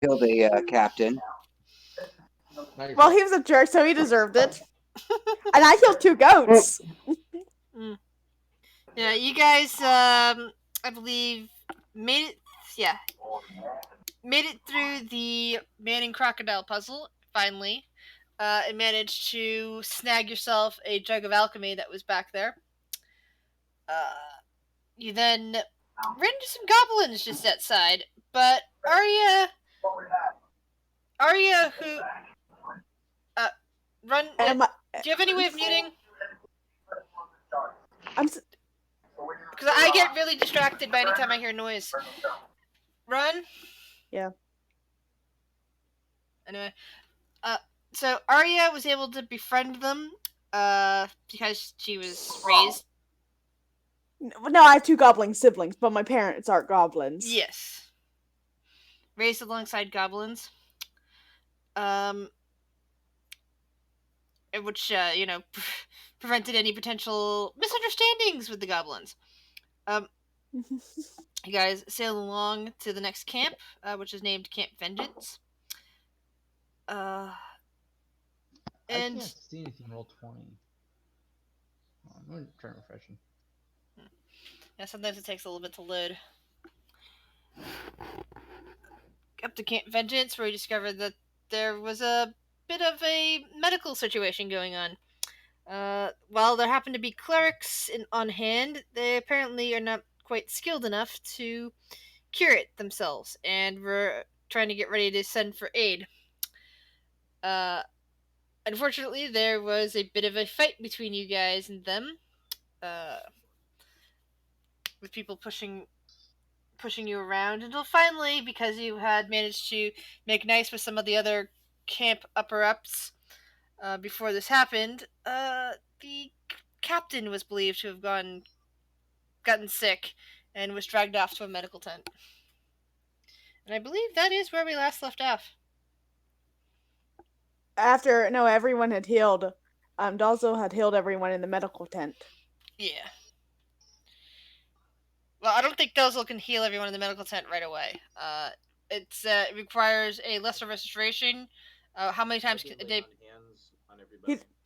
Killed a captain. Well, he was a jerk, so he deserved it. And I killed 2 goats. Mm. Yeah, you guys, I believe, made it. Yeah, made it through the man and crocodile puzzle finally, and managed to snag yourself a jug of alchemy that was back there. You then ran into some goblins just outside, but Arya, who, run. And Do you have any way of muting? I'm Because I get really distracted by any time I hear noise. Run. Yeah. Anyway, so Arya was able to befriend them, because she was raised. No, I have 2 goblin siblings, but my parents aren't goblins. Yes. Raised alongside goblins. Which, prevented any potential misunderstandings with the goblins. You guys sail along to the next camp, which is named Camp Vengeance. I can't see anything. Roll 20. I'm going to try refreshing. Yeah, sometimes it takes a little bit to load. Up to Camp Vengeance, where you discovered that there was a bit of a medical situation going on. While there happen to be clerics on hand, they apparently are not quite skilled enough to cure it themselves, and were trying to get ready to send for aid. Unfortunately, there was a bit of a fight between you guys and them, with people pushing you around until finally, because you had managed to make nice with some of the other camp upper-ups before this happened, the captain was believed to have gotten sick and was dragged off to a medical tent. And I believe that is where we last left off. After everyone had healed, Dalzo had healed everyone in the medical tent. Yeah. Well, I don't think Dozel can heal everyone in the medical tent right away. It requires a lesser restoration. How many times can they?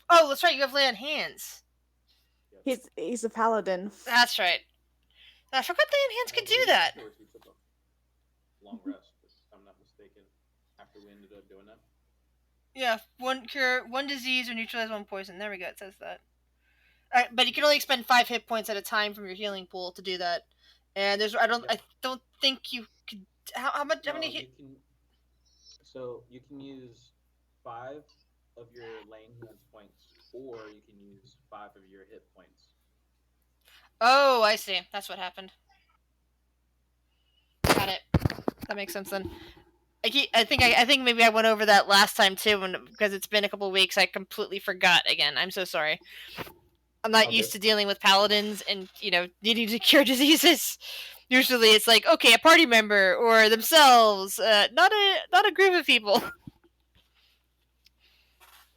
Oh, that's right. You have lay on hands. He's a paladin. That's right. I forgot lay on hands could do that. Long rest, if I'm not mistaken. After we ended up doing that. Yeah, 1 cure, 1 disease, or neutralize 1 poison. There we go. It says that. But you can only expend 5 hit points at a time from your healing pool to do that. And I don't think you could. How much? How many? So you can use 5 of your laying hands points, or you can use 5 of your hit points. Oh, I see. That's what happened. Got it. That makes sense then. I think maybe I went over that last time too, and because it's been a couple of weeks, I completely forgot again. I'm so sorry. I'm not used to dealing with paladins and needing to cure diseases. Usually, it's like, okay, a party member or themselves, not a group of people.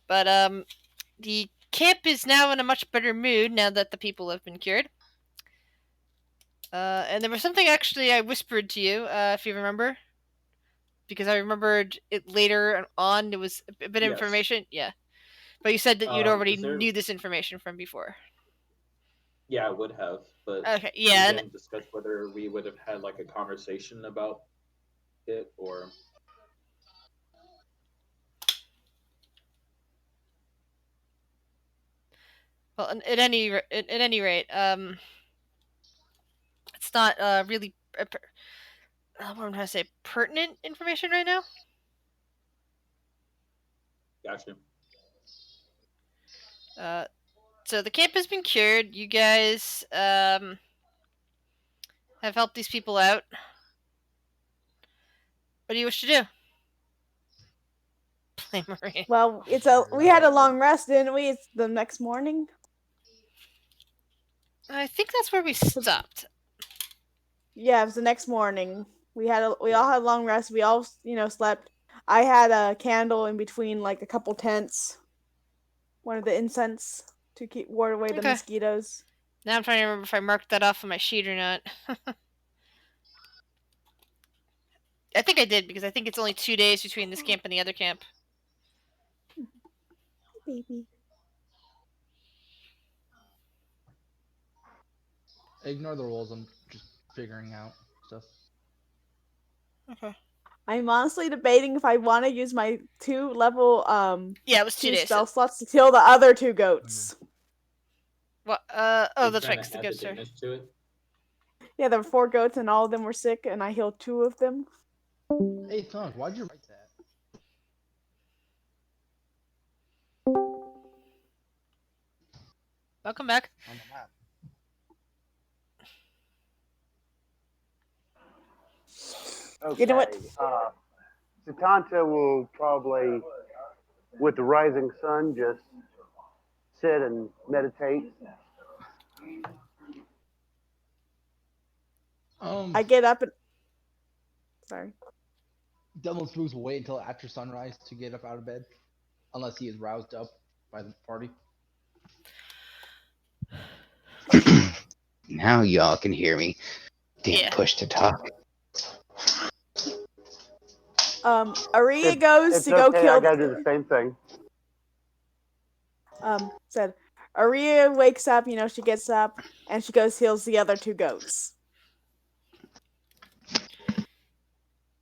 But the camp is now in a much better mood now that the people have been cured. And there was something actually I whispered to you, if you remember, because I remembered it later on. It was a bit of information, yeah. But you said that you'd already knew this information from before. Yeah, I would have, but okay, yeah, we didn't discuss whether we would have had like a conversation about it or. Well, at any rate, it's not really what am I trying to say, pertinent information right now. Gotcha. So the camp has been cured. You guys have helped these people out. What do you wish to do? Play Marie. Well, we had a long rest, didn't we? It's the next morning. I think that's where we stopped. Yeah, it was the next morning. We all had a long rest. We all slept. I had a candle in between like a couple tents. One of the incense to ward away the mosquitoes. Now I'm trying to remember if I marked that off on my sheet or not. I think I did because I think it's only 2 days between this camp and the other camp. Baby. Ignore the rules. I'm just figuring out stuff. Okay. I'm honestly debating if I want to use my 2 level Yeah, it was 2 2 days. spell slots to kill the other 2 goats. What? Oh, You're that's trying right. to 'Cause the add the goats are. damage to it. Yeah, there were 4 goats and all of them were sick, and I healed 2 of them. Hey, Thunk, why'd you write that? Welcome back. On the map. Okay. You know what? Satanta will probably, with the rising sun, just sit and meditate. I get up and sorry. Devil Spooks will wait until after sunrise to get up out of bed, unless he is roused up by the party. Now y'all can hear me. Damn Yeah. push to talk. Aria goes It's to go okay. kill I gotta do the same thing. said Aria wakes up, she gets up and she goes heals the other 2 goats.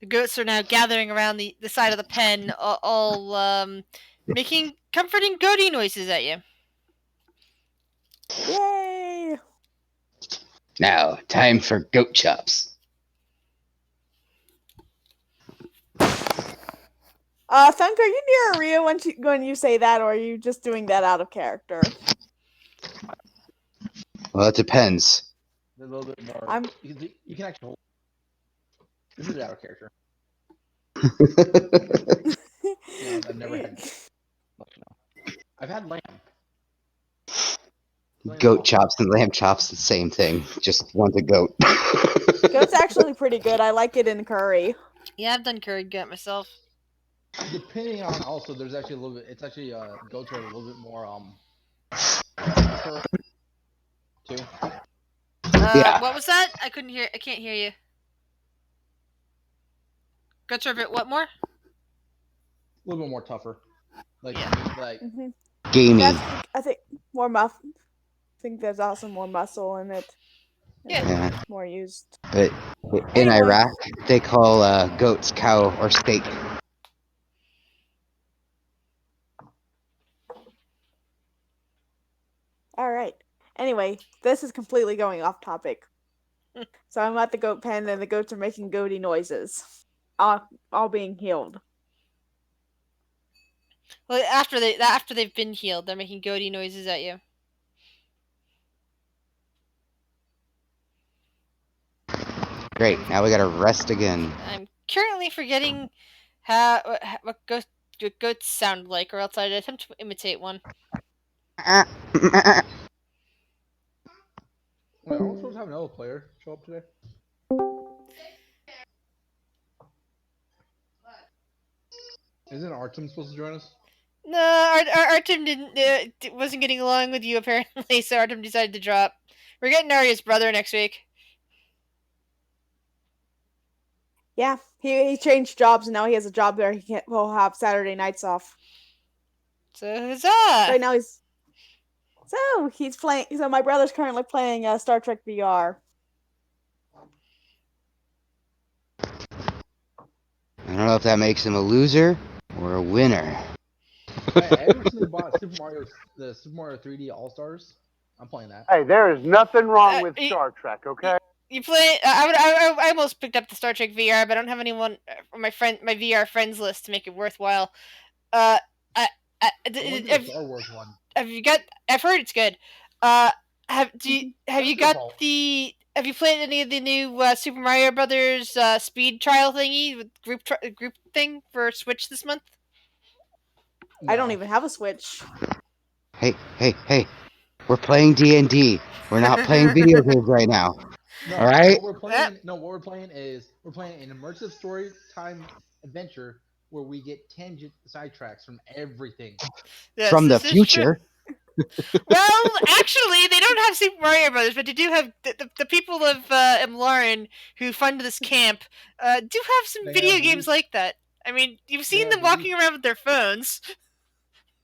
The goats are now gathering around the side of the pen, all making comforting goaty noises at you. Yay! Now, time for goat chops. Thunk, are you near Aria when you say that, or are you just doing that out of character? Well, it depends. A little bit more. I'm- You can actually. This is out of character. Yeah, I've never had. I've had lamb. Goat chops and lamb chops, the same thing. Just one's a goat. Goat's actually pretty good. I like it in curry. Yeah, I've done curried goat myself. Depending on also, there's actually a little bit. It's actually goats are a little bit more too. Yeah. What was that? I couldn't hear. I can't hear you. Goats are a bit what more? A little bit more tougher. Like Mm-hmm. Gamey. I think more muff. I think there's also more muscle in it. Yeah. More used. But in Iraq, they call goats cow or steak. All right. Anyway, this is completely going off topic. So I'm at the goat pen, and the goats are making goaty noises, all being healed. Well, after they've been healed, they're making goaty noises at you. Great. Now we gotta rest again. I'm currently forgetting what goats sound like, or else I'd attempt to imitate one. Wait, are we supposed to have another player show up today? Isn't Artem supposed to join us? No, Artem wasn't getting along with you apparently, so Artem decided to drop. We're getting Arya's brother next week. Yeah, he changed jobs, and now he has a job there. He'll have Saturday nights off. So huzzah! Right now he's playing. So my brother's currently playing Star Trek VR. I don't know if that makes him a loser or a winner. I recently bought the Super Mario 3D All Stars. I'm playing that. Hey, there is nothing wrong with Star Trek, okay? You play? I almost picked up the Star Trek VR, but I don't have anyone on my VR friends list to make it worthwhile. Have Star Wars one. Have you got? I've heard it's good. Have you got the? Have you played any of the new Super Mario Brothers speed trial thingy with group thing for Switch this month? No. I don't even have a Switch. Hey! We're playing DnD. We're not playing video games right now. No, all right. What we're playing is an immersive story time adventure where we get tangent sidetracks from everything. Yes, from the future. Well, actually, they don't have Super Mario Brothers, but they do have the people of Lauren who fund this camp do have some They video have the games Leaf. like that. I mean, you've seen have them the walking Leaf. around with their phones.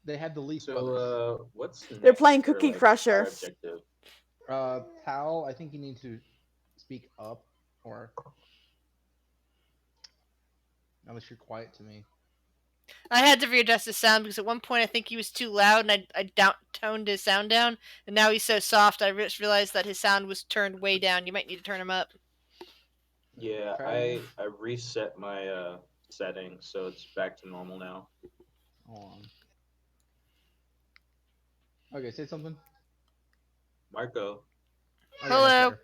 They have the Leaf Brothers. So, what's next They're playing for, Cookie like, Crusher. our objective? Pal, I think you need to speak up, or unless you're quiet to me. I had to readjust his sound because at one point I think he was too loud and I toned his sound down, and now he's so soft I just realized that his sound was turned way down. You might need to turn him up. Yeah, Try I reset my settings, so it's back to normal now. Hold on. Okay, say something. Marco. Okay, Hello.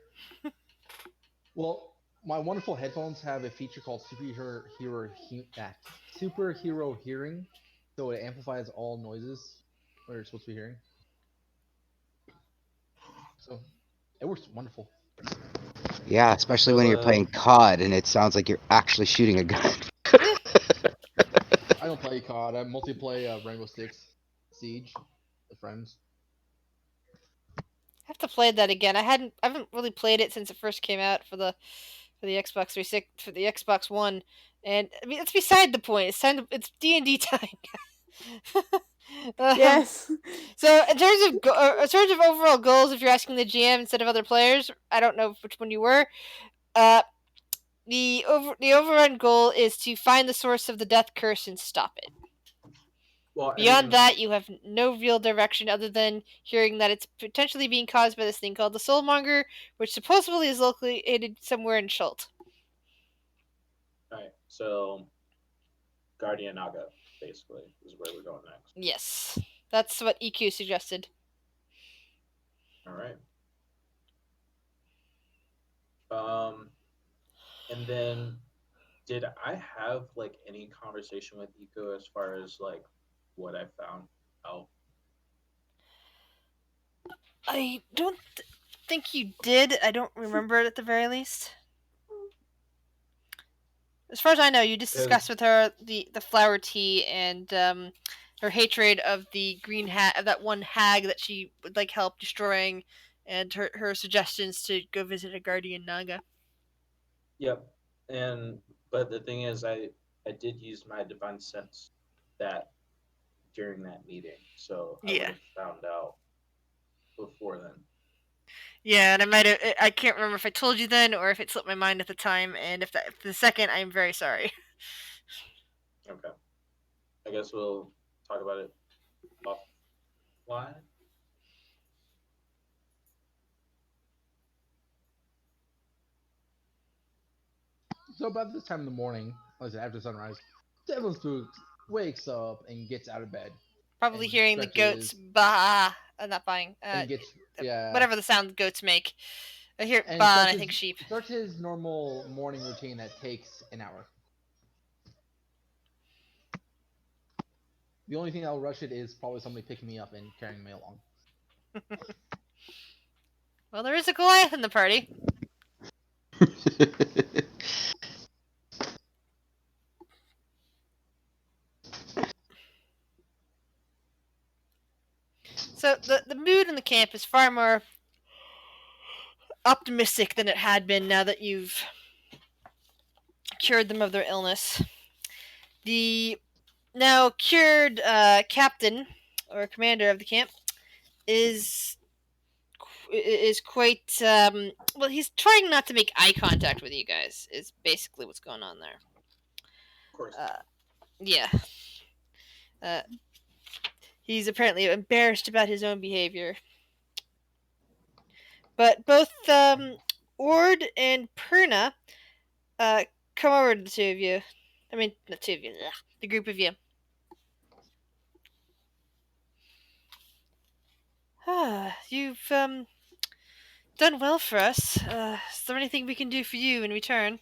Well, my wonderful headphones have a feature called superhero hearing, so it amplifies all noises where you're supposed to be hearing. So it works wonderful. Yeah, especially when you're playing COD and it sounds like you're actually shooting a gun. I don't play COD. I mostly play Rainbow Six Siege with friends. I have to play that again. I haven't really played it since it first came out for the Xbox 360 for the Xbox One, and I mean it's beside the point. It's D&D time. Yes. So in terms of overall goals, if you're asking the GM instead of other players, I don't know which one you were. The overrun goal is to find the source of the death curse and stop it. Well, Beyond that, you have no real direction other than hearing that it's potentially being caused by this thing called the Soulmonger, which supposedly is located somewhere in Schult. Alright, so Guardian Naga, basically, is where we're going next. Yes, that's what EQ suggested. Alright. And then, did I have, like, any conversation with Eco as far as, like, what I found out? I don't think you did. I don't remember it at the very least. As far as I know, you just discussed with her the flower tea and her hatred of the green of that one hag that she would like help destroying, and her suggestions to go visit a guardian Naga. Yep. But the thing is, I did use my divine sense that during that meeting, so I would have found out before then. Yeah, and I can't remember if I told you then or if it slipped my mind at the time, and if the second, I'm very sorry. Okay. I guess we'll talk about it offline. So about this time in the morning, like I said, after sunrise, Devil Spook wakes up and gets out of bed. Probably hearing the goats bah, not buying. And gets whatever the sound goats make. I hear and bah, and I think sheep. Starts his normal morning routine that takes an hour. The only thing that'll rush it is probably somebody picking me up and carrying me along. Well, there is a Goliath in the party. So the mood in the camp is far more optimistic than it had been now that you've cured them of their illness. The now cured captain or commander of the camp is quite well. He's trying not to make eye contact with you guys. Is basically what's going on there. Of course. Yeah. He's apparently embarrassed about his own behavior. But both Ord and Perna come over to the two of you. I mean, the two of you. Ugh, the group of you. You've done well for us. Is there anything we can do for you in return?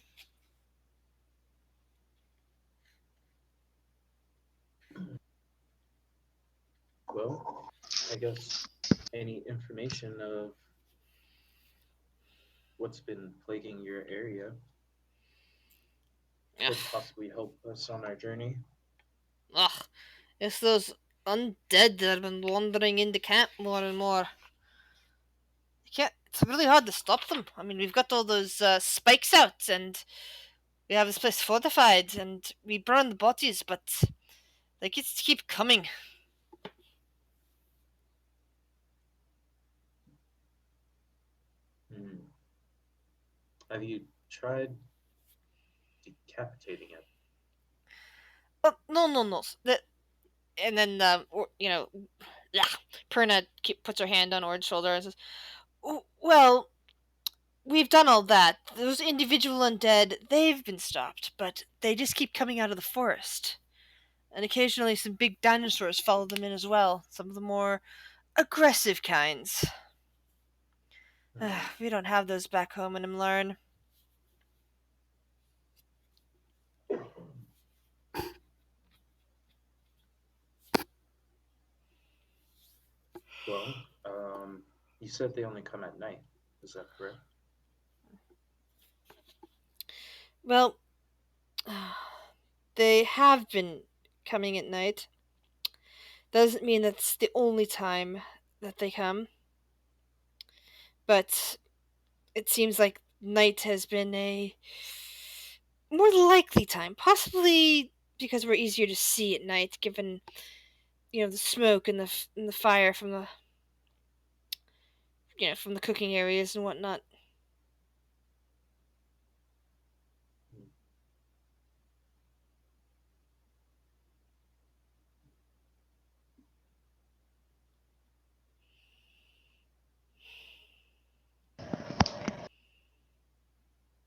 Well, I guess any information of what's been plaguing your area could possibly help us on our journey. Ugh, it's those undead that have been wandering into camp more and more. It's really hard to stop them. I mean, we've got all those spikes out, and we have this place fortified, and we burn the bodies, but they just keep coming. Have you tried decapitating it? Oh, no. And then, Perna puts her hand on Ord's shoulder and says, well, we've done all that. Those individual undead, they've been stopped, but they just keep coming out of the forest. And occasionally some big dinosaurs follow them in as well. Some of the more aggressive kinds. We don't have those back home in Imlarn. Well, you said they only come at night. Is that correct? Well, they have been coming at night. Doesn't mean that's the only time that they come. But it seems like night has been a more likely time. Possibly because we're easier to see at night, given the smoke and the fire from the from the cooking areas and whatnot.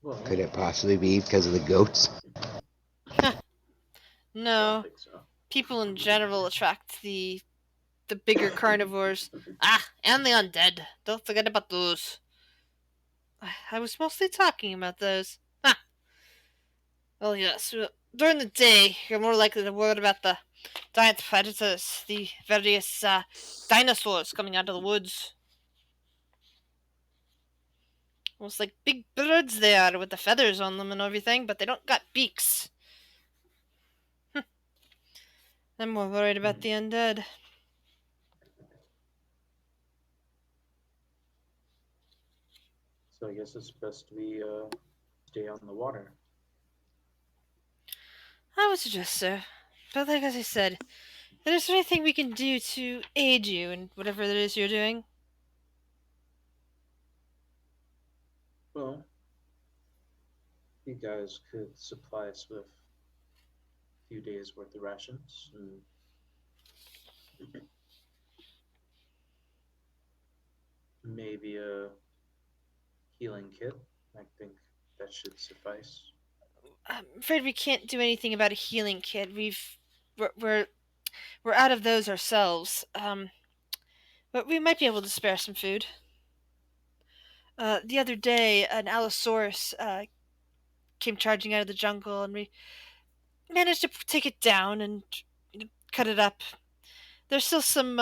Well, Could it possibly be because of the goats? No. I think so. People in general attract the bigger carnivores. And the undead. Don't forget about those. I was mostly talking about those. Well, yes. During the day, you're more likely to worry about the giant predators, the various dinosaurs coming out of the woods. Almost like big birds they are with the feathers on them and everything, but they don't got beaks. I'm more worried about the undead. So I guess it's best we stay on the water. I would suggest so. But like as I said, is there anything we can do to aid you in whatever it is you're doing? Well, you guys could supply us with a few days worth of rations and maybe a healing kit. I think that should suffice. I'm afraid we can't do anything about a healing kit. We're out of those ourselves. But we might be able to spare some food. The other day, an Allosaurus came charging out of the jungle, and we managed to take it down and cut it up. There's still some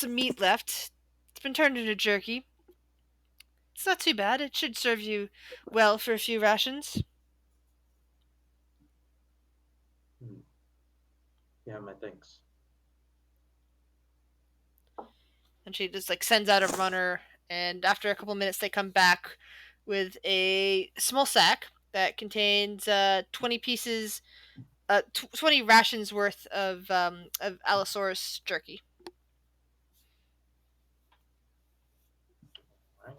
meat left. It's been turned into jerky. It's not too bad. It should serve you well for a few rations. Yeah, my thanks. And she just sends out a runner, and after a couple minutes they come back with a small sack that contains 20 pieces, 20 rations worth of Allosaurus jerky. Right.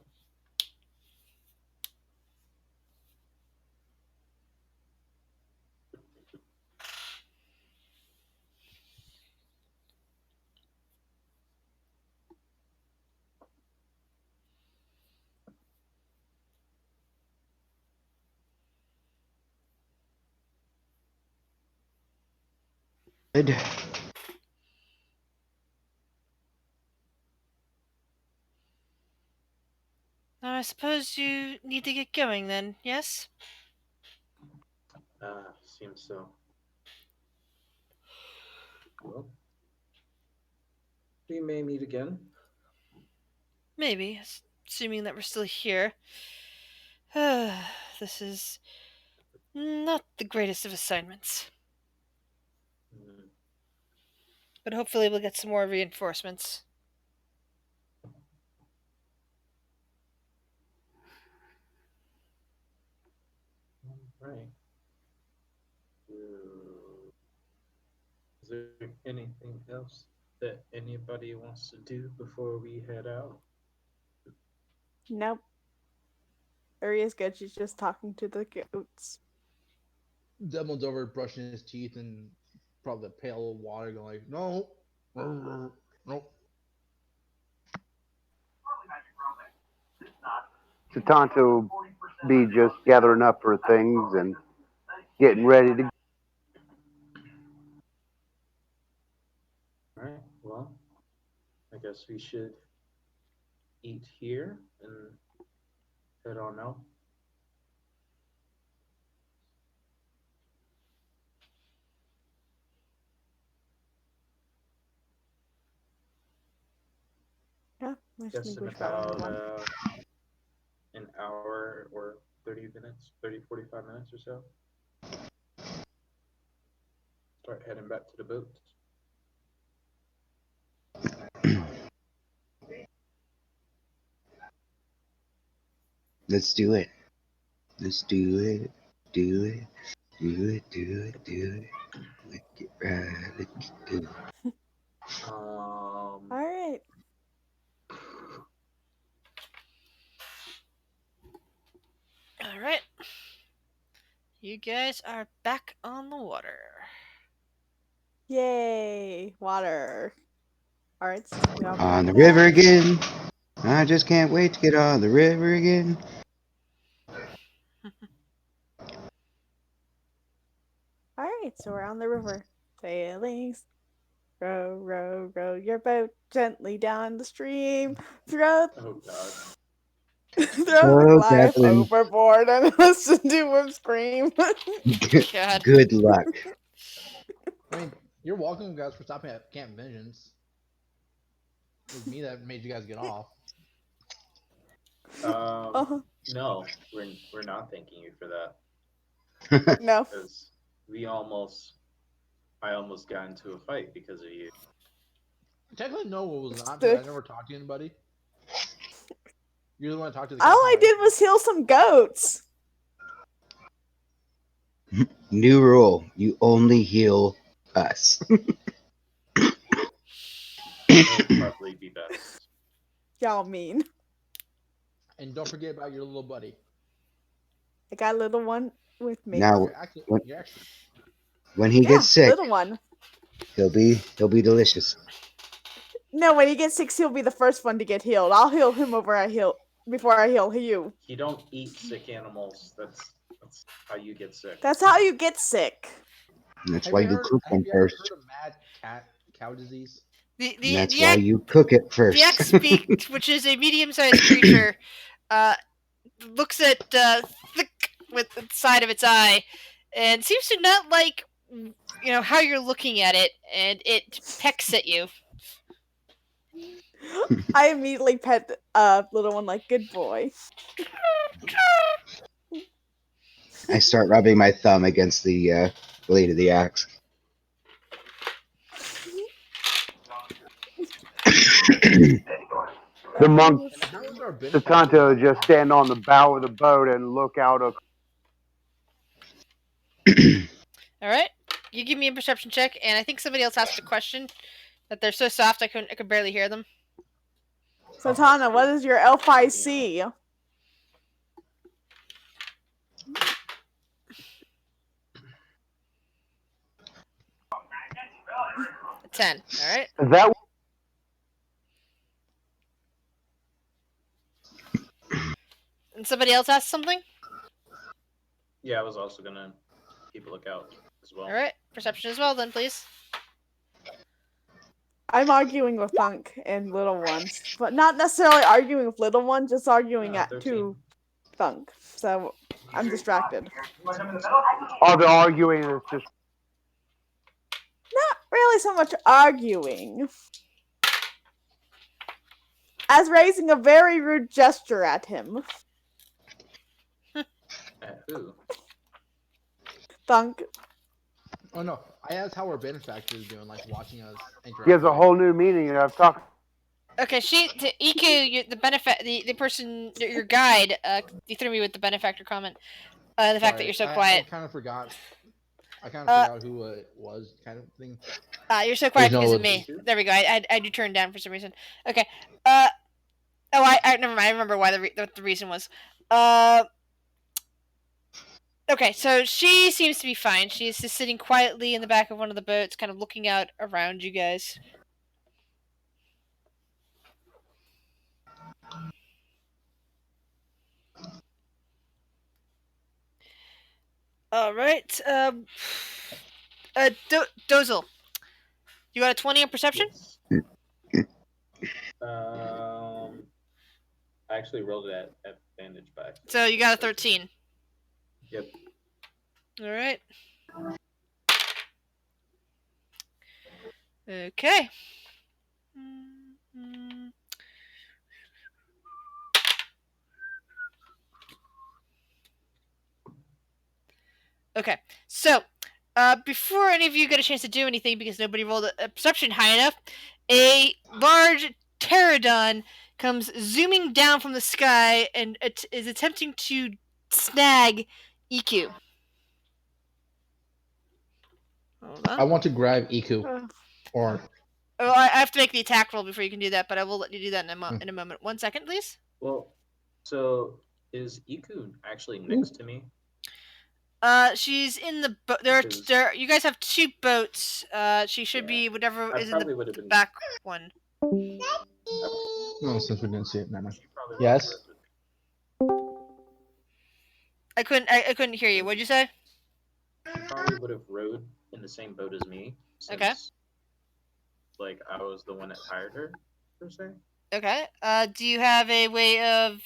Good. Now, I suppose you need to get going then, yes? Seems so. Well, we may meet again. Maybe, assuming that we're still here. This is not the greatest of assignments. but hopefully we'll get some more reinforcements. Right. Is there anything else that anybody wants to do before we head out? Nope. Aria's good. She's just talking to the goats. Devil's over brushing his teeth and probably the pail of water going like, no. Nope. Satanta will be just gathering up her things and getting ready to. All right. Well, I guess we should eat here and head on out. Yeah, I Guess think in we found about one. an hour or 30 minutes, 45 minutes or so. Start heading back to the boat. Let's do it. Let's do it. Do it. Do it. Do it. Do it. Let's get right. Let's do it. All right. All right. You guys are back on the water. Yay, water. All right. We all On the back. river again. I just can't wait to get on the river again. All right, so we're on the river. Sailings. Row, row, row your boat gently down the stream. Throw, Oh God. throw the Oh, life Captain. overboard and listen to him scream. God. Good luck. I mean, you're welcome, guys, for stopping at Camp Vengeance. It was me that made you guys get off. No, we're not thanking you for that. No. Because I almost got into a fight because of you. Technically, no, it was not, because I never talked to anybody. You're the one that talked to the All I did was heal some goats. New rule. You only heal us. That would probably be best. Y'all mean. And don't forget about your little buddy. I got a little one with me. Now, You're actually when he gets sick, little one. he'll be delicious. No, when he gets sick, he'll be the first one to get healed. I'll heal him before I heal you. You don't eat sick animals. That's how you get sick. That's how you get sick. That's why you cook them have you ever first. heard of mad cow disease? That's why you cook it first. The X-Beak, which is a medium-sized creature, looks at thick with the side of its eye, and seems to not like how you're looking at it, and it pecks at you. I immediately pet little one like good boy. I start rubbing my thumb against the blade of the axe. The monk, The Satanta, just stand on the bow of the boat and look out. All right, you give me a perception check, and I think somebody else asked a question that they're so soft I could barely hear them. Satana, what is your LFIC? 10. All right. That And somebody else asked something? Yeah, I was also gonna keep a lookout as well. All right, perception as well, then, please. I'm arguing with Thunk and Little Ones, but not necessarily arguing with Little One, just arguing to Thunk. So I'm distracted. all the arguing is just Not really so much arguing as raising a very rude gesture at him. At who? Thunk. Oh no, I asked how our benefactor is doing, like watching us interact. Gives a with whole new meaning. And I've talked. Okay, Iku, the person, your guide. You threw me with the benefactor comment. The fact that you're so I quiet. kind of forgot. I kind of forgot who it was, kind of thing. You're so quiet because of me. There we go. I do turn down for some reason. Okay. Oh, I never mind. I remember why the reason was. Okay, so she seems to be fine. She's just sitting quietly in the back of one of the boats, kind of looking out around you guys. All right. Dozel, you got a 20 on perception? Yes. I actually rolled it at advantage by. So you got a 13. Yep. All right. Okay. Okay. So, before any of you get a chance to do anything, because nobody rolled a perception high enough, a large pterodon comes zooming down from the sky and is attempting to snag EQ. Hold on. I want to grab Iku. Or Oh, I have to make the attack roll before you can do that, but I will let you do that in a moment. 1 second, please. Well, so is Iku actually next to me? She's in the boat. There. You guys have 2 boats. She should be whatever is in the back one. no, since we didn't see it, never mind. Yes. I couldn't hear you. What'd you say? She probably would have rowed in the same boat as me. Since, Okay. Like I was the one that hired her, per se. Okay. Do you have a way of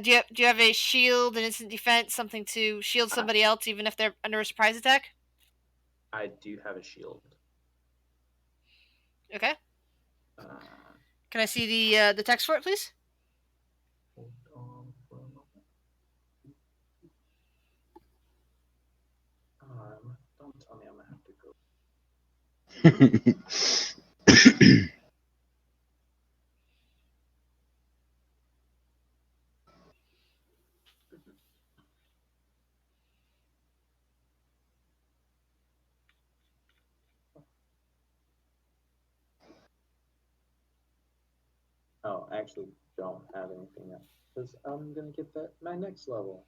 do you have a shield, an instant defense, something to shield somebody else even if they're under a surprise attack? I do have a shield. Okay. Can I see the text for it, please? Hold on for a moment. Don't tell me I'm gonna have to go. Oh, I actually don't have anything yet because I'm gonna get that my next level.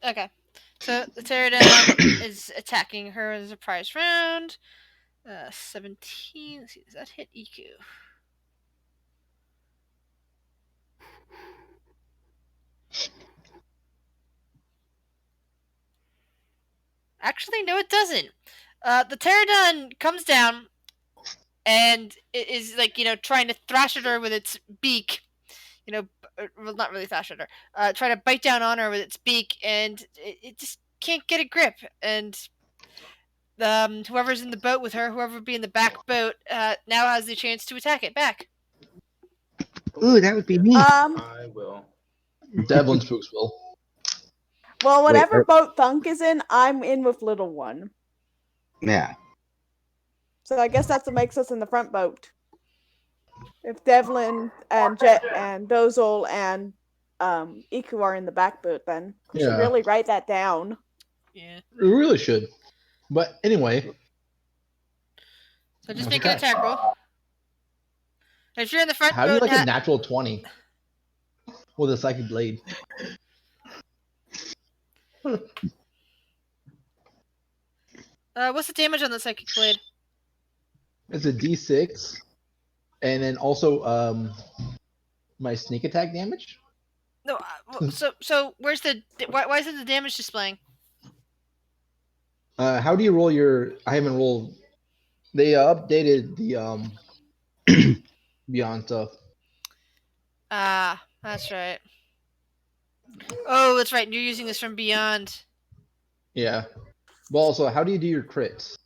Okay. So the pterodon is attacking her in a surprise round. 17. Let's see, does that hit EQ? Actually, no, it doesn't. The pterodon comes down and it is like trying to thrash at her with its beak. Well, not really thrash at her. Try to bite down on her with its beak, and it just can't get a grip. And whoever's in the boat with her, whoever be in the back boat, now has the chance to attack it back. Ooh, that would be me. I will. Devlin Spooks will. Well, whatever Wait, boat Thunk is in, I'm in with Little One. Yeah. So I guess that's what makes us in the front boat. If Devlin and Jet and Dozel and Iku are in the back boat, then we should really write that down. Yeah. We really should. But anyway. So just make an attack roll. If you're in the front How do you boat, like a natural 20 with a psychic blade? What's the damage on the psychic blade? It's a D6, and then also my sneak attack damage. No, so where's why isn't the damage displaying? How do you roll your? I haven't rolled. They updated the Beyond stuff. Ah, that's right. Oh, that's right. You're using this from Beyond. Yeah. Well, also, how do you do your crits?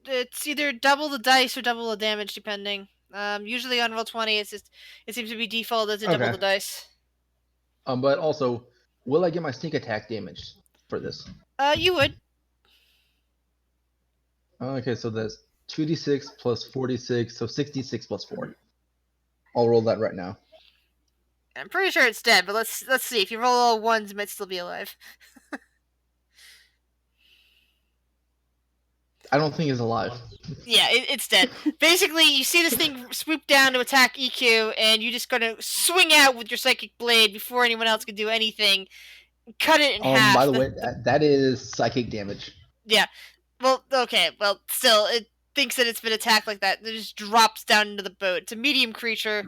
It's either double the dice or double the damage, depending. Usually on Roll20, it seems to be defaulted to double the dice. But also, will I get my sneak attack damage? for this? You would. Okay, so that's 2d6 plus 46, so 66 plus 4. I'll roll that right now. I'm pretty sure it's dead, but let's see. If you roll all ones, it might still be alive. I don't think it's alive. Yeah, it's dead. Basically, you see this thing swoop down to attack EQ, and you're just gonna swing out with your psychic blade before anyone else can do anything. Cut it in half. By the way, that is psychic damage. Yeah. Well, okay. Well, still, it thinks that it's been attacked like that. It just drops down into the boat. It's a medium creature,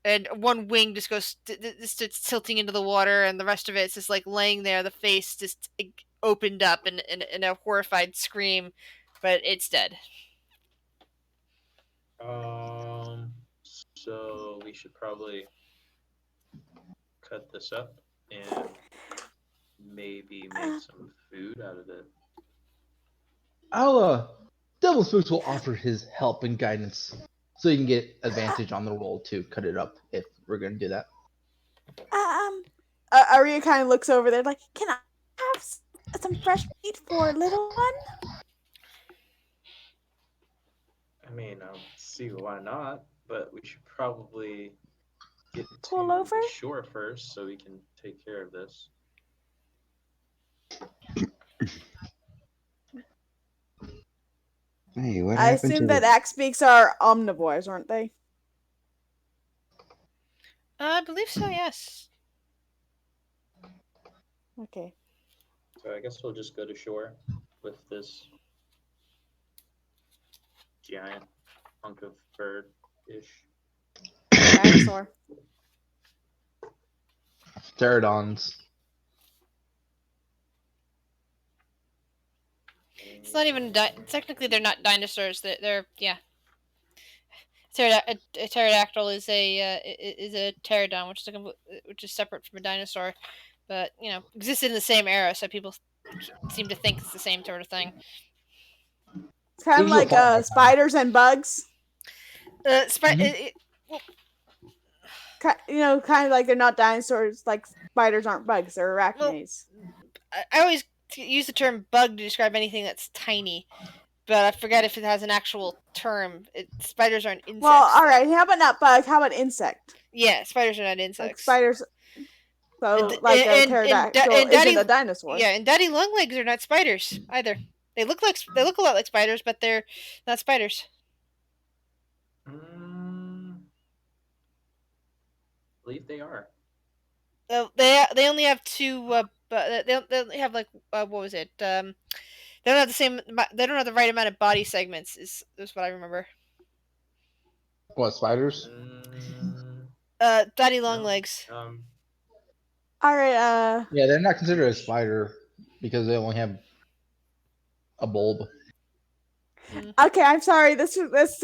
and one wing just goes, just tilting into the water, and the rest of it's just like laying there. The face just opened up in a horrified scream, but it's dead. So we should probably cut this up and maybe make some food out of it. Devil Spooks will offer his help and guidance, so you can get advantage on the roll to cut it up if we're gonna do that. Arya kind of looks over there like, can I have some fresh meat for little one? I mean, I don't see why not, but we should probably get Pull to over? the shore first so we can take care of this. Hey, what I happened assume to that axe beaks are omnivores, aren't they? I believe so. Yes. Okay. So I guess we'll just go to shore with this giant hunk of bird-ish. Dinosaur. Pterodons. It's not even technically they're not dinosaurs. They're yeah. A pterodactyl is a pterodon, which is separate from a dinosaur, but existed in the same era, so people seem to think it's the same sort of thing. It's kind of like spiders and bugs. Mm-hmm. Kind of like they're not dinosaurs. Like spiders aren't bugs; they're arachnids. Well, I always use the term bug to describe anything that's tiny, but I forget if it has an actual term. Spiders aren't insects. Well, all right. How about not bug? How about insect? Yeah, spiders are not insects. Like spiders. So, a pterodactyl isn't a dinosaur. Yeah, and daddy longlegs are not spiders either. They look a lot like spiders, but they're not spiders. I believe they are. They only have two. But they only have like what was it? They don't have the same. They don't have the right amount of body segments. Is what I remember. What, spiders? Daddy longlegs. All right. Yeah, they're not considered a spider because they only have a bulb. Okay, I'm sorry. This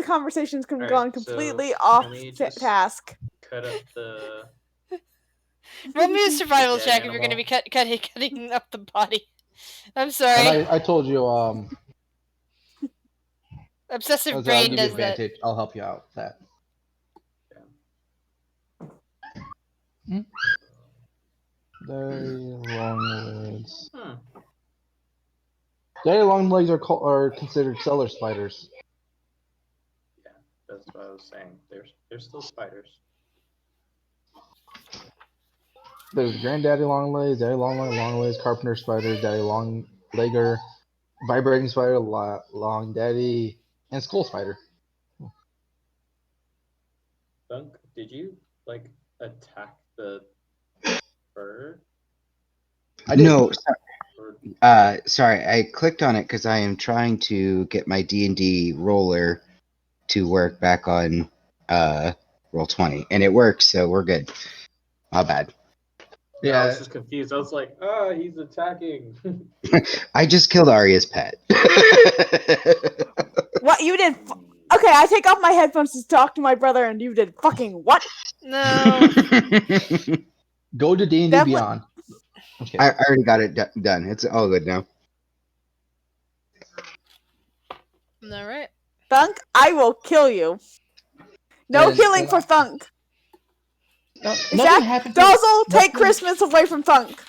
conversation's gone completely off task. Cut up the. Roll me a survival check if you're going to be cutting up the body. I'm sorry. And I told you, obsessive brain does that. I'll help you out with that. Yeah. Very long legs. Very long legs are considered cellar spiders. Yeah, that's what I was saying. They're still spiders. There's granddaddy longlegs, daddy longlegs, carpenter spiders, daddy longlegger, vibrating spider, long daddy, and skull spider. Dunk, did you attack the bird? I did. No, sorry. I clicked on it because I am trying to get my D&D roller to work back on Roll20, and it works, so we're good. My bad. Yeah, I was just confused. I was like, he's attacking. I just killed Arya's pet. What you did? Okay, I take off my headphones to talk to my brother, and you did fucking what? No. Go to D&D Beyond. Okay. I already got it done. It's all good now. All right. Thunk, I will kill you. No killing for Thunk. Nothing happened. Dozzle, take Christmas away from Thunk.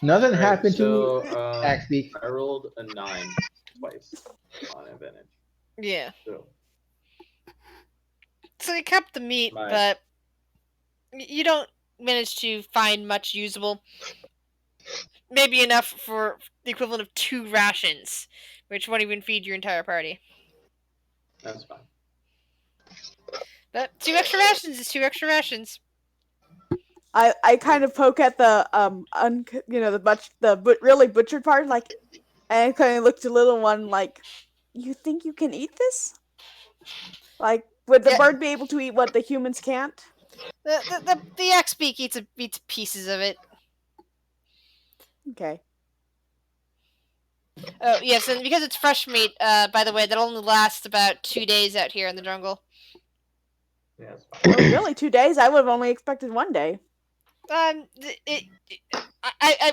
Nothing Alright, happened so, to Axe Beak. I rolled a 9 twice on advantage. Yeah. So So you kept the meat, My- but you don't manage to find much usable. Maybe enough for the equivalent of 2 rations, which won't even feed your entire party. that's fine. But 2 extra rations is 2 extra rations. I kind of poke at the really butchered part, like, and I kind of look to little one like, you think you can eat this? Like, would the Yeah. bird be able to eat what the humans can't? The X-Beak eats pieces of it. Okay. Oh, yes, and because it's fresh meat, by the way, that'll only last about 2 days out here in the jungle. Yeah, that's fine. Oh, really? 2 days? I would have only expected 1 day.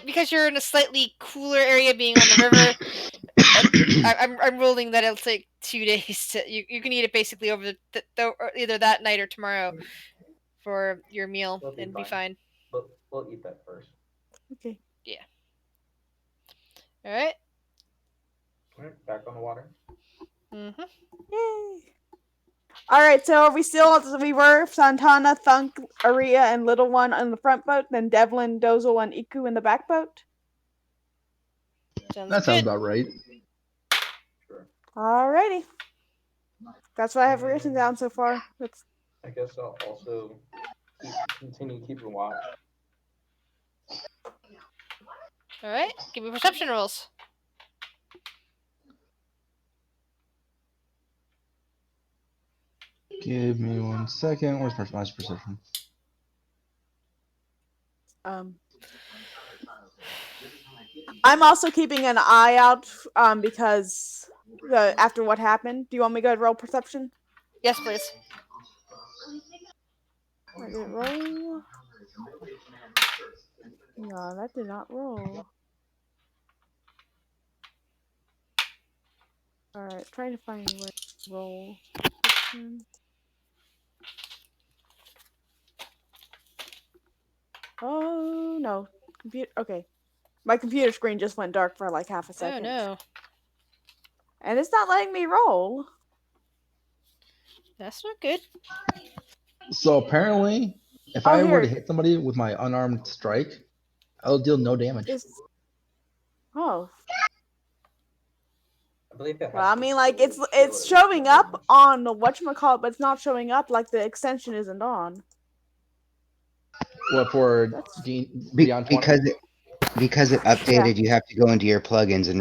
Because you're in a slightly cooler area, being on the river, I'm ruling that it'll take 2 days to. You can eat it basically over either that night or tomorrow for your meal We'll be and be fine. fine. We'll eat that first. Okay. All right. Alright, back on the water. Mm-hmm. Yay. Alright, so are we still as we were? Santana, Thunk, Aria, and Little One on the front boat, then Devlin, Dozel, and Iku in the back boat? Sounds That sounds good. about right. Sure. Alrighty. That's what I have written down so far. That's I guess I'll also continue keeping watch. All right. Give me perception rolls. Give me 1 second. Where's my perception? I'm also keeping an eye out because after what happened. Do you want me to go ahead and roll perception? Yes, please. I didn't roll. No, that did not roll. Alright, trying to find where to roll. Oh no. Computer okay. My computer screen just went dark for like half a second. Oh no. And it's not letting me roll. That's not good. So apparently, if Oh, I were here. to hit somebody with my unarmed strike, I'll deal no damage. Oh. I believe it has Well, I to mean, show like, it's it showing up damage. on the whatchamacallit, but it's not showing up like the extension isn't on. What for That's- Beyond 20? Because it updated, you have to go into your plugins and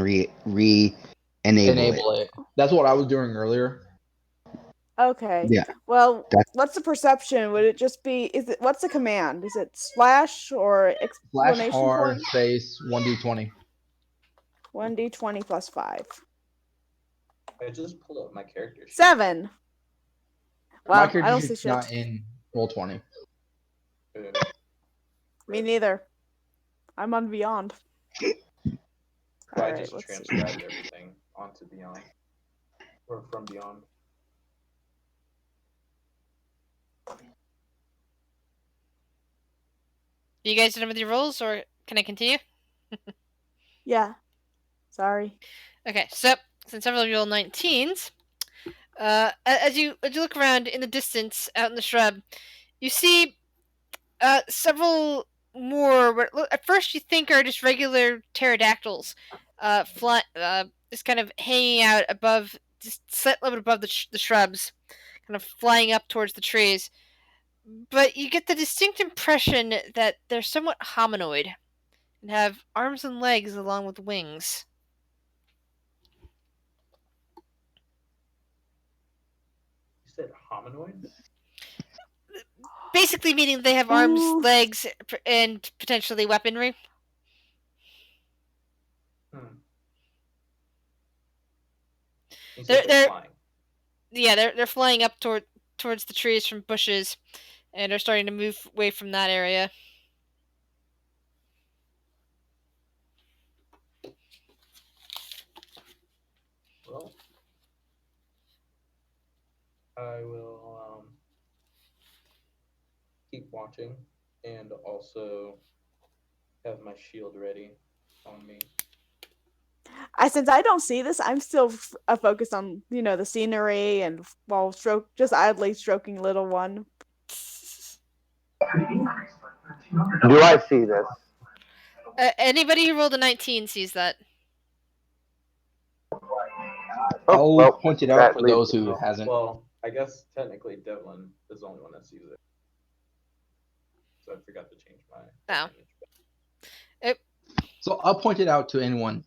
enable it. That's what I was doing earlier. Okay. Yeah. Well, That's- what's the perception? Would it just be? What's the command? Is it slash or Slash exclamation R point? space 1d20. 1d20 plus 5. I just pulled up my character sheet. 7. Well, My I don't character see sheet's shit. not in Roll20. Me neither. I'm on Beyond. So I Alright, just let's see. transcribed everything onto Beyond. Or from Beyond. You guys done with your rolls, or can I continue? Yeah. Sorry. Okay, so since several of you roll 19s, as you look around in the distance out in the shrub, you see several more. What at first you think are just regular pterodactyls, just kind of hanging out above, just slightly above the shrubs, kind of flying up towards the trees. But you get the distinct impression that they're somewhat hominoid and have arms and legs along with wings. You said hominoid? Basically meaning they have arms, legs, and potentially weaponry. You said they're flying. Yeah, they're flying up towards the trees from bushes, and are starting to move away from that area. Well, I will keep watching and also have my shield ready on me. Since I don't see this, I'm still focused on the scenery and just idly stroking little one. Do I see this? Anybody who rolled a 19 sees that. I'll point it out for those who hasn't. Well, I guess technically Devlin is the only one that sees it. So I forgot to change my Oh. So I'll point it out to everyone.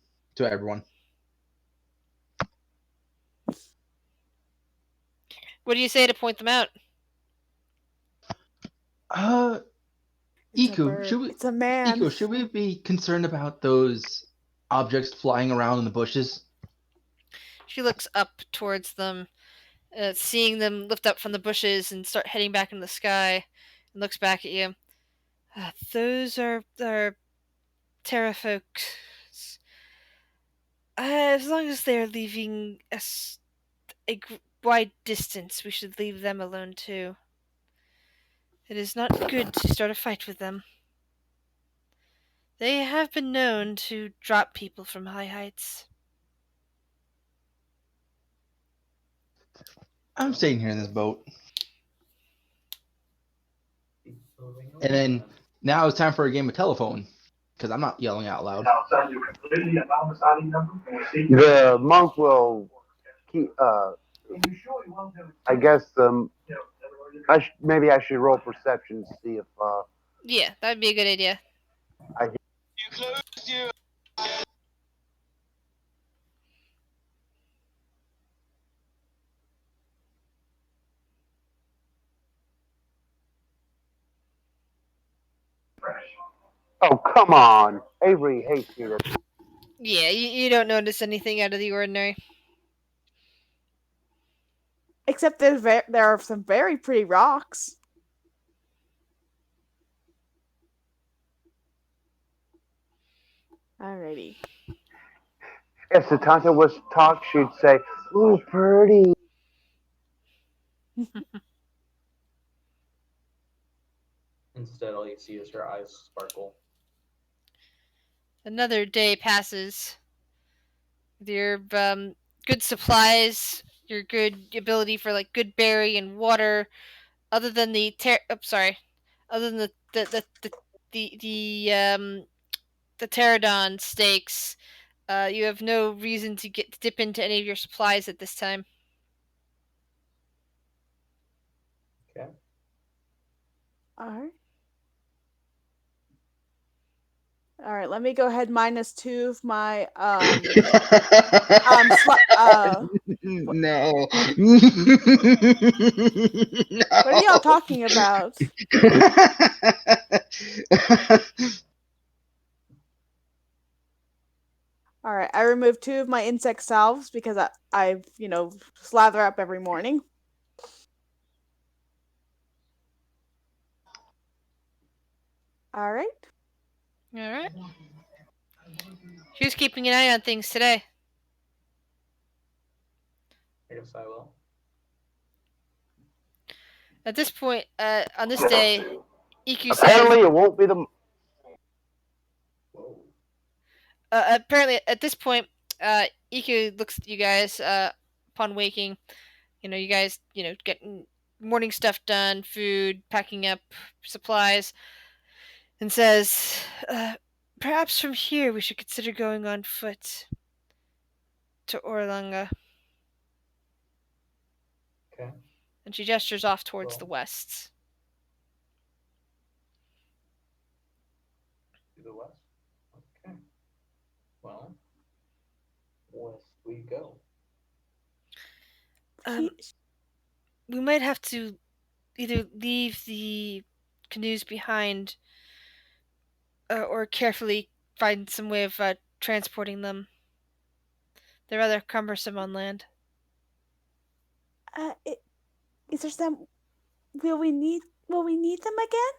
What do you say to point them out? Iku, It's a man. Iku, should we be concerned about those objects flying around in the bushes? She looks up towards them, seeing them lift up from the bushes and start heading back into the sky, and looks back at you. Those are Terra folks. As long as they're leaving us a wide distance, we should leave them alone too. It is not good to start a fight with them. They have been known to drop people from high heights. I'm staying here in this boat. And then now it's time for a game of telephone, because I'm not yelling out loud. The monk will keep. I guess maybe I should roll perception to see if. Yeah, that'd be a good idea. Oh, come on. Avery hates me. Yeah, you don't notice anything out of the ordinary. Except there are some very pretty rocks. Alrighty. If Satanta was to talk, she'd say, "Ooh, pretty." Instead, all you see is her eyes sparkle. Another day passes. With your good supplies, your good ability for good berry and water. Other than the other than the pterodon steaks, you have no reason to dip into any of your supplies at this time. Okay. All right, let me go ahead -2 of my No. What are y'all talking about? All right, I removed 2 of my insect salves because I slather up every morning. All right. Who's keeping an eye on things today? I guess I will. At this point, on this day, Iku Apparently, says... it won't be the... apparently, at this point, Iku looks at you guys upon waking. You guys, getting morning stuff done, food, packing up supplies, and says, perhaps from here we should consider going on foot to Orlanga. Okay. And she gestures off towards the west. To the west? Okay. Well, west we go. We might have to either leave the canoes behind or carefully find some way of transporting them. They're rather cumbersome on land. Is there some? Will we need them again?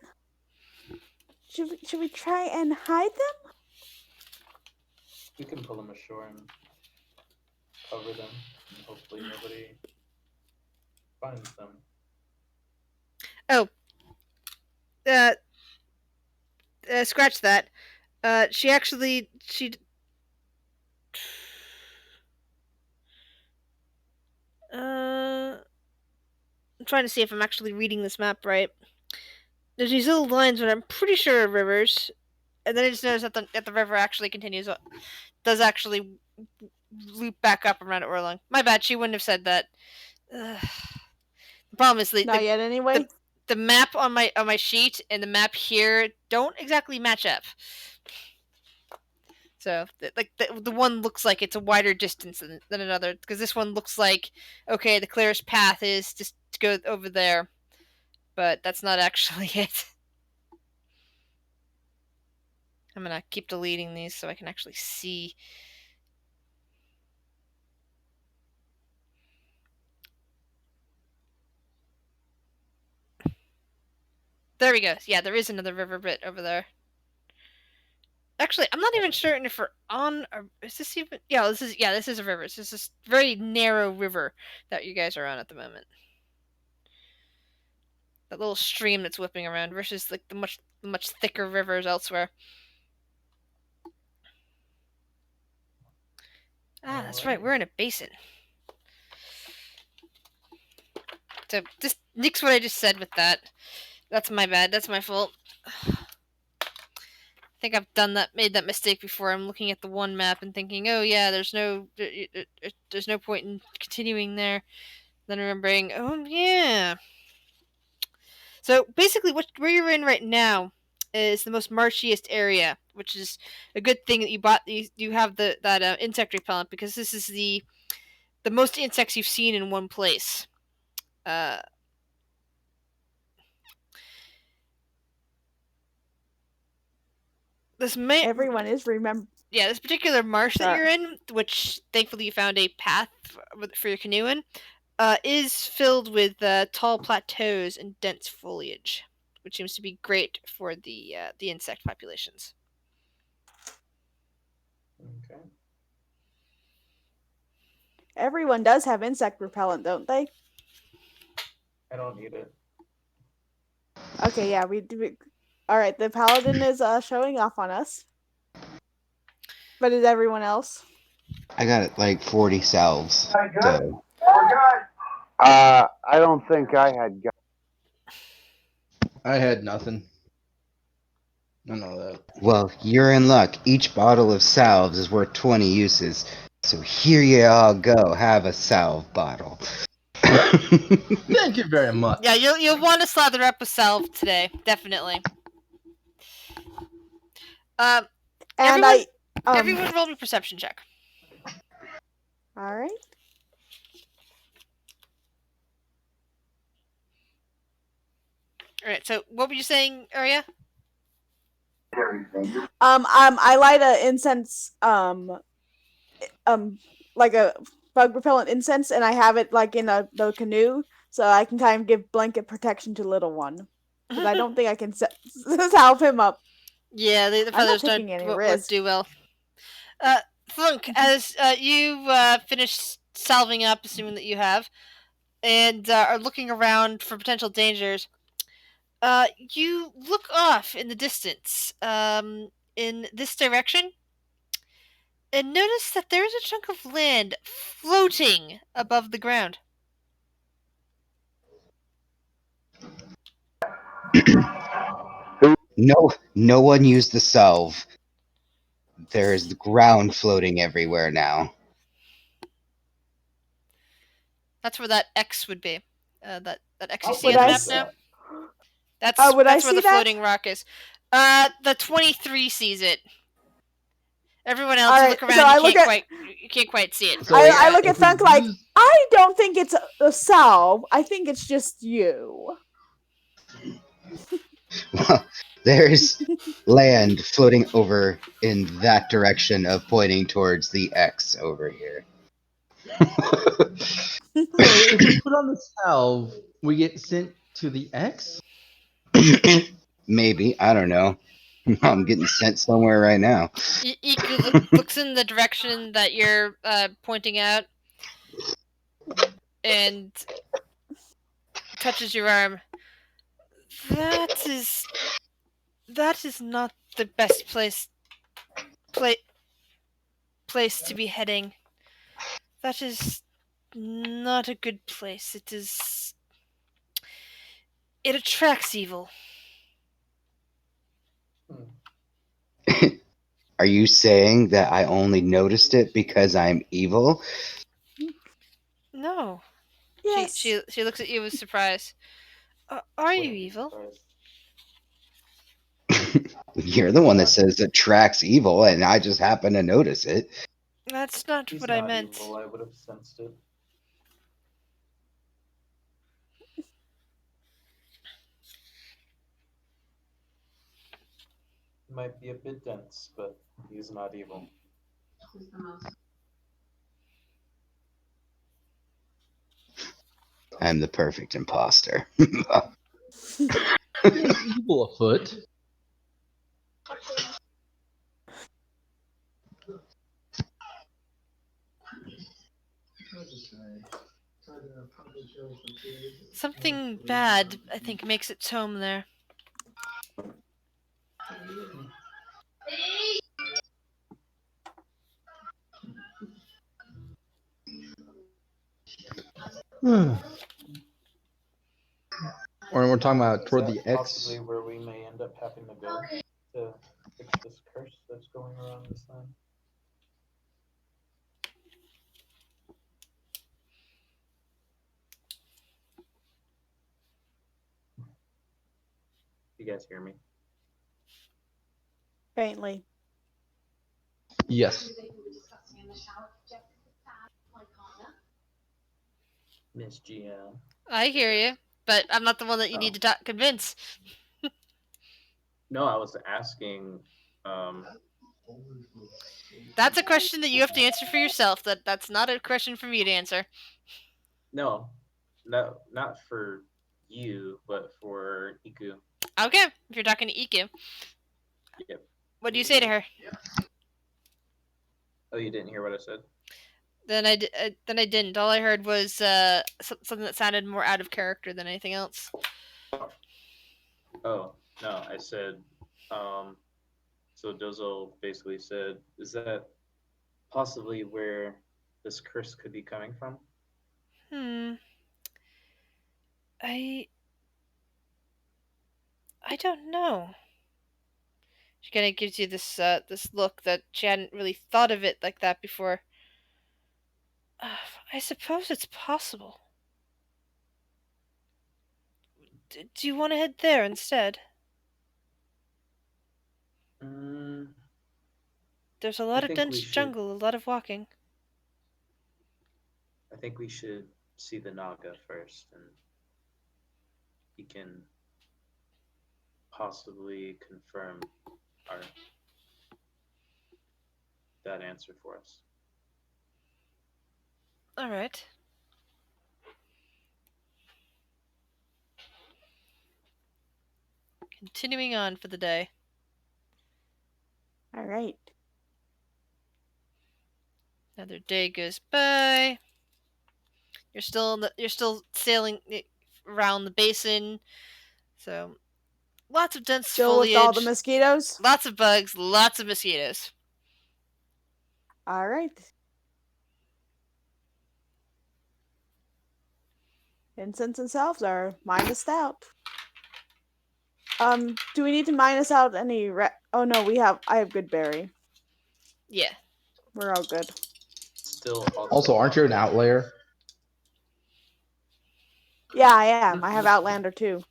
Should we try and hide them? We can pull them ashore and cover them, and hopefully nobody finds them. Oh. Scratch that. She actually I'm trying to see if I'm actually reading this map right. There's these little lines that I'm pretty sure are rivers, and then I just noticed that the river actually continues, does actually loop back up around Orlung. My bad, she wouldn't have said that. The problem is Not yet, anyway. the map on my sheet and the map here don't exactly match up. So, the one looks like it's a wider distance than another, because this one looks like, okay, the clearest path is just to go over there, but that's not actually it. I'm gonna keep deleting these so I can actually see. There we go. Yeah, there is another river bit over there. Actually, I'm not even certain if we're on. Is this even? Yeah, this is a river. This is this very narrow river that you guys are on at the moment. That little stream that's whipping around versus like the much thicker rivers elsewhere. Ah, that's right. We're in a basin. So just nix what I just said with that. That's my bad. That's my fault. I think I've made that mistake before. I'm looking at the one map and thinking, oh yeah, there's no point in continuing there. Then remembering, oh yeah. So basically, where you're in right now is the most marshiest area, which is a good thing that you bought. You have that insect repellent, because this is the most insects you've seen in one place. Everyone is Yeah, this particular marsh that you're in, which thankfully you found a path for your canoe in, is filled with tall plateaus and dense foliage, which seems to be great for the insect populations. Okay. Everyone does have insect repellent, don't they? I don't need it. Okay, yeah, we do. All right, the paladin is showing off on us. But is everyone else? I got like 40 salves. So. I don't think I had got. I had nothing. I know that. Well, you're in luck. Each bottle of salves is worth 20 uses. So here you all go. Have a salve bottle. Thank you very much. Yeah, you'll want to slather up a salve today, definitely. And everyone roll me a perception check. All right. All right. So, what were you saying, Arya? I light a incense, like a bug repellent incense, and I have it like in the canoe, so I can kind of give blanket protection to little one. Because I don't think I can salve him up. Yeah, the feathers won't do well. Flunk, as you finish salving up, assuming that you have, and are looking around for potential dangers, you look off in the distance, in this direction, and notice that there is a chunk of land floating above the ground. No one used the salve. There is the ground floating everywhere now. That's where that X would be. That X you see on the map now? That's where the floating rock is. The 23 sees it. Everyone else, you look around, you can't quite see it. So I look at Thunk like, I don't think it's a salve. I think it's just you. Well, there's land floating over in that direction of pointing towards the X over here. So if we put on the salve, we get sent to the X? Maybe. I don't know. I'm getting sent somewhere right now. Iku looks in the direction that you're pointing out and touches your arm. That is not the best place place to be heading. That is not a good place. It attracts evil. Are you saying that I only noticed it because I'm evil? No. Yes. She looks at you with surprise. Are you Wouldn't be evil? surprised. You're the one that says it tracks evil, and I just happen to notice it. That's not He's what I not meant. evil. I would have sensed it. Might be a bit dense, but he's not evil. I'm the perfect imposter. People afoot. Something bad, I think, makes its home there. Or we're talking about Is toward that the X. possibly where we may end up having to go to fix this curse that's going around this land? You guys hear me? Faintly. Yes. Miss GM. I hear you, but I'm not the one that you need to convince. No, I was asking. That's a question that you have to answer for yourself. That's not a question for me to answer. No, not for you, but for Iku. Okay, if you're talking to Iku. Yep. What do you say to her? Oh, you didn't hear what I said? Then I didn't. All I heard was something that sounded more out of character than anything else. Oh, no, I said, so Dozo basically said, is that possibly where this curse could be coming from? I don't know. She kind of gives you this this look that she hadn't really thought of it like that before. I suppose it's possible. Do you want to head there instead? There's a lot of dense jungle, a lot of walking. I think we should see the Naga first, and he can possibly confirm that answer for us. All right. Continuing on for the day. All right. Another day goes by. You're still sailing around the basin. So lots of dense Still foliage. with all the mosquitoes? Lots of bugs, lots of mosquitoes. All right. Incense and selves are minused out. Do we need to minus out any oh no, I have good berry. Yeah. We're all good. Still Also, aren't you an outlayer? Yeah, I am. I have Outlander too.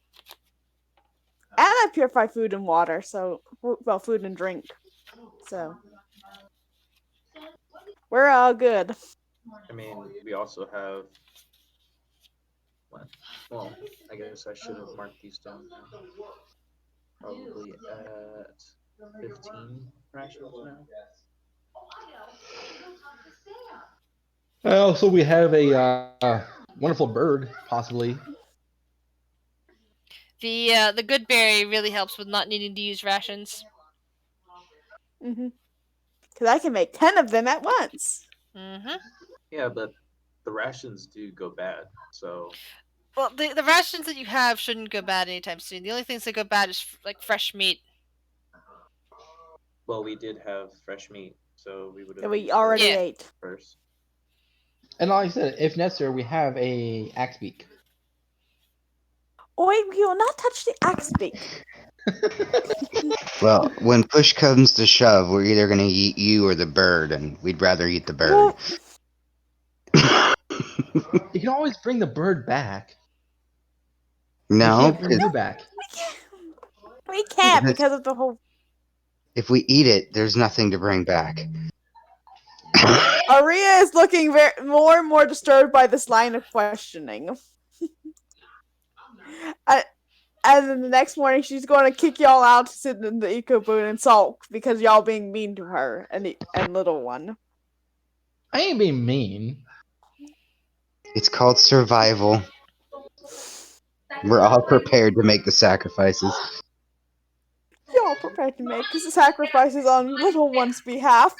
And I purify food and water, so well, food and drink. So we're all good. I mean, we also have what? Well, I guess I should have marked these down now. Probably at 15 rations now. Also, we have a wonderful bird, possibly. The good berry really helps with not needing to use rations. Because I can make 10 of them at once. Yeah, but the rations do go bad, so. Well, the rations that you have shouldn't go bad anytime soon. The only things that go bad is like fresh meat. Well, we did have fresh meat, so we would have. That we used already Yeah. ate. first. And like I said, if necessary, we have a axe beak. Oh, wait, we will not touch the axe beak. Well, when push comes to shove, we're either going to eat you or the bird, and we'd rather eat the bird. Well, You can always bring the bird back. No, You can't bring 'cause you back. we can't Because- because of the whole. if we eat it, there's nothing to bring back. Aria is looking more and more disturbed by this line of questioning. And then the next morning, she's going to kick y'all out to sit in the eco boot and sulk because y'all being mean to her and little one. I ain't being mean. It's called survival. We're all prepared to make the sacrifices. Y'all prepared to make the sacrifices on little one's behalf.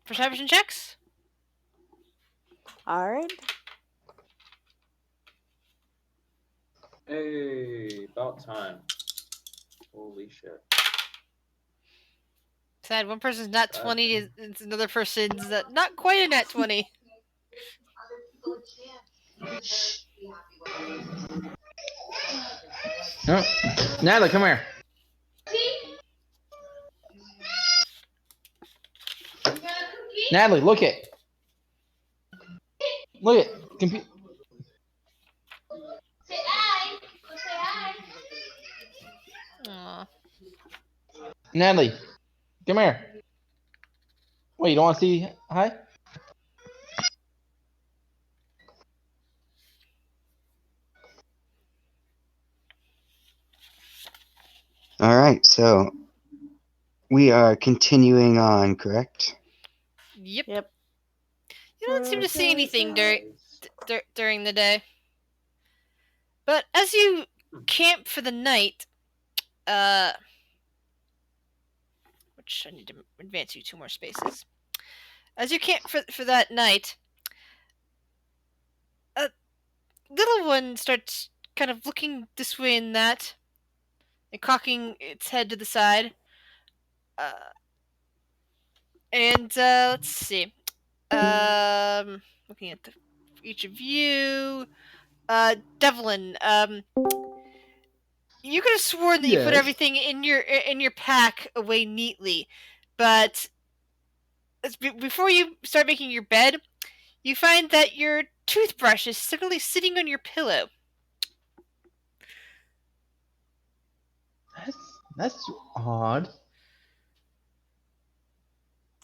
Perception checks. All right. Hey, about time. Holy shit. Sad, one person's nat 20, it's another person's not quite a nat 20. No. Natalie, come here. Natalie, look it. Look it. Aww. Natalie, come here. Wait, you don't want to see? Hi? All right, so we are continuing on, correct? Yep. Yep. You don't seem to see anything during the day. But as you camp for the night, which I need to advance you 2 more spaces. As you camp for that night, a little one starts kind of looking this way and that, and cocking its head to the side. Let's see. Looking at each of you. Devlin, you could have sworn that you put Yes. everything in your pack away neatly, but before you start making your bed, you find that your toothbrush is suddenly sitting on your pillow. That's odd.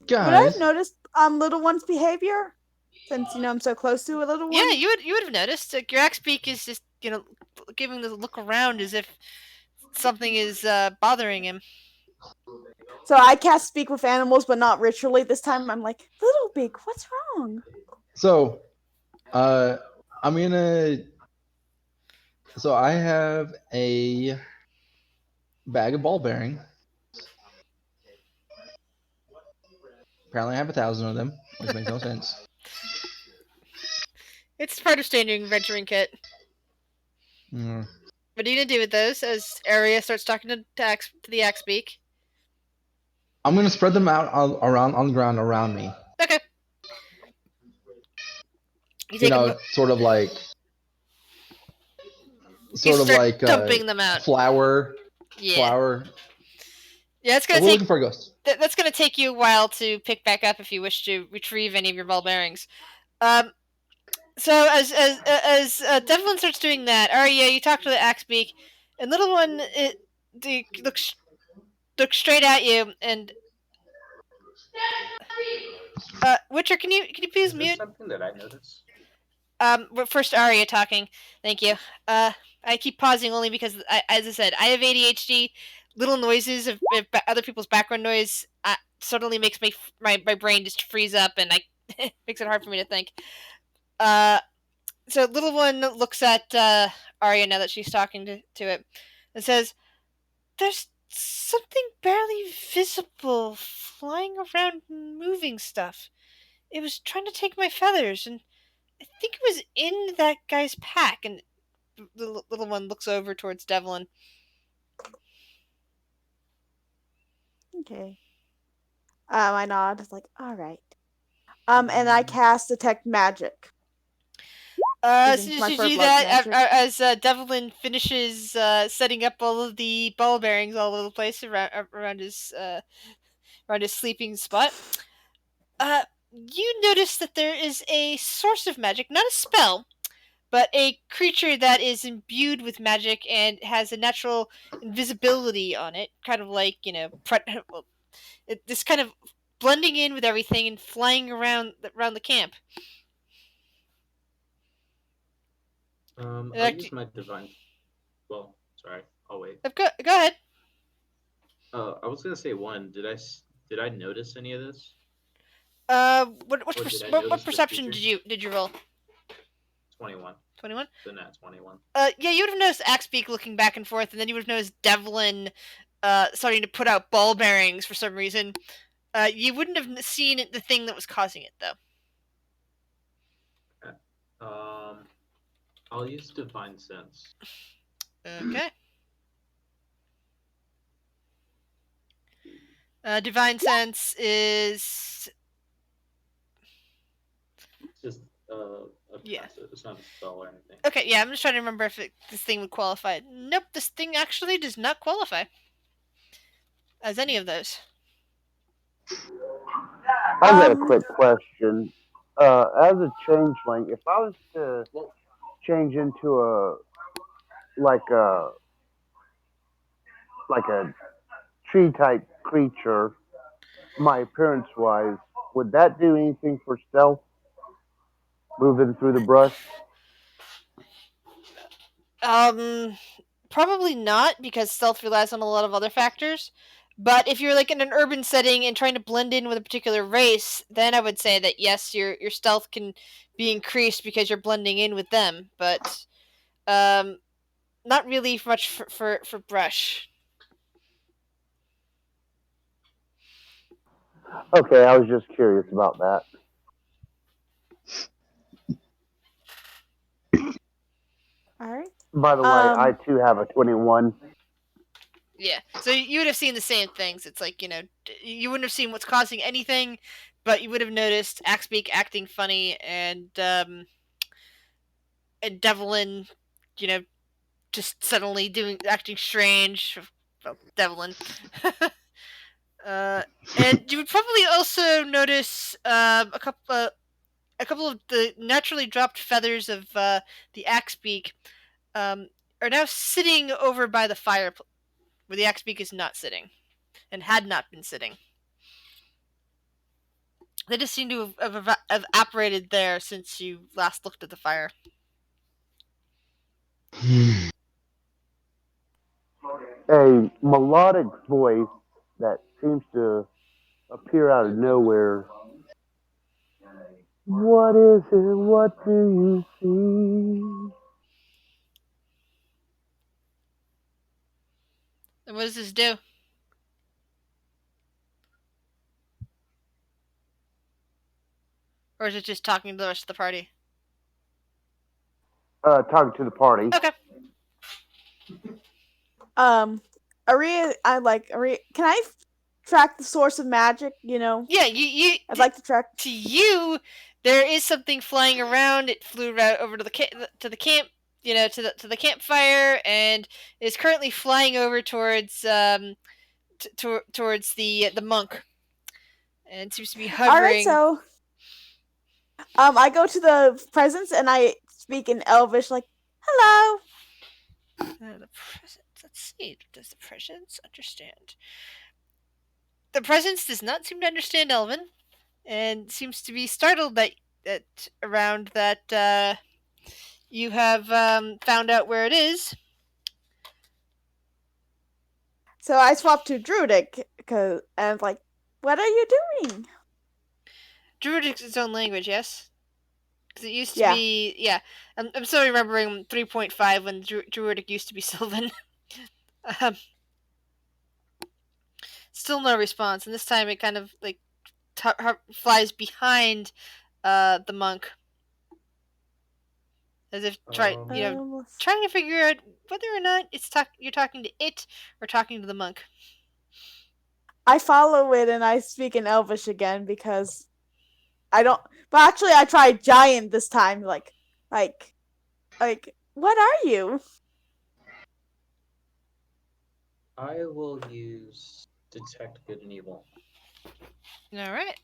Would I Guys, have noticed little one's behavior? Since I'm so close to a little one. Yeah, you would have noticed. Like, your axe beak is just giving the look around as if something is bothering him. So I cast speak with animals, but not ritually. This time I'm like, little beak, what's wrong? so I'm gonna. So I have a bag of ball bearing. Apparently, I have 1,000 of them, which makes no sense. It's part of standard adventuring kit. Mm. What are you gonna do with those as Arya starts talking to the axe beak? I'm gonna spread them out around on the ground around me. Okay. You know, sort of like dumping them out. Flour. Yeah. Flour. Yeah, it's So gonna we're take. looking for a ghost. That's gonna take you a while to pick back up if you wish to retrieve any of your ball bearings. So as Devlin starts doing that, Arya, you talk to the axe beak, and little one looks straight at you, and Witcher, can you please Is mute? there something that I noticed? But first Arya talking. Thank you. I keep pausing only because, as I said, I have ADHD. Little noises of other people's background noise suddenly makes my brain just freeze up, and makes it hard for me to think. So little one looks at Arya now that she's talking to it, and says, "There's something barely visible flying around and moving stuff. It was trying to take my feathers, and I think it was in that guy's pack, and the little one looks over towards Devlin. Okay. I nod. It's like, all right. And I cast Detect Magic. As Using soon my as you fur do blood that, magic. as Devlin finishes setting up all of the ball bearings all over the place around his sleeping spot, you notice that there is a source of magic, not a spell, but a creature that is imbued with magic and has a natural invisibility on it, kind of like, this kind of blending in with everything and flying around the camp. I'll use my divine. Well, sorry, I'll wait. Go ahead. I was gonna say one. Did I notice any of this? What perception did you roll? 21. 21? The nat 21. Yeah, you would have noticed Axbeak looking back and forth, and then you would have noticed Devlin starting to put out ball bearings for some reason. You wouldn't have seen the thing that was causing it, though. Okay. I'll use divine sense. Okay. Divine sense is Just passive. It's not a spell or anything. okay. Yeah, I'm just trying to remember if this thing would qualify. Nope, this thing actually does not qualify as any of those. I got a quick question. As a changeling, if I was to change into like a like a tree type creature, my appearance wise, would that do anything for stealth? Moving through the brush? Probably not, because stealth relies on a lot of other factors. But if you're like in an urban setting and trying to blend in with a particular race, then I would say that yes, your stealth can be increased because you're blending in with them. But not really much for brush. Okay, I was just curious about that. All right. By the way, I too have a 21. Yeah, so you would have seen the same things. It's like, you wouldn't have seen what's causing anything, but you would have noticed Axbeak acting funny and Devlin, just suddenly acting strange. Well, Devlin. And you would probably also notice a couple of the naturally dropped feathers of the Axbeak are now sitting over by the fire where the Axbeak is not sitting and had not been sitting. They just seem to have evaporated there since you last looked at the fire. A melodic voice that seems to appear out of nowhere. What is it? What do you see? And what does this do? Or is it just talking to the rest of the party? Talking to the party. Okay. Aria, can I track the source of magic, Yeah, I'd like to track. To you, there is something flying around. It flew right over to the camp, to the campfire, and is currently flying over towards towards the monk, and seems to be hovering. All right, so I go to the presence and I speak in Elvish, like, hello. The presence. Let's see. Does the presence understand? The presence does not seem to understand Elven, and seems to be startled that around that you have found out where it is. So I swap to Druidic, and I'm like, what are you doing? Druidic is its own language, yes? Because it used to be... Yeah. I'm still remembering 3.5 when Druidic used to be Sylvan. Still no response, and this time it kind of like flies behind the monk. as if trying to figure out whether or not you're talking to it or talking to the monk. I follow it and I speak in Elvish again because I don't. But actually, I tried giant this time. Like, what are you? I will use detect good and evil. All right.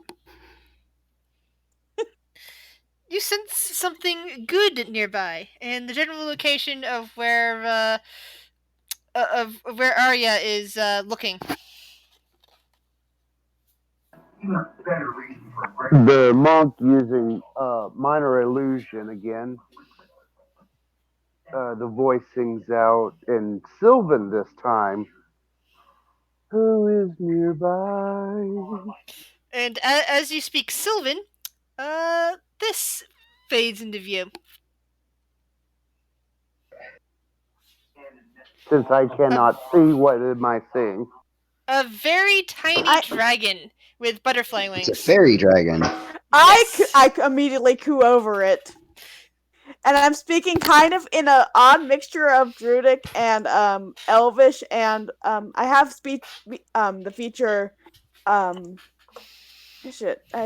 You sense something good nearby, and the general location of where Arya is looking. The monk using minor illusion again. The voice sings out in Sylvan this time. Who is nearby? And as you speak Sylvan, this fades into view. Since I cannot see, what am I seeing? A very tiny dragon with butterfly wings. It's a fairy dragon. Yes. I immediately coo over it. And I'm speaking kind of in an odd mixture of Druidic and Elvish, and I have the feature I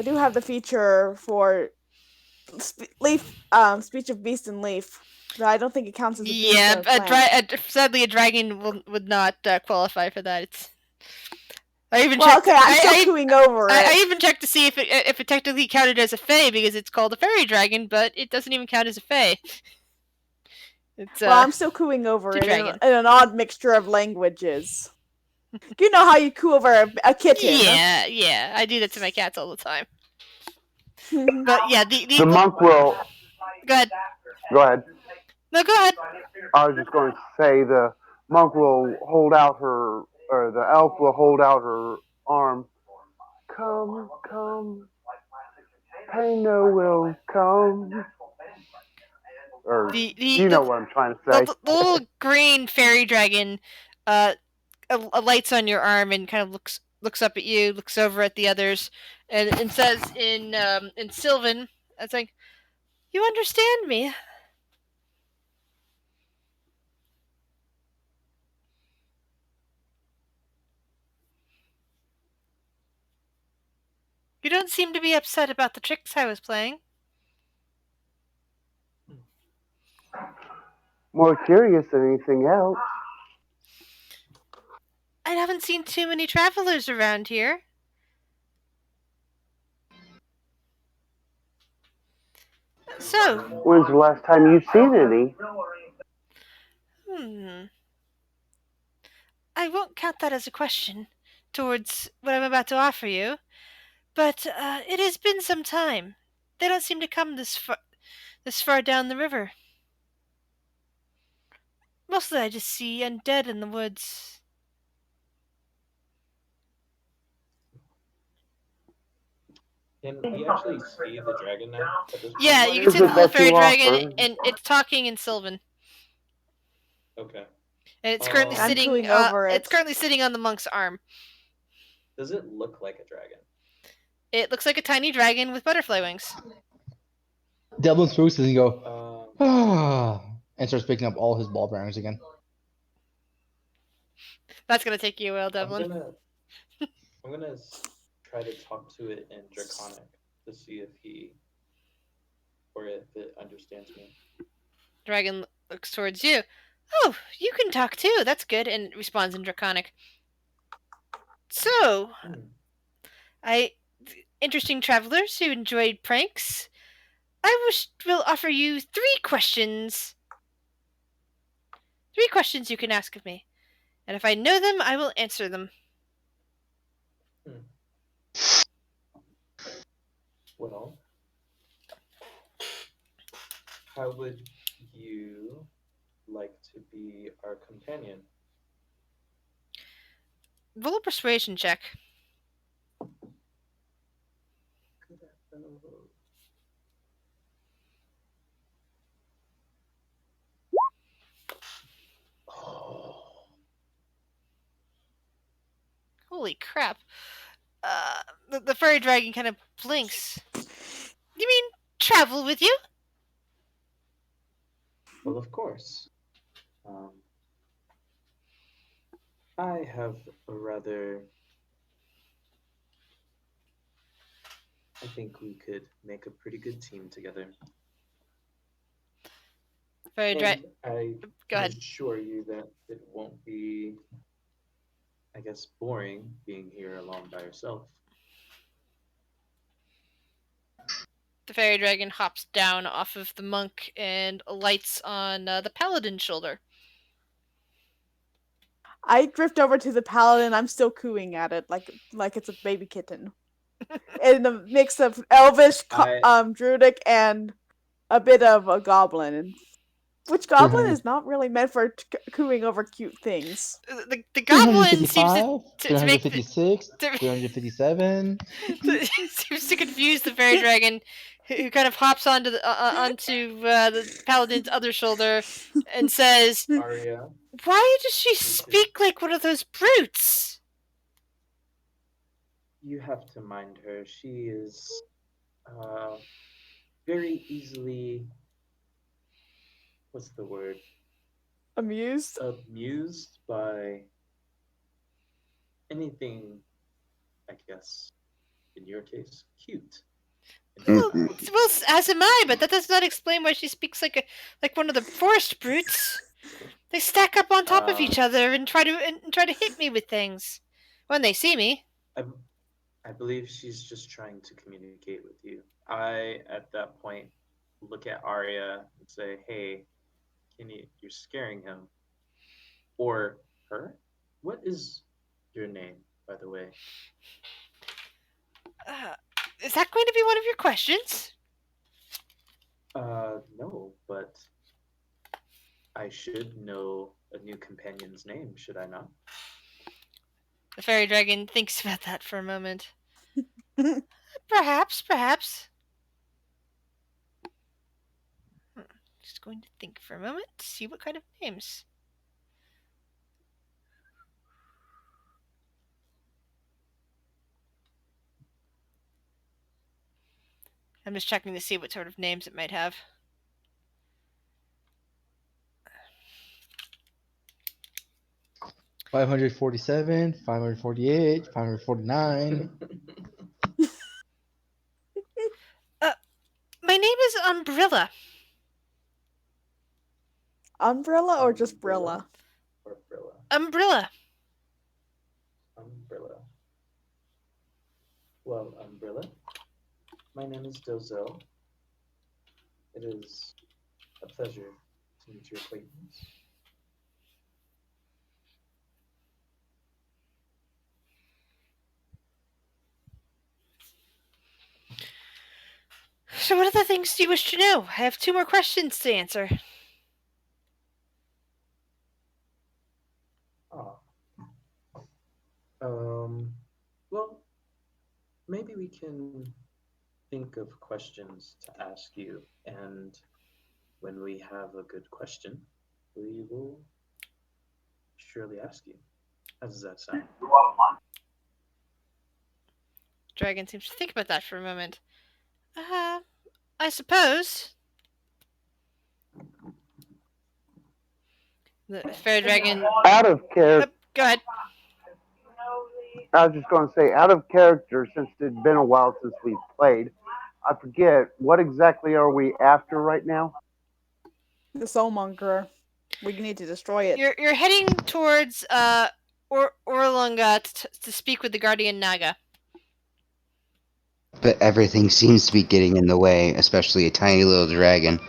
do have the feature for leaf speech of beast and leaf, but I don't think it counts as a beast. Yeah, sadly, a dragon would not qualify for that. I even checked. Okay, I'm still cooing over it. I even checked to see if it technically counted as a fae because it's called a fairy dragon, but it doesn't even count as a fae. I'm still cooing over it in an odd mixture of languages. You know how you coo over a kitten? Yeah, I do that to my cats all the time. But yeah, the monk will. Go ahead. Go ahead. No, go ahead. I was just going to say the monk will hold out her, or the elf will hold out her arm. Come, Paino will come. Or you know what I'm trying to say. The little green fairy dragon lights on your arm and kind of looks up at you, looks over at the others, and says in Sylvan, it's like, "You understand me?" You don't seem to be upset about the tricks I was playing. More curious than anything else. I haven't seen too many travelers around here. So, when's the last time you've seen any? I won't count that as a question towards what I'm about to offer you, but it has been some time. They don't seem to come this far down the river. Mostly I just see undead in the woods. Can we actually see the dragon now? Yeah, you can see the little fairy dragon, and it's talking in Sylvan. Okay. And it's currently sitting. It's currently sitting on the monk's arm. Does it look like a dragon? It looks like a tiny dragon with butterfly wings. Devlin spooks and go, and starts picking up all his ball bearings again. That's gonna take you a while, Devlin. I'm gonna try to talk to it in Draconic to see if it understands me. Dragon looks towards you. Oh, you can talk too. That's good, and responds in Draconic. So, interesting travelers who enjoyed pranks. I will offer you 3 questions. 3 questions you can ask of me, and if I know them, I will answer them. Well, how would you like to be our companion? Roll a persuasion check. Holy crap. The furry dragon kind of blinks. You mean travel with you? Well, of course. I have a rather. I think we could make a pretty good team together. Fairy dragon. I Go can ahead. assure you that it won't be, I guess, boring being here alone by yourself. The fairy dragon hops down off of the monk and alights on the paladin's shoulder. I drift over to the paladin. I'm still cooing at it like it's a baby kitten. In a mix of elvish, druidic, and a bit of a goblin. Which goblin is not really meant for cooing over cute things. The goblin seems 356, 357. Seems to confuse the fairy dragon, who kind of hops onto the paladin's other shoulder and says, Arya, "Why does she speak like one of those brutes?" You have to mind her. She is very easily. What's the word? Amused? Amused by anything, I guess, in your case, cute. Well, as am I, but that does not explain why she speaks like one of the forest brutes. They stack up on top of each other and try to hit me with things when they see me. I believe she's just trying to communicate with you. I, at that point, look at Arya and say, "Hey, you're scaring him." Or her? What is your name, by the way? Is that going to be one of your questions? No, but I should know a new companion's name, should I not? The fairy dragon thinks about that for a moment. Perhaps. Just going to think for a moment to see what kind of names. I'm just checking to see what sort of names it might have. $547, $548, $549. My name is Umbrella. Umbrella or just Brilla? Or Brilla? Umbrella. Umbrella. Well, Umbrella, my name is Dozel. It is a pleasure to meet your acquaintance. So what other things do you wish to know? I have 2 more questions to answer. Well, maybe we can think of questions to ask you, and when we have a good question, we will surely ask you. How does that sound? Dragon seems to think about that for a moment. I suppose. The fairy dragon. Out of character. Go ahead. I was just going to say, out of character, since it's been a while since we've played, I forget, what exactly are we after right now? The Soulmonger. We need to destroy it. You're heading towards Orlunga to speak with the Guardian Naga. But everything seems to be getting in the way, especially a tiny little dragon.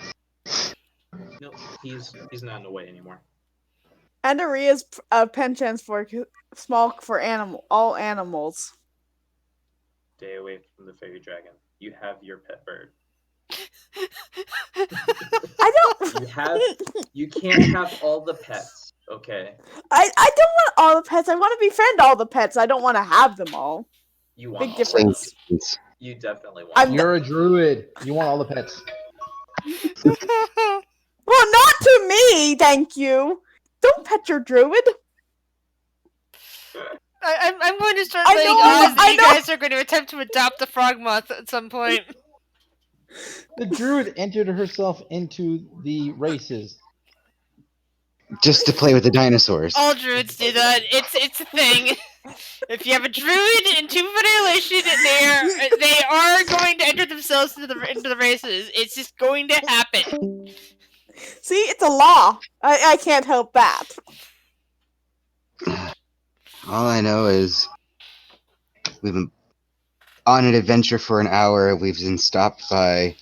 No, he's not in the way anymore. And Aria's penchants for all animals. Stay away from the fairy dragon. You have your pet bird. I don't. You can't have all the pets. Okay. I don't want all the pets. I want to befriend all the pets. I don't want to have them all. You want big difference. You definitely want. You're a druid. You want all the pets. Well, not to me, thank you. Don't pet your druid. I'm going to start laying odds that you guys are going to attempt to adopt the frogmoth at some point. The druid entered herself into the races. Just to play with the dinosaurs. All druids do that. It's a thing. If you have a druid in Tomb of Annihilation, they are going to enter themselves into the races. It's just going to happen. See, it's a law. I can't help that. All I know is we've been on an adventure for an hour. We've been stopped by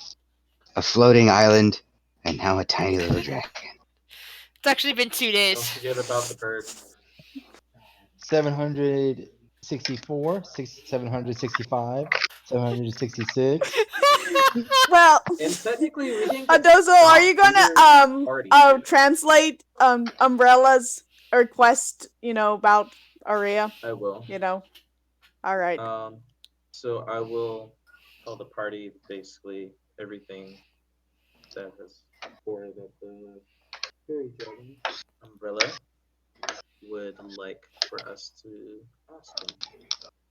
a floating island, and now a tiny little dragon. It's actually been 2 days. Don't forget about the bird. 764, 765, 766. Well, And technically, we didn't get Adozo, are you either gonna party here. translate Umbrella's request? About Aria. I will. All right. So I will tell the party basically everything that has for that the fairy dragon umbrella would like for us to ask him,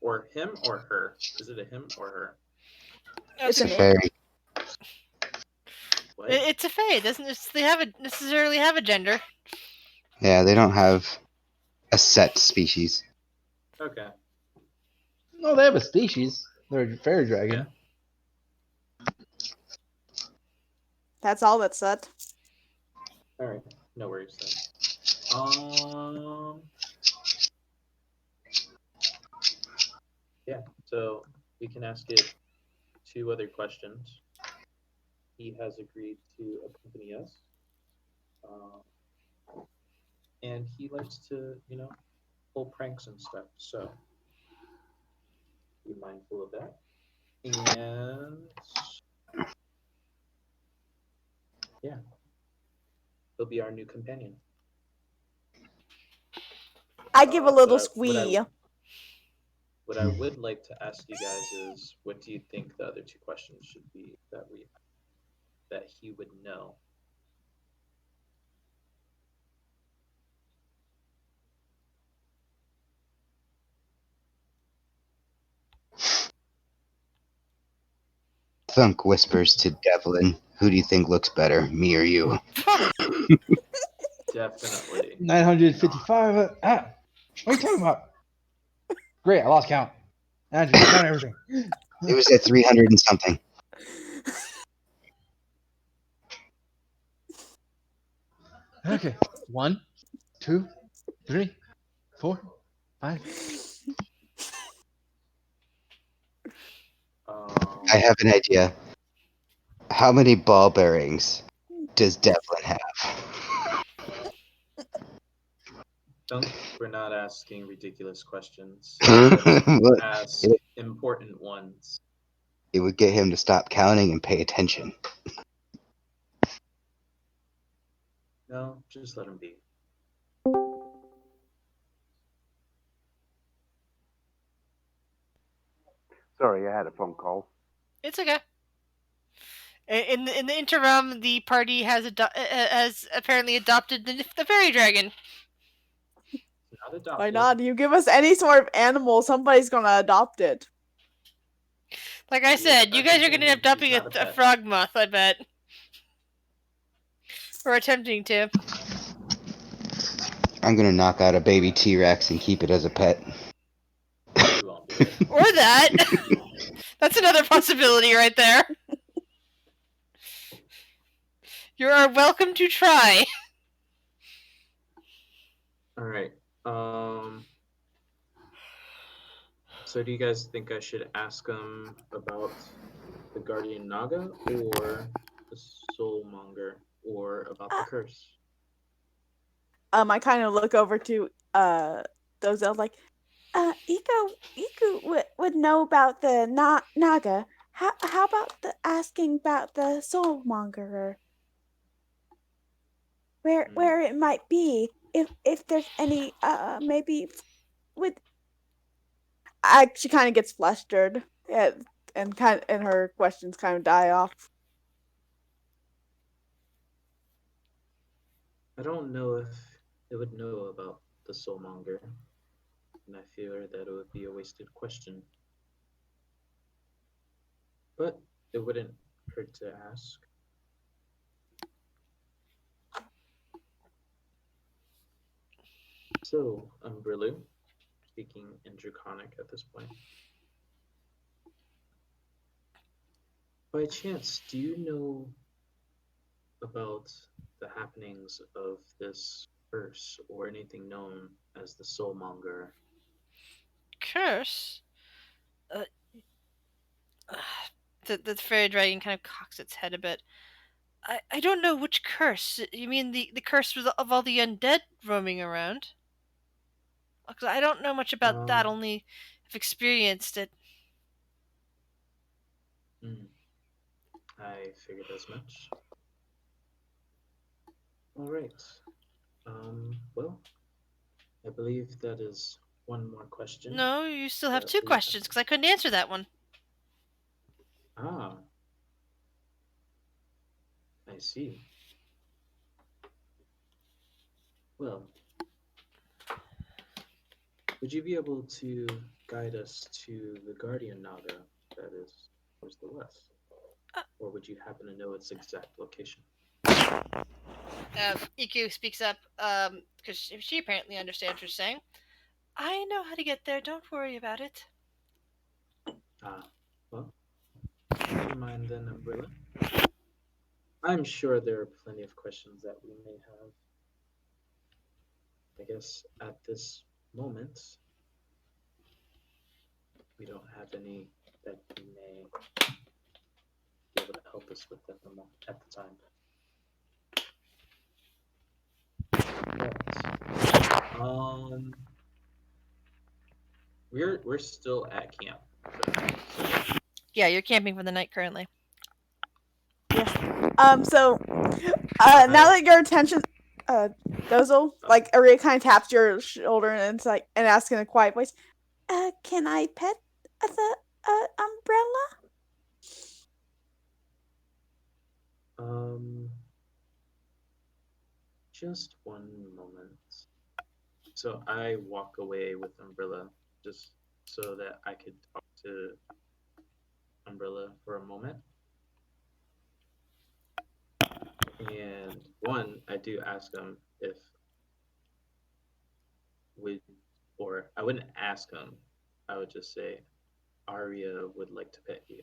or him or her. Is it a him or her? It's It's a an it. fairy. What? It's a fae. It doesn't necessarily have a gender. Yeah, they don't have a set species. Okay. No, they have a species. They're a fairy dragon. That's all that's said. All right. No worries then. Yeah. So we can ask it 2 other questions. He has agreed to accompany us. And he likes to, pull pranks and stuff. So be mindful of that. And yeah, he'll be our new companion. I give a little What squee. what I would like to ask you guys is, what do you think the other 2 questions should be that he would know? Thunk whispers to Devlin, "Who do you think looks better, me or you?" Definitely. 955. What are you talking about? Great, I lost count. Andrew, count everything. It was at 300 and something. Okay. 1, 2, 3, 4, 5. I have an idea. How many ball bearings does Devlin have? We're not asking ridiculous questions. Look, Ask important ones. it would get him to stop counting and pay attention. No, just let him be. Sorry, I had a phone call. It's okay. In the interim, the party has apparently adopted the fairy dragon. Not adopted. Why not? You give us any sort of animal, somebody's gonna adopt it. Like I said, you guys are going to end up adopting a frog moth, I bet. Or attempting to. I'm gonna knock out a baby T-Rex and keep it as a pet. You won't do it. Or that. That's another possibility right there. You are welcome to try. All right. So do you guys think I should ask him about the Guardian Naga or the Soulmonger or about the curse? I kind of look over to those elves like, Iku would know about the Naga. How about asking about the Soulmonger? Where it might be, if there's any maybe with. She kind of gets flustered, and her questions kind of die off. I don't know if it would know about the Soulmonger, and I fear that it would be a wasted question. But it wouldn't hurt to ask. So, Umbrilu, speaking in Draconic at this point. By chance, do you know about the happenings of this curse or anything known as the Soulmonger? Curse? Uh, the fairy dragon kind of cocks its head a bit. I don't know which curse. You mean the curse of all the undead roaming around? 'Cause I don't know much about that, Um, only have experienced it. hmm, I figured as much. All right. Well, I believe that is one more question No, you still have that two we have. questions, because I couldn't answer that one. Ah, I see. Well, would you be able to guide us to the Guardian Naga that is towards the west? Uh, Or would you happen to know its exact location? Iku speaks up, because she apparently understands what you're saying. I know how to get there, don't worry about it. Ah, well, never mind then, Umbrella. I'm sure there are plenty of questions that we may have. I guess at this moment, we don't have any that you may be able to help us with at the time. But, we're still at camp, correct? So, Yeah, you're camping for the night currently. Yes. So, now that your attention, Dozel, like Aria kind of taps your shoulder and it's like, and asks in a quiet voice, can I pet the umbrella? um, just one moment. So I walk away with Umbrella just so that I could talk to Umbrella for a moment. And one, I do ask him if would, or I wouldn't ask him. I would just say, Arya would like to pet you.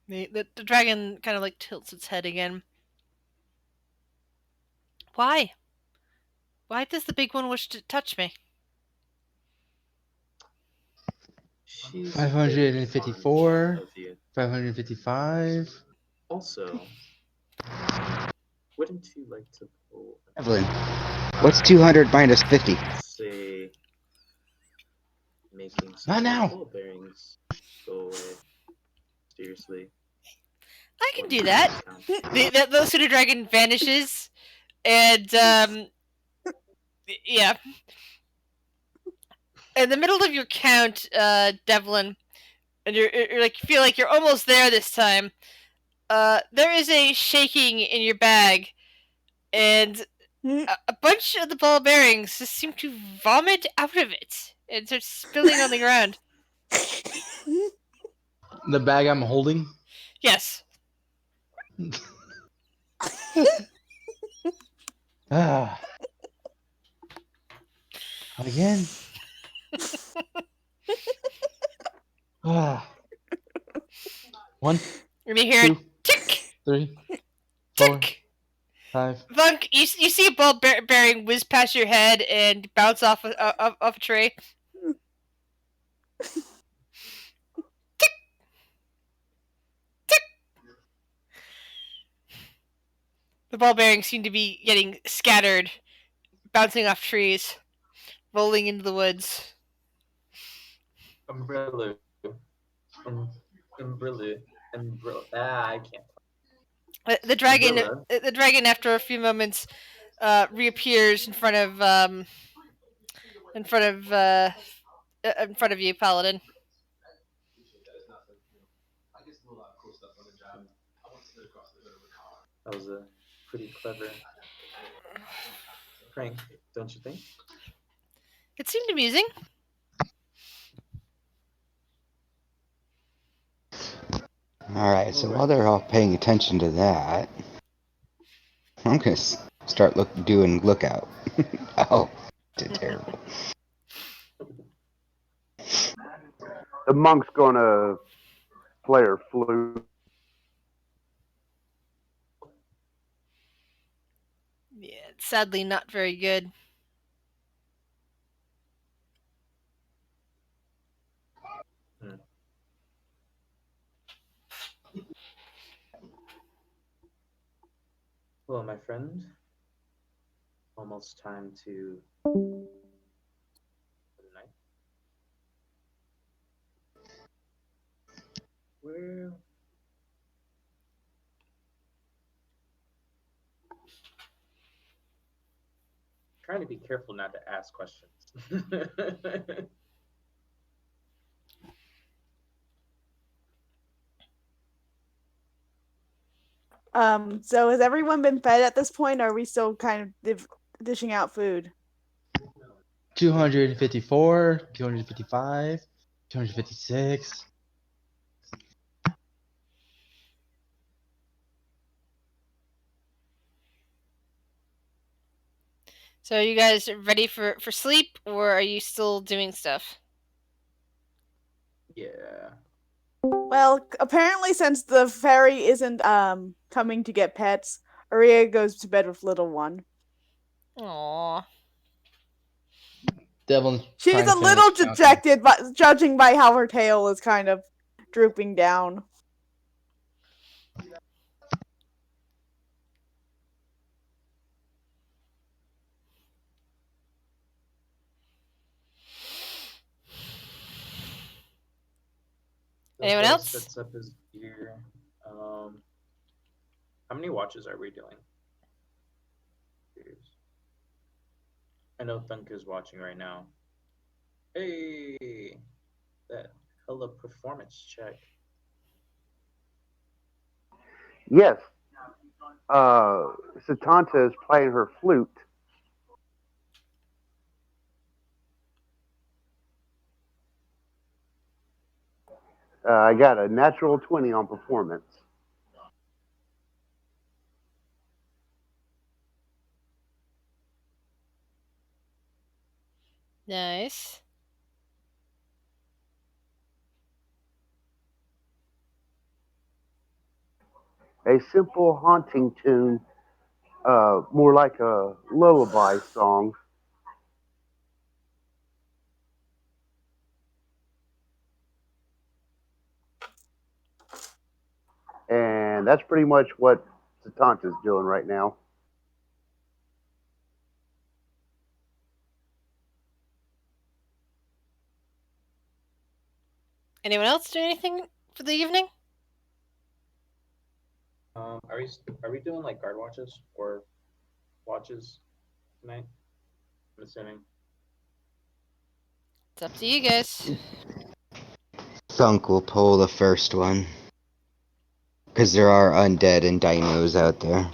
The dragon kind of like tilts its head again. Why? Why does the big one wish to touch me? She's very fond 554, of you. 555. Also, wouldn't you like to pull Evelyn, what's 200 minus 50? say making some Not of those now. ball bearings go away? Seriously, I can one do more that. count. The pseudo dragon vanishes, and yeah. In the middle of your count, Devlin, and you're like you feel like you're almost there this time. There is a shaking in your bag, and a bunch of the ball bearings just seem to vomit out of it and start spilling on the ground. The bag I'm holding. Yes. Ah. Again. Ah. 1, And you hear 2, a tick, 3, 4, tick. 5. Vunk, you see a ball bearing whiz past your head and bounce off off a tree. The ball bearings seem to be getting scattered, bouncing off trees, rolling into the woods. Umbrella. Umbrella. Umbrella. Ah, I can't. The dragon, Umbrella. the dragon, after a few moments, reappears in front of you, Paladin. That was a pretty clever prank, don't you think? It seemed amusing. Alright, so while they're all paying attention to that, I'm gonna start doing lookout. Oh, terrible. The monk's gonna play her flute. Yeah, it's sadly not very good. Well, my friend, almost time to good night. Well, trying to be careful not to ask questions. So has everyone been fed at this point, or are we still kind of dishing out food? 254, 255, 256. So are you guys ready for sleep, or are you still doing stuff? Yeah. Well, apparently, since the fairy isn't coming to get pets, Aria goes to bed with little one. Aww. Devlin's She's trying to a little finish counting. dejected, but judging by how her tail is kind of drooping down. Anyone Bill else? sets up his gear. How many watches are we doing? I know Thunk is watching right now. Hey, that hella performance check. Yes, Satanta is playing her flute. I got a natural 20 on performance. Nice. A simple haunting tune, more like a lullaby song. And that's pretty much what Satanta's doing right now. Anyone else do anything for the evening? Are we doing like guard watches or watches tonight? I'm assuming. It's up to you guys. Thunk will pull the first one. Because there are undead and dinos out there.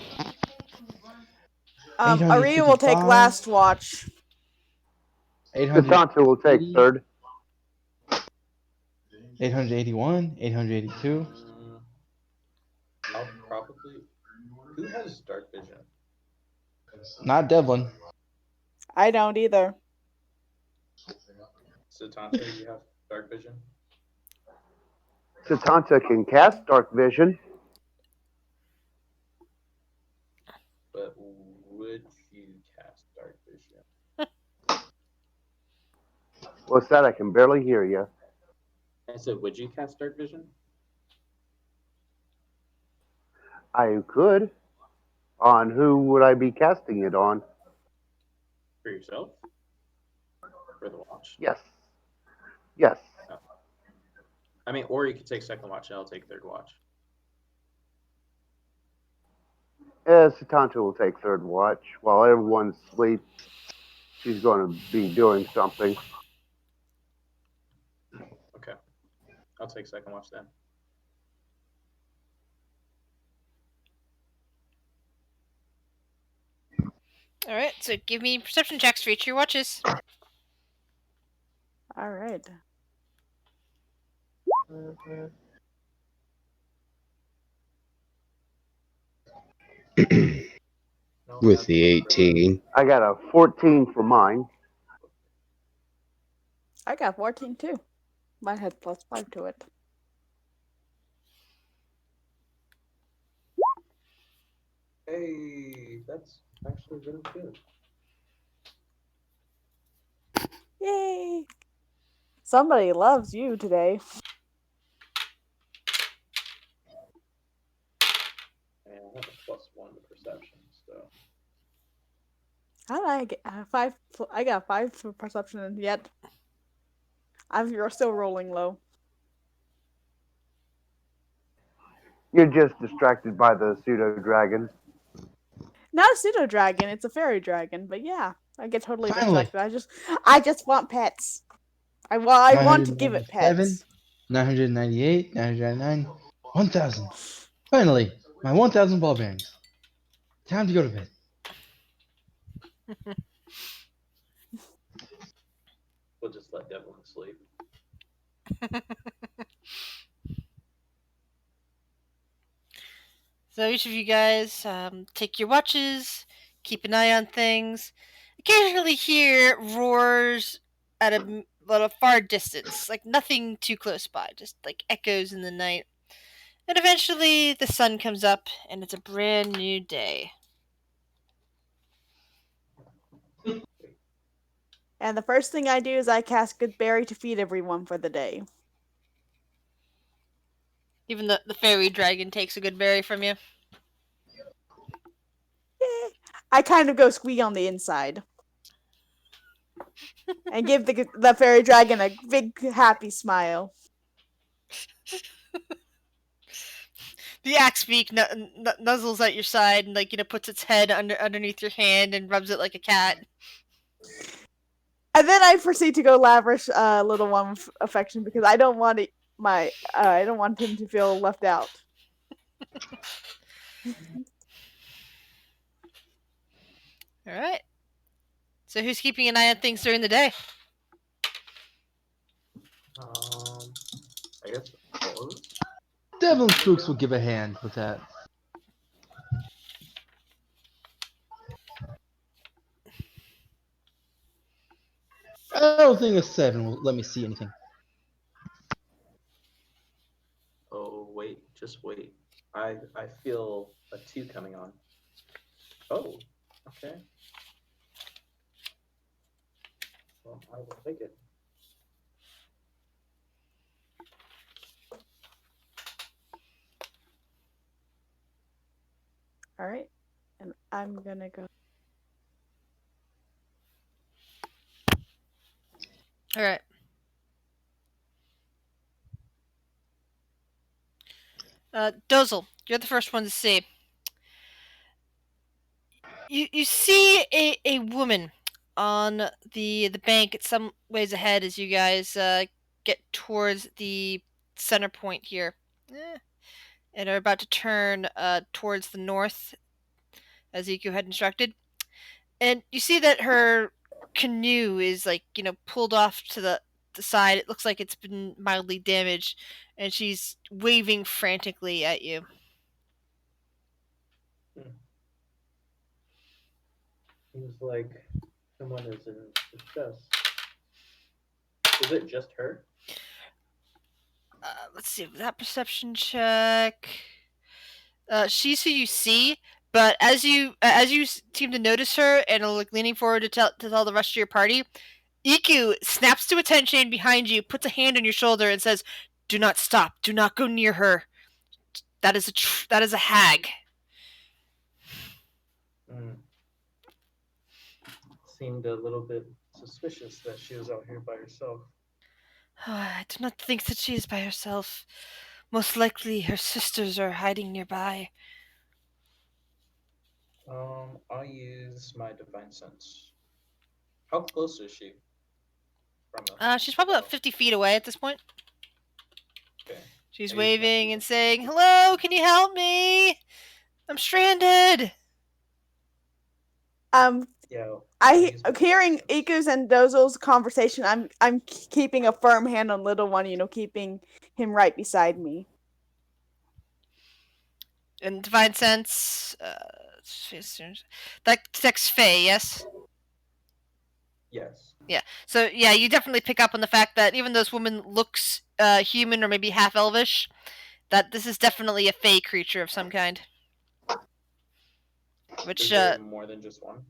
Aria will take 855, last watch. 880, Satanta will take third. 881, 882. I'll probably. Who has dark vision? Not Devlin. I don't either. Satanta, you have dark vision? Satanta can cast dark vision. But would you cast dark vision? What's that? I can barely hear you. I said, would you cast dark vision? I could. On who would I be casting it on? For yourself? For the watch? Yes. Yes. Oh. I mean, or you could take second watch and I'll take third watch. Satanta will take third watch. While everyone's asleep, she's going to be doing something. Okay. I'll take second watch then. Alright, so give me perception checks for each of your watches. Alright. No, with that's the what's better. 18. I got a 14 for mine. I got 14 too. Mine had +5 to it. Hey, that's actually really good. Yay! Somebody loves you today. And I have a +1 to perception, so. How did I get 5? I got 5 for perception, and yet you're still rolling low. You're just distracted by the pseudo dragon. Not a pseudo dragon; it's a fairy dragon. But yeah, I get totally Finally. distracted. I just want pets. I want to give it 997, pets. 998, 999, 1,000. Finally, my 1,000 ball bearings. Time to go to bed. We'll just let Devlin sleep. So each of you guys take your watches, keep an eye on things. Occasionally hear roars at a far distance, like nothing too close by, just like echoes in the night. And eventually the sun comes up and it's a brand new day. And the first thing I do is I cast Good Berry to feed everyone for the day. Even the fairy dragon takes a good berry from you. I kind of go squee on the inside. And give the fairy dragon a big happy smile. The axe beak nuzzles at your side and puts its head underneath your hand and rubs it like a cat. And then I proceed to go lavish little one with affection because I don't want I don't want him to feel left out. All right. So who's keeping an eye on things during the day? I guess all of us. Devlin Spooks will give a hand with that. I don't think a 7 will let me see anything. Oh, wait, just wait. I feel a 2 coming on. Oh, okay. Well, I will take it. All right, and I'm gonna go. All right. Dozel, you're the first one to see. You see a woman on the bank at some ways ahead as you guys get towards the center point here. And are about to turn towards the north as Iku had instructed. And you see that her canoe is pulled off to the side. It looks like it's been mildly damaged, and she's waving frantically at you. Seems like someone is in distress. Is it just her? Let's see, that perception check. She's who you see, but as you seem to notice her and are leaning forward to tell the rest of your party, Iku snaps to attention behind you, puts a hand on your shoulder, and says, "Do not stop. Do not go near her. That is a hag." Seemed a little bit suspicious that she was out here by herself. I do not think that she is by herself. Most likely her sisters are hiding nearby. I'll use my divine sense. How close is she from us? She's probably about 50 feet away at this point. Okay. She's waving and saying, "Hello, can you help me? I'm stranded." Hearing Iku's and Dozel's conversation, I'm keeping a firm hand on little one, keeping him right beside me. And divine sense, That detects Fey, yes? Yes. Yeah. So yeah, you definitely pick up on the fact that even though this woman looks human or maybe half elvish, that this is definitely a Fey creature of some kind. Which Is there more than just one?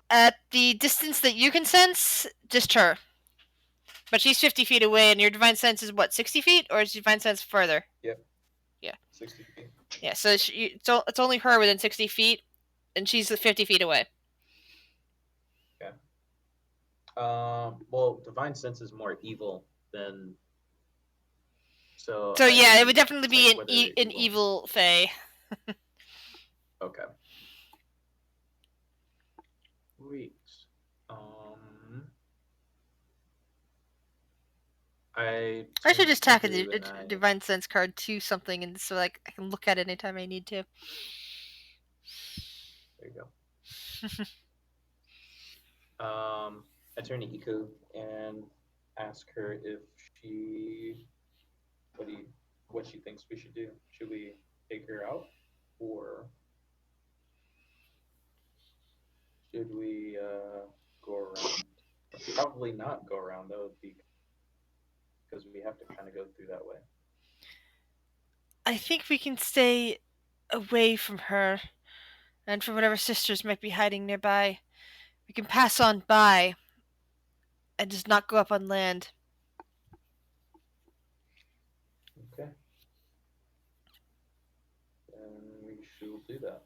At the distance that you can sense, just her. But she's 50 feet away, and your divine sense is what, 60 feet, or is your divine sense further? Yep. Yeah. 60 feet. Yeah. So it's only her within 60 feet, and she's 50 feet away. Okay. Well, divine sense is more evil than. So yeah, it would definitely be an evil Fey. Okay. Sweet. I should just tack a Iku and I- divine sense card to something, and so like I can look at it anytime I need to. There you go. I turn to Iku and ask her if she what she thinks we should do. Should we take her out, or should we go around? Probably not go around. That would be because we have to kind of go through that way. I think we can stay away from her and from whatever sisters might be hiding nearby. We can pass on by and just not go up on land. Okay. Then we should do that.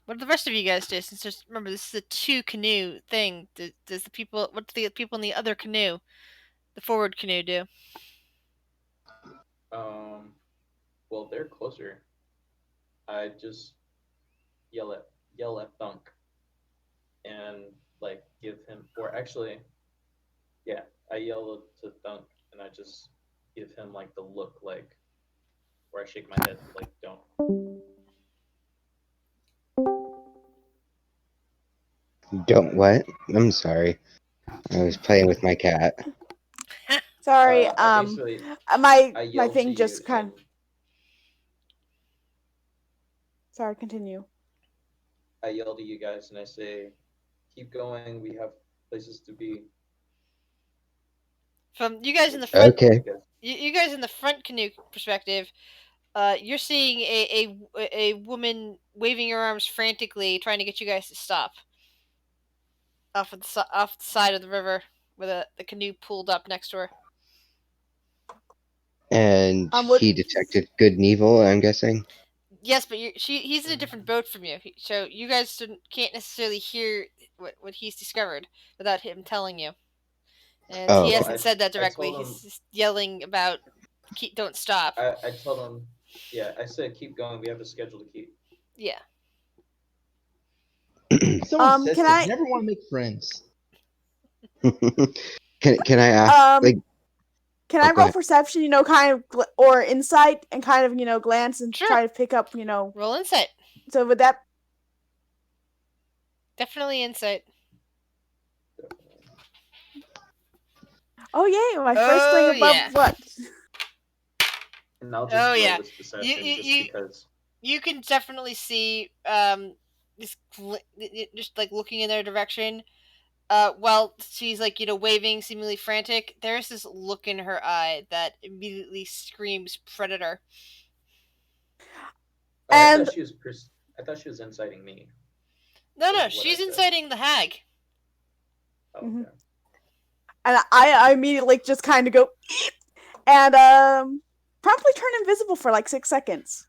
What do the rest of you guys do? Since just remember, this is a 2 canoe thing. Does the people? What do the people in the other canoe, the forward canoe, do? Well, they're closer. I just yell at Thunk and like give him, or actually, yeah, I yell to Thunk and I just give him like the look, like where I shake my head, like don't. Don't what? I'm sorry. I was playing with my cat. Sorry. I My yell thing to just you kind. and Sorry. Continue. I yell to you guys and I say, keep going. We have places to be. From you guys in the front, Okay. you guys in the front canoe perspective, you're seeing a woman waving her arms frantically, trying to get you guys to stop off the side of the river with the canoe pulled up next to her. And Would he detected good and evil, I'm guessing. Yes, but he's in a different boat from you, so you guys can't necessarily hear what he's discovered without him telling you. And Oh, he okay. hasn't said that directly. told him- He's just yelling about don't stop. I told him, yeah, I said keep going. We have a schedule to keep. Yeah. Someone says can that I- you never want to make friends. Can I ask? Can I roll ahead. perception? Kind of or insight, and kind of glance and Sure. try to pick up. Roll insight. So would that? Definitely insight. Oh yay! My first thing above what? And I'll just roll this perception because you can definitely see this just like looking in their direction. While she's like waving, seemingly frantic, there's this look in her eye that immediately screams predator. And I thought she was inciting me. No, she's inciting the hag. Oh, okay. Mm-hmm. And I immediately just kind of go and promptly turn invisible for like 6 seconds.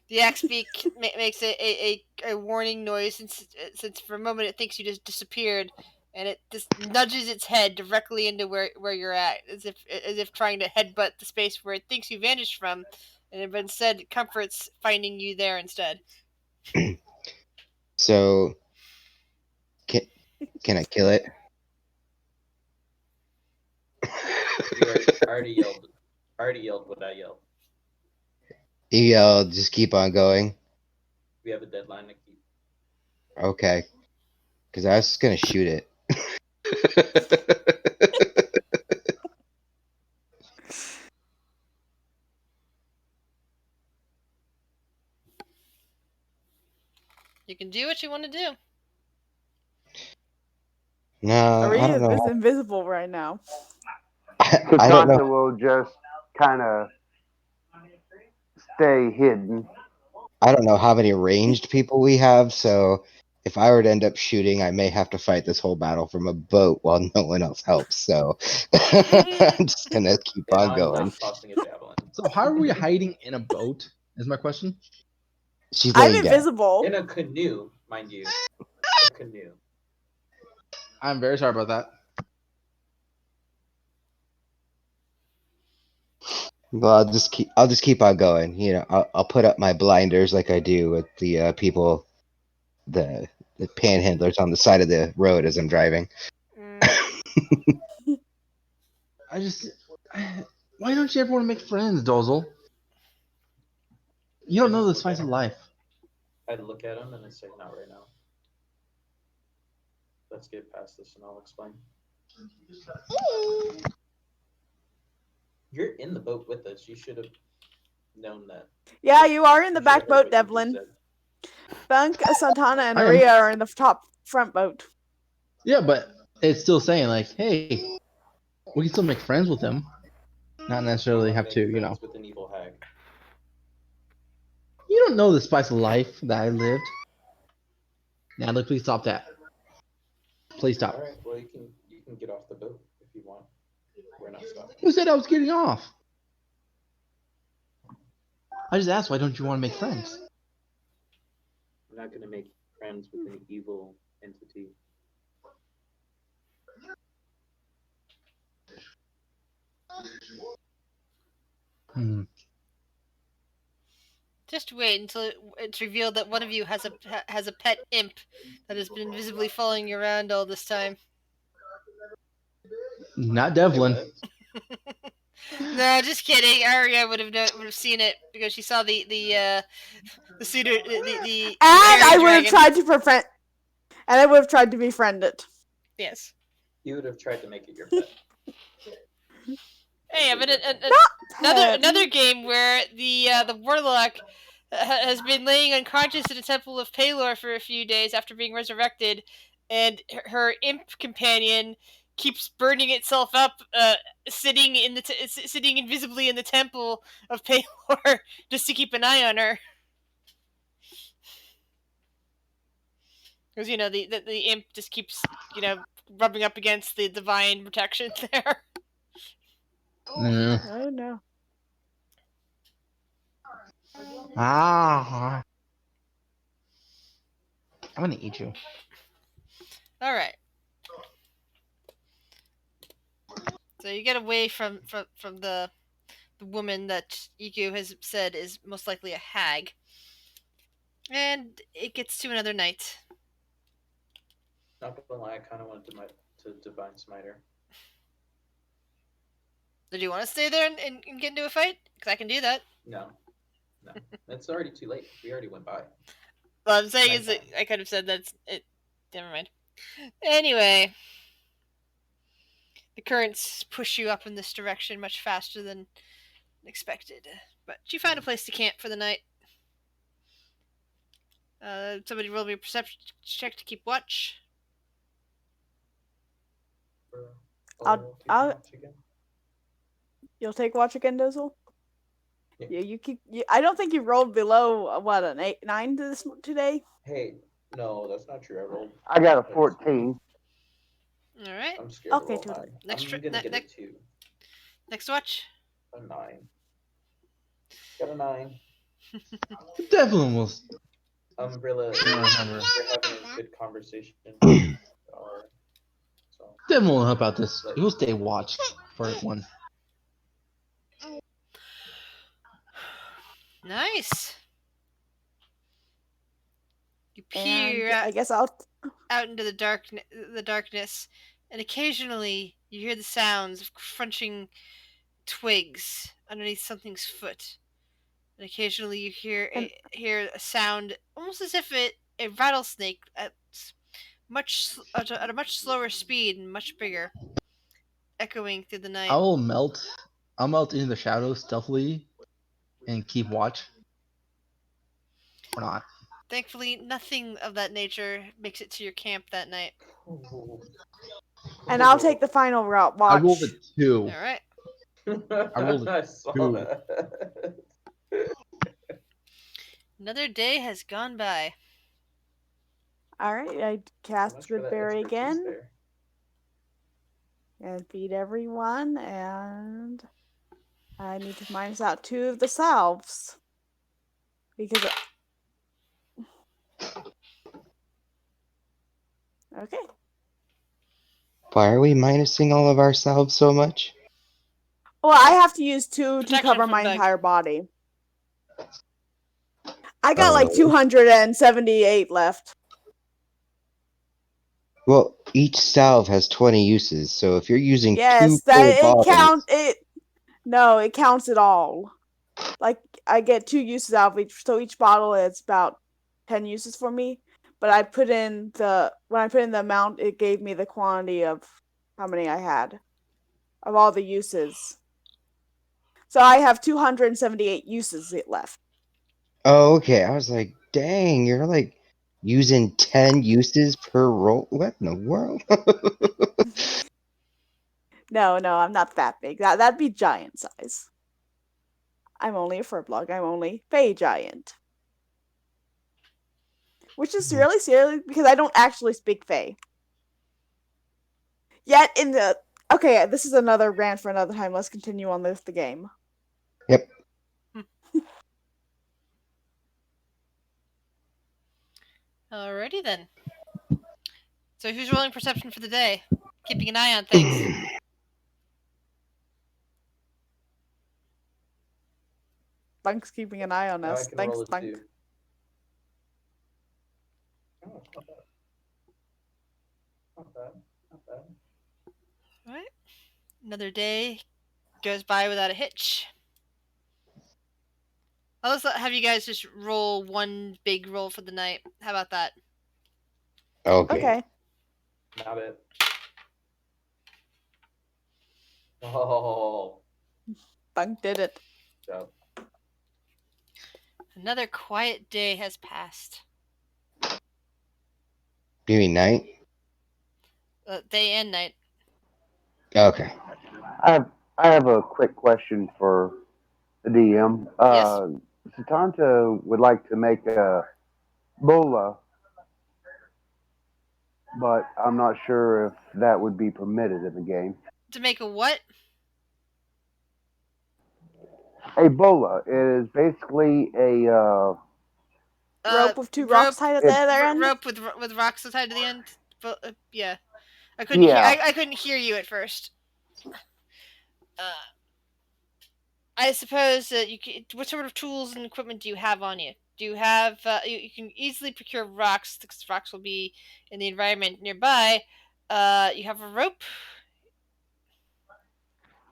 The axe beak makes a warning noise since for a moment it thinks you just disappeared, and it just nudges its head directly into where you're at, as if trying to headbutt the space where it thinks you vanished from, and instead it comforts finding you there instead. So, can I kill it? I already yelled what I yelled. You yelled, just keep on going. We have a deadline to keep. Okay. Because I was just going to shoot it. You can do what you want to do. No, Are I we don't know. invisible right now? I don't Katanta know. will just kind of stay hidden. I don't know how many ranged people we have. So if I were to end up shooting, I may have to fight this whole battle from a boat while no one else helps. So I'm just gonna keep And on I'm going. not tossing a javelin. So how are we hiding in a boat? Is my question. She's I'm laying down. invisible. In a canoe, mind you. A canoe. I'm very sorry about that. Well, I'll just keep on going. You know, I'll put up my blinders like I do with the people, the panhandlers on the side of the road as I'm driving. I just. Why don't you ever want to make friends, Dozel? You don't know the spice of life. I'd look at him and I'd say, not right now. Let's get past this and I'll explain. You're in the boat with us. You should have known that. Yeah, you are in the You should have back heard boat, what Yuki Devlin. said. Bunk, Santana, and I am. Aria are in the top front boat. Yeah, but it's still saying like, hey, we can still make friends with him. Not necessarily You have make to, you know. friends with an evil hag. You don't know the spice of life that I lived. Natalie, please stop that. Please stop. All right. Well, you can get off the boat if you want. We're not stopping. Who said I was getting off? I just asked, why don't you want to make friends? I'm not going to make friends with an evil entity. Hmm. Just wait until it's revealed that one of you has a pet imp that has been invisibly following you around all this time. Not Devlin. No, just kidding. Aria would have seen it because she saw the suitor the And I fairy would have dragon. tried to prevent. And I would have tried to befriend it. Yes. You would have tried to make it your pet. Hey, but Pet. another game where the warlock has been laying unconscious in the temple of Palor for a few days after being resurrected, and her imp companion keeps burning itself up, sitting invisibly in the temple of Palor just to keep an eye on her. Because the imp just keeps rubbing up against the divine protection there. Oh no. Ah. I'm gonna eat you. All right. So you get away from the woman that Iku has said is most likely a hag, and it gets to another night. Not gonna lie, I kind of wanted to divine smiter. Did you want to stay there and get into a fight? Because I can do that. No, it's already too late. We already went by. What I'm saying is that I could have said that's it. Never mind. Anyway, the currents push you up in this direction much faster than expected. But you find a place to camp for the night. Somebody roll me a perception check to keep watch. I'll- Watch again. You'll take watch again, Dozel? Yeah. Yeah, you keep. I don't think you rolled below what an 8, 9 today. Hey, no, that's not true. I rolled. I got a 14. All right. I'm scared Okay, to roll totally. 9. Next I'm gonna get a 2. Next watch. A 9. Got a 9. Devlin was. Umbrella, remember. we're having a good conversation. So Devlin will help out this. He'll stay watch for one. Nice. You And peer I guess I'll. out into the darkness, and occasionally you hear the sounds of crunching twigs underneath something's foot. And occasionally you hear a sound almost as if a rattlesnake at a much slower speed and much bigger, echoing through the night. I'll melt into the shadows stealthily and keep watch. Or not. Thankfully, nothing of that nature makes it to your camp that night. And I'll take the final route. Watch. I rolled a 2. All right. I rolled a I saw 2. that. Another day has gone by. All right, I So cast much for Good that Berry expertise again there. and feed everyone, and I need to minus out 2 of the salves because. Okay. Why are we minusing all of ourselves so much? Well, I have to use 2 to Protection cover from my bug. entire body. I got like Oh. 278 left. Well, each salve has 20 uses, so if you're using 2 Yes, full that it bottles, count it. No, it counts it all. Like I get 2 uses out of each, so each bottle is about 10 uses for me. But I put in the when I put in the amount, it gave me the quantity of how many I had of all the uses. So I have 278 uses left. oh, okay. I was like, dang, you're like using 10 uses per roll. What in the world? No, I'm not that big. That'd be giant size. I'm only a furblog. I'm only Fey giant. Which is really silly because I don't actually speak Fey. Yet in the okay, this is another rant for another time. Let's continue on with the game. Yep. Alrighty then. So who's rolling perception for the day? Keeping an eye on things. Thunk's keeping an eye on Now I us. can Thanks, roll a Thunk. 2. Oh, not bad. Not bad. Not bad. Alright. Another day goes by without a hitch. I'll just have you guys just roll one big roll for the night. How about that? Okay. Okay. Not it. Oh, Thunk did it. job. Another quiet day has passed. You mean night? Day and night. Okay. I have a quick question for the DM. Yes. Satanta would like to make a bola, but I'm not sure if that would be permitted in the game. To make a what? A bola is basically a Rope with 2 rocks tied at the other end. Rope with rocks tied to the end. But yeah, I couldn't yeah. hear. I couldn't hear you at first. I suppose you can, what sort of tools and equipment do you have on you? Do you have? You can easily procure rocks because rocks will be in the environment nearby. You have a rope.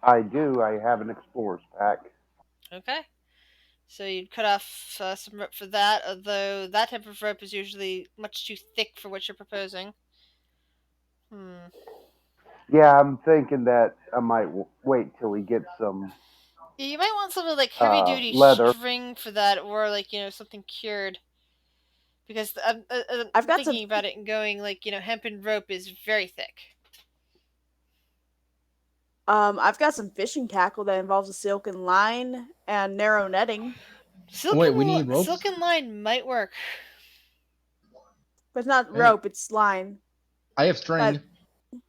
I do. I have an explorer's pack. Okay. So you'd cut off some rope for that, although that type of rope is usually much too thick for what you're proposing. Yeah, I'm thinking that I might wait till we get some Yeah, you might want something like heavy duty leather. string for that, or like something cured. Because I'm I've got thinking some. about it and going like hempen rope is very thick. I've got some fishing tackle that involves a silken line and narrow netting. Wait, we need ropes? Silken line might work. But it's not Hey. rope, it's line. I have string. But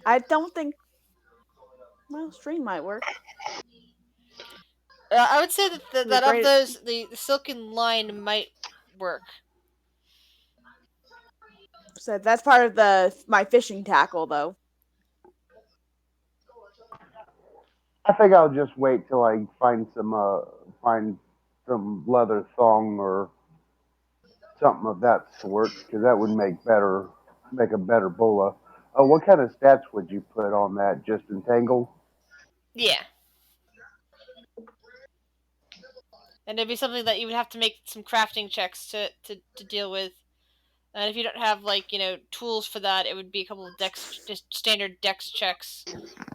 I don't think. Well, string might work. I would say that of great- those, the silken line might work. So that's part of my fishing tackle, though. I think I'll just wait till I find some leather thong or something of that sort, because that would make a better bola. What kind of stats would you put on that? Just entangle? Yeah. And it'd be something that you would have to make some crafting checks to deal with. And if you don't have tools for that, it would be a couple of just standard dex checks,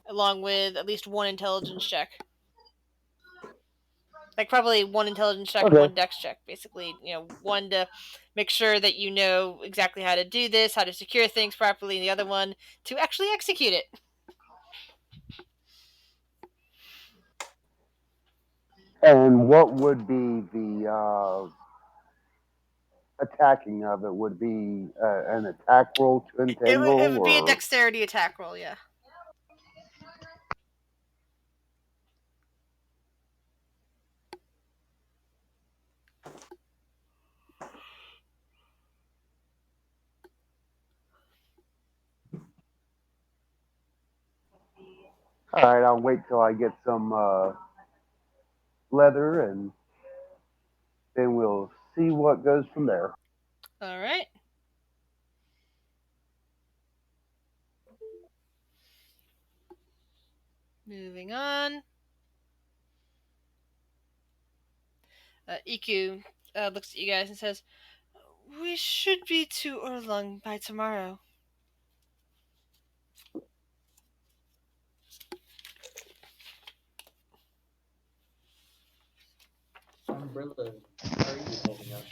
along with at least one intelligence check. Like probably one intelligence check and Okay. one dex check. Basically, one to make sure that you know exactly how to do this, how to secure things properly, and the other one to actually execute it. And what would be the attacking of it? Would be an attack roll to entangle, It would be a or dexterity attack roll, yeah. all right? I'll wait till I get some leather, and then we'll see what goes from there. All right. Moving on. Iku looks at you guys and says, "We should be to Orlung by tomorrow." Umbrella, how are you holding up?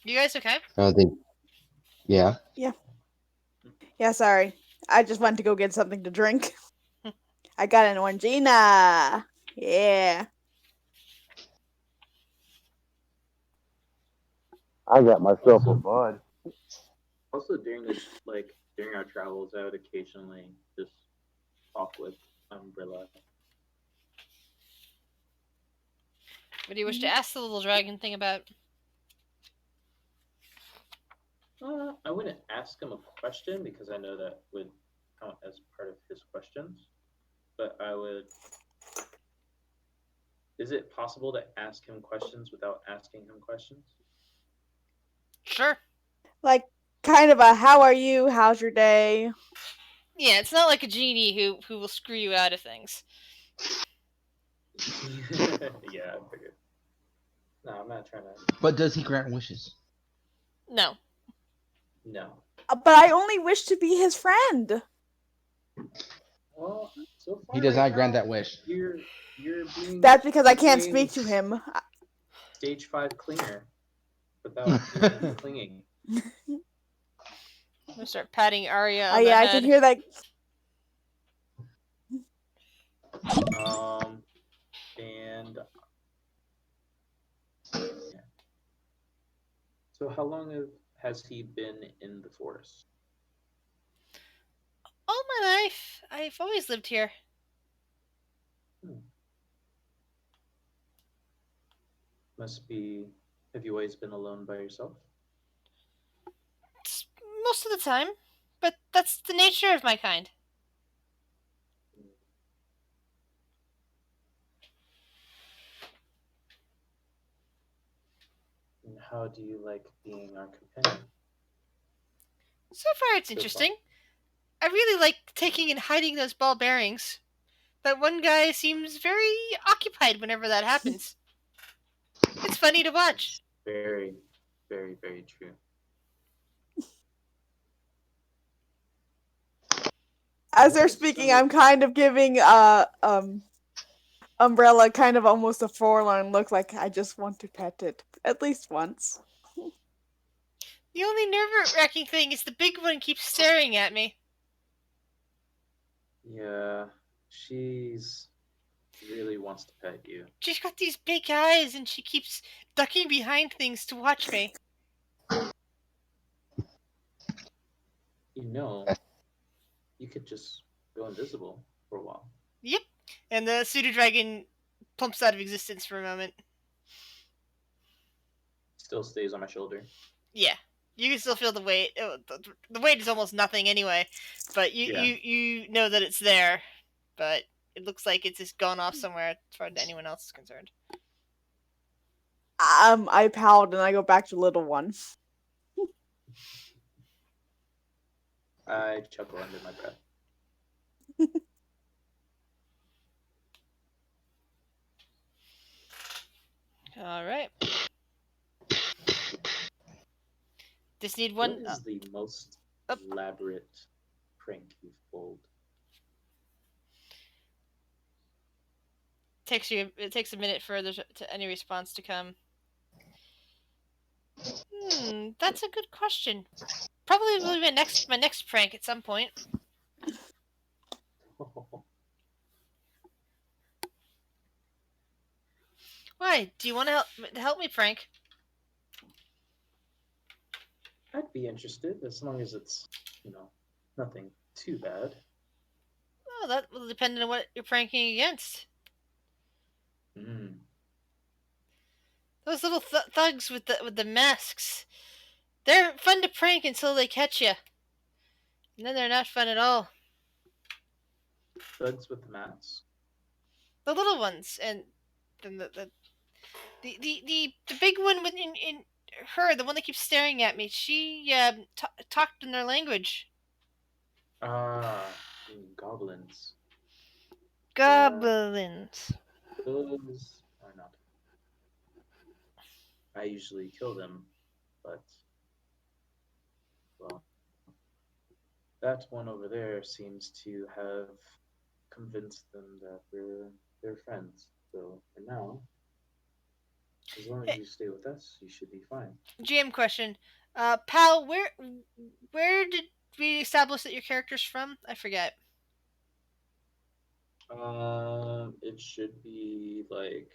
You guys okay? Oh, yeah. Yeah, sorry. I just went to go get something to drink. I got an orangina. Yeah. I got myself a bud. Also, during our travels, I would occasionally just talk with Umbrella. What do you wish to ask the little dragon thing about? I wouldn't ask him a question because I know that would count as part of his questions. But I would. Is it possible to ask him questions without asking him questions? Sure. Like, kind of a how are you? How's your day? Yeah, it's not like a genie who will screw you out of things. Yeah, I figured. No, I'm not trying to. But does he grant wishes? No. No. But I only wish to be his friend. Well, so far He does right not grant now, that wish. You're being. That's because I can't portraying speak to him. Stage 5 clinger without even clinging. I'm gonna start patting Arya on the Yeah, head. I can hear that. And yeah. So how long has he been in the forest? All my life, I've always lived here. Must be. Have you always been alone by yourself? It's most of the time, but that's the nature of my kind. And how do you like being our companion? So far, it's So interesting. I really like taking and hiding those ball bearings. That one guy seems very occupied whenever that happens. It's funny to watch. Very, very, very true. As they're speaking, I'm kind of giving Umbrella kind of almost a forlorn look, like I just want to pet it at least once. The only nerve-wracking thing is the big one keeps staring at me. Yeah, she's really wants to pet you. She's got these big eyes and she keeps ducking behind things to watch me. You know, you could just go invisible for a while. Yep. And the pseudo dragon plumps out of existence for a moment. Still stays on my shoulder. Yeah. You can still feel the weight. The weight is almost nothing anyway, but you know that it's there. But it looks like it's just gone off somewhere as far as anyone else is concerned. I pout and I go back to little one. I chuckle under my breath. All right. Just need What one. is the most elaborate prank you've pulled? It takes a minute for any response to come. That's a good question. Probably will be my next prank at some point. Why? Do you want to help me prank? I'd be interested as long as it's, nothing too bad. Oh, that will depend on what you're pranking against. Mm. Those little thugs with the masks. They're fun to prank until they catch you. And then they're not fun at all. Thugs with the masks. The little ones and then the big one in her, the one that keeps staring at me. She talked in their language. Ah, goblins. Goblins. Those are not. I usually kill them, but well, that one over there seems to have convinced them that they're friends. So for now, as long as Hey, you stay with us, you should be fine. GM question. Pal, where did we establish that your character's from? I forget. It should be like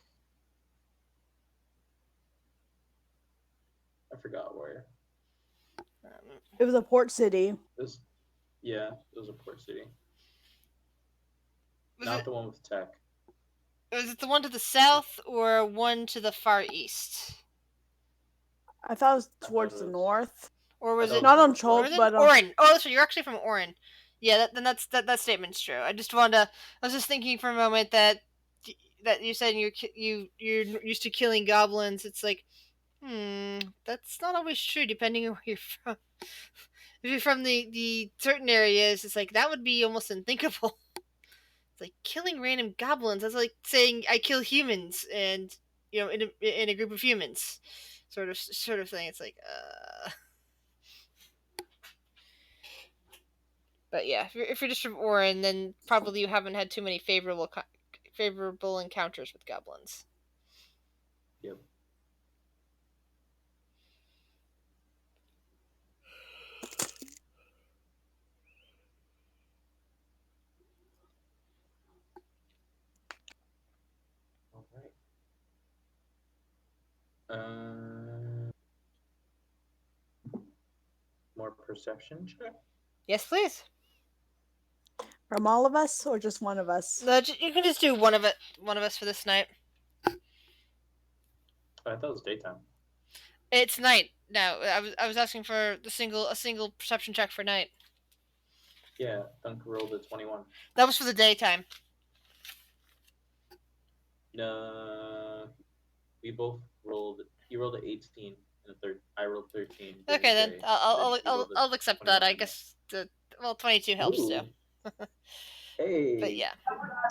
I forgot where. It was a port city. Yeah, it was a port city. Was Not the one with tech. Was it the one to the south or one to the far east? I thought it was towards the north. Or was it not on Cholk, but Orin? Oh, so you're actually from Orin. Yeah, that statement's true. I just wanted to. I was just thinking for a moment that you said you're used to killing goblins. It's like, that's not always true depending on where you're from. If you're from the certain areas, it's like that would be almost unthinkable. It's like killing random goblins. That's like saying I kill humans, and in a group of humans, sort of thing. It's like, But yeah, if you're just from Orin, then probably you haven't had too many favorable encounters with goblins. Yep. All right. More perception check? Yes, please. From all of us, or just one of us? No, you can just do one of us for this night. I thought it was daytime. It's night. No, I was asking for a single perception check for night. Yeah, Dunk rolled a 21. That was for the daytime. We both rolled. He rolled an 18 and a third. I rolled 13. Okay, then I'll accept that. I guess 22 helps Ooh. too. Hey. But yeah.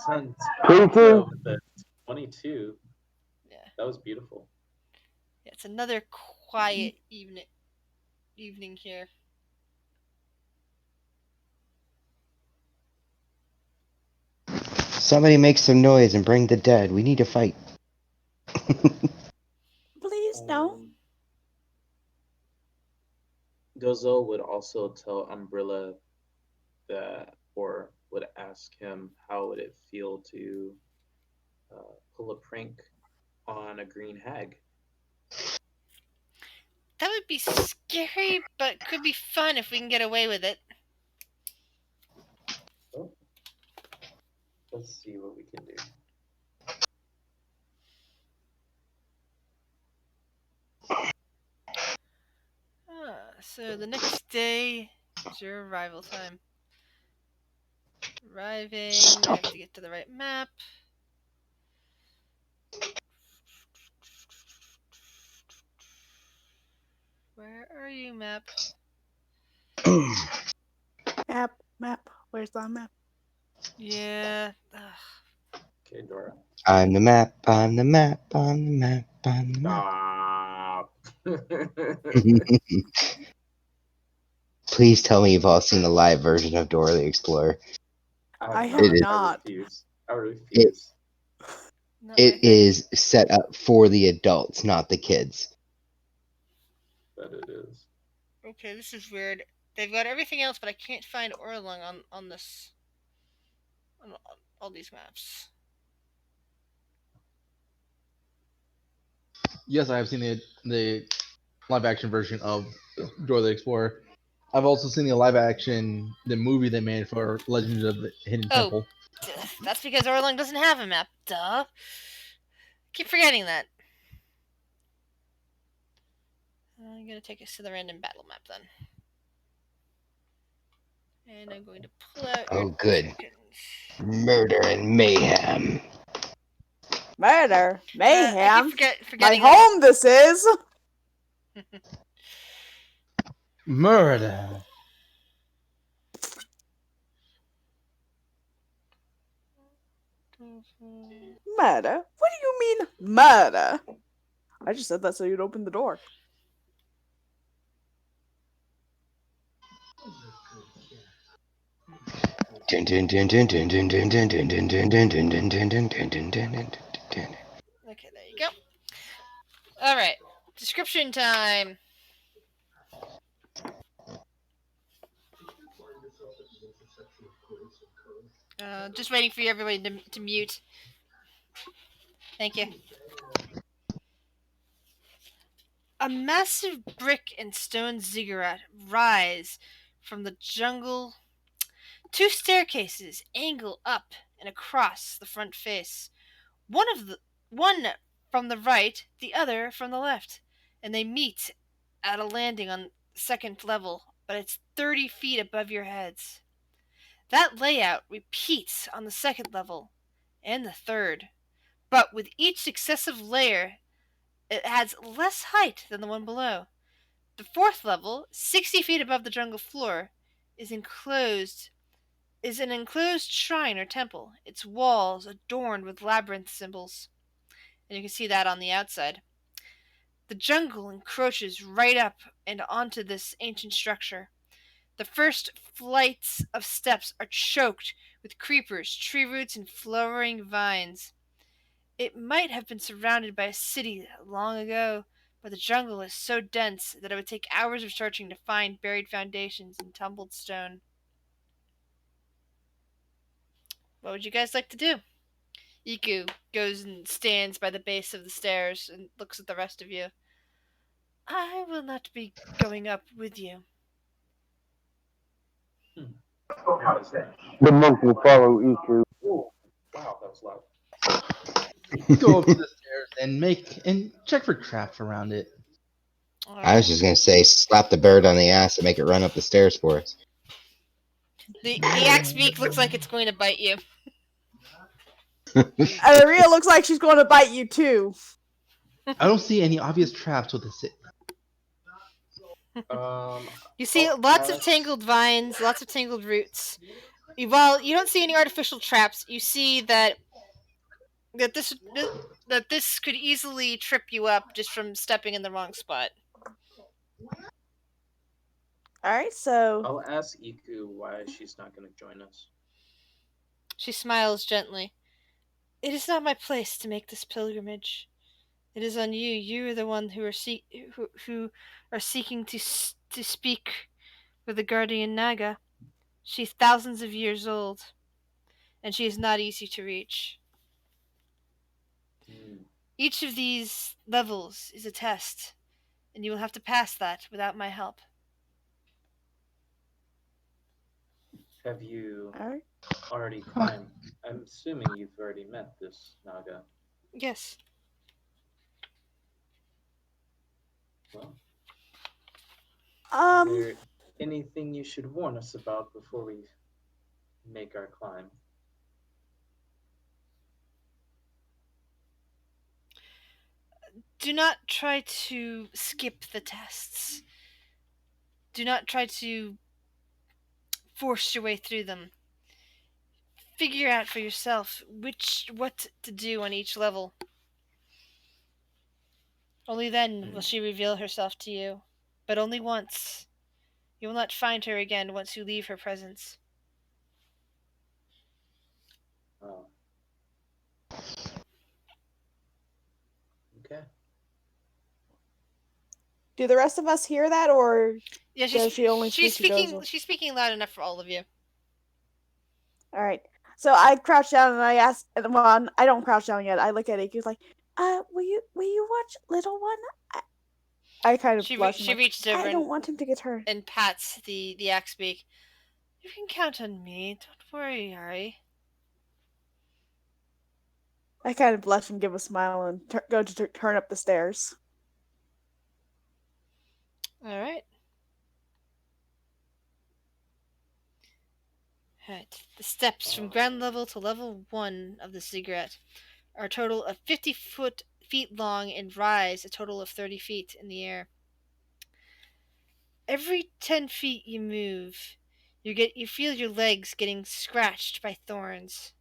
22. 22. Yeah. That was beautiful. Yeah, it's another quiet evening here. Somebody make some noise and bring the dead. We need to fight. Please, no. Gozo would also tell Umbrella or would ask him how would it feel to pull a prank on a green hag. That would be scary, but could be fun if we can get away with it. Oh. Let's see what we can do. So the next day is your arrival time. Arriving, I have to get to the right map. Where are you, map? Map. Where's the map? Yeah. Okay, Dora. I'm the map, I'm the map, I'm the map, I'm the map. Stop. Please tell me you've all seen the live version of Dora the Explorer. I It have is. not. I It, refuse. Not my it thing. is set up for the adults, not the kids. But it is. Okay, this is weird. They've got everything else, but I can't find Orlung on this on all these maps. Yes, I have seen the live action version of Dora the Explorer. I've also seen the movie they made for Legends of the Hidden Oh, Temple. that's because Orlung doesn't have a map. Duh. Keep forgetting that. I'm gonna take us to the random battle map then. And I'm going to pull out your Oh, good. tokens. Murder and mayhem. Murder, I keep mayhem. My forgetting that. home. This is. Murder. Murder? What do you mean, murder? I just said that so you'd open the door. Okay, there you go. Alright. Description time. Just waiting for everybody to mute. Thank you. A massive brick and stone ziggurat rise from the jungle. Two staircases angle up and across the front face. One from the right, the other from the left, and they meet at a landing on second level, but it's 30 feet above your heads. That layout repeats on the second level and the third, but with each successive layer, it has less height than the one below. The fourth level, 60 feet above the jungle floor, is an enclosed shrine or temple, its walls adorned with labyrinth symbols. And you can see that on the outside. The jungle encroaches right up and onto this ancient structure. The first flights of steps are choked with creepers, tree roots, and flowering vines. It might have been surrounded by a city long ago, but the jungle is so dense that it would take hours of searching to find buried foundations and tumbled stone. What would you guys like to do? Iku goes and stands by the base of the stairs and looks at the rest of you. I will not be going up with you. How is that? The monk will follow Iku. Oh, wow, that was loud. Go up to the stairs and check for traps around it. I was just gonna say, slap the bird on the ass and make it run up the stairs for us. The axe beak looks like it's going to bite you. Aria looks like she's going to bite you too. I don't see any obvious traps with this. You see lots of tangled vines, lots of tangled roots. While you don't see any artificial traps, you see that this could easily trip you up just from stepping in the wrong spot. Alright, so. I'll ask Iku why she's not going to join us. She smiles gently. It is not my place to make this pilgrimage. It is on you. You are the one who are seeking to speak with the guardian Naga. She's thousands of years old, and she is not easy to reach. Each of these levels is a test, and you will have to pass that without my help. Have you already climbed? I'm assuming you've already met this Naga. Yes. Well, is there anything you should warn us about before we make our climb? Do not try to skip the tests. Do not try to force your way through them. figure out for yourself what to do on each level. Only then will she reveal herself to you, but only once. You will not find her again once you leave her presence. Oh. Okay. Do the rest of us hear that, or Yeah, does she only speak to Dozel? She's speaking loud enough for all of you. All right. So I crouch down and I ask, well, I don't crouch down yet. I look at Iku's like, will you watch little one? I kind of blush. She reaches over I don't want him to get hurt. And pats the axe beak. You can count on me. Don't worry, Ari. I kind of blush and give a smile and go to turn up the stairs. All right. Alright, the steps from ground level to level 1 of the ziggurat are a total of 50 feet long and rise a total of 30 feet in the air. Every 10 feet you move, you feel your legs getting scratched by thorns.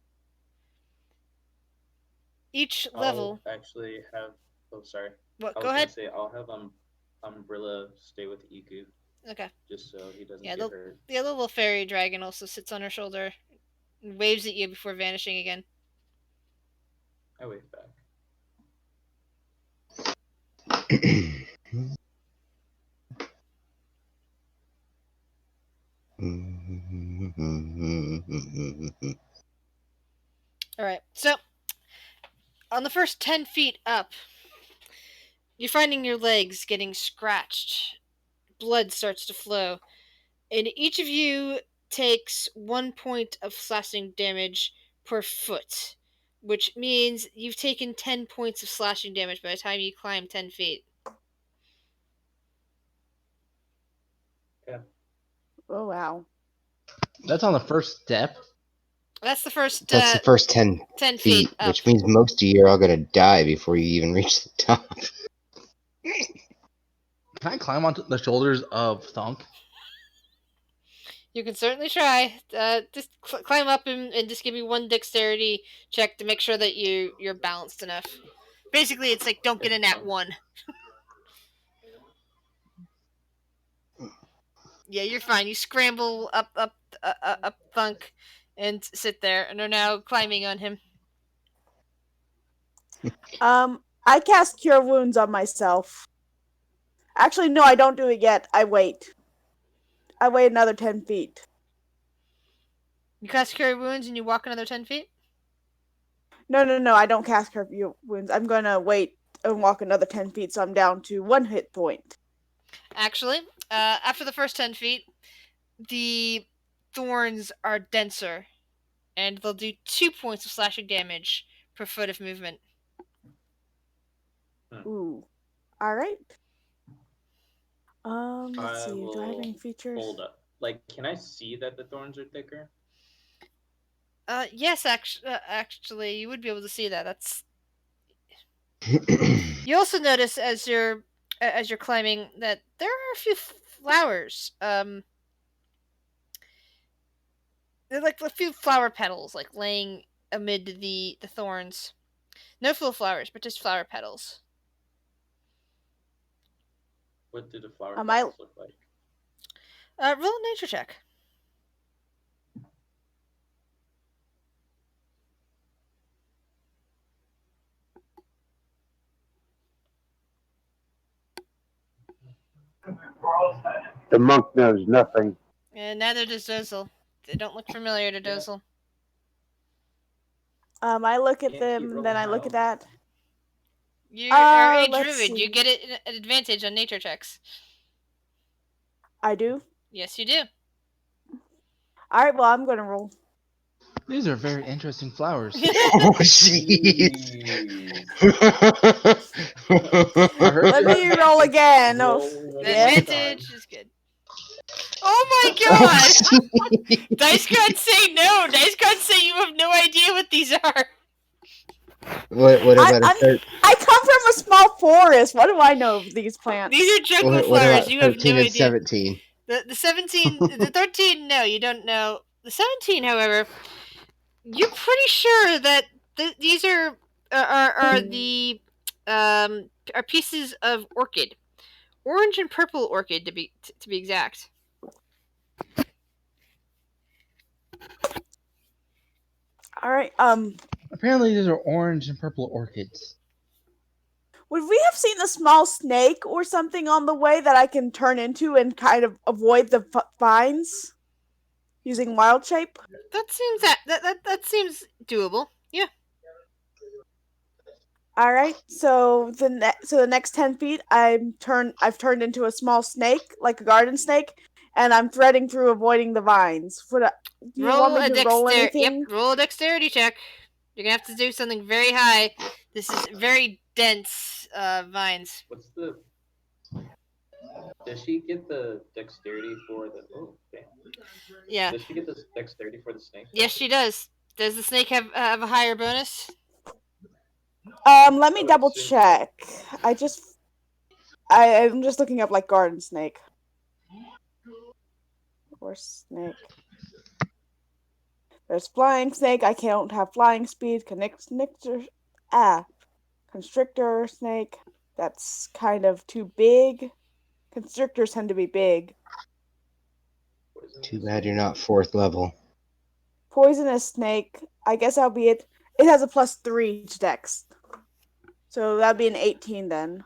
Each level... I'll actually have... Oh, sorry. What? I Go was ahead. Gonna say, I'll have Umbrella stay with Iku. Okay. Just so he doesn't get hurt. The little fairy dragon also sits on her shoulder and waves at you before vanishing again. I wave back. Alright, so on the first 10 feet up, you're finding your legs getting scratched. Blood starts to flow. And each of you takes 1 point of slashing damage per foot, which means you've taken 10 points of slashing damage by the time you climb 10 feet. Yeah. Oh, wow. That's on the first step? That's the first 10 feet up. which means most of you are all going to die before you even reach the top. Can I climb onto the shoulders of Thunk? You can certainly try. Just climb up and just give me one dexterity check to make sure that you're balanced enough. Basically, it's like don't get in at one. Yeah, you're fine. You scramble up Thunk and sit there, and are now climbing on him. I cast Cure Wounds on myself. Actually, no, I don't do it yet. I wait. I wait another 10 feet. You cast Cure Wounds and you walk another 10 feet? No, I don't cast Cure Wounds. I'm gonna wait and walk another 10 feet, so I'm down to 1 hit point. Actually, after the first 10 feet, the thorns are denser, and they'll do 2 points of slashing damage per foot of movement. Ooh. Alright. Let's see. Do I have any features? Hold up. Like, can I see that the thorns are thicker? Yes, actually, you would be able to see that. That's. You also notice as you're climbing that there are a few flowers. They're like a few flower petals, like laying amid the thorns. No full flowers, but just flower petals. What do the flower petals look like? Roll a nature check. The monk knows nothing. And neither does Dozel. They don't look familiar to Dozel. I look at them, and then I look at that. You are a druid. See. You get an advantage on nature checks. I do? Yes, you do. Alright, well, I'm gonna roll. These are very interesting flowers. Oh, jeez. Let me roll again. Advantage is good. Oh my god! Dice gods say no! Dice gods say you have no idea what these are! What about I come from a small forest. What do I know of these plants? These are jungle flowers. You have no idea. 17? The 17, the 13, no, you don't know. The 17, however, You're pretty sure that these are the are pieces of orchid, orange and purple orchid to be exact. All right. Apparently, these are orange and purple orchids. Would we have seen a small snake or something on the way that I can turn into and kind of avoid the vines using wild shape? That seems that seems doable. Yeah. All right. So the next 10 feet, I've turned into a small snake, like a garden snake, and I'm threading through, avoiding the vines. Do you want me to roll anything? Yep, roll a dexterity check. You're gonna have to do something very high. This is very dense vines. What's the? Does she get the dexterity for the? Oh, damn. Yeah. Does she get the dexterity for the snake? Yes, she does. Does the snake have a higher bonus? Let me double check. I'm just looking up like garden snake or snake. There's flying snake. I can't have flying speed. Constrictor snake. That's kind of too big. Constrictors tend to be big. Too bad you're not 4th level. Poisonous snake. I guess that'll be it. It has a +3 to dex. So that'd be an 18 then.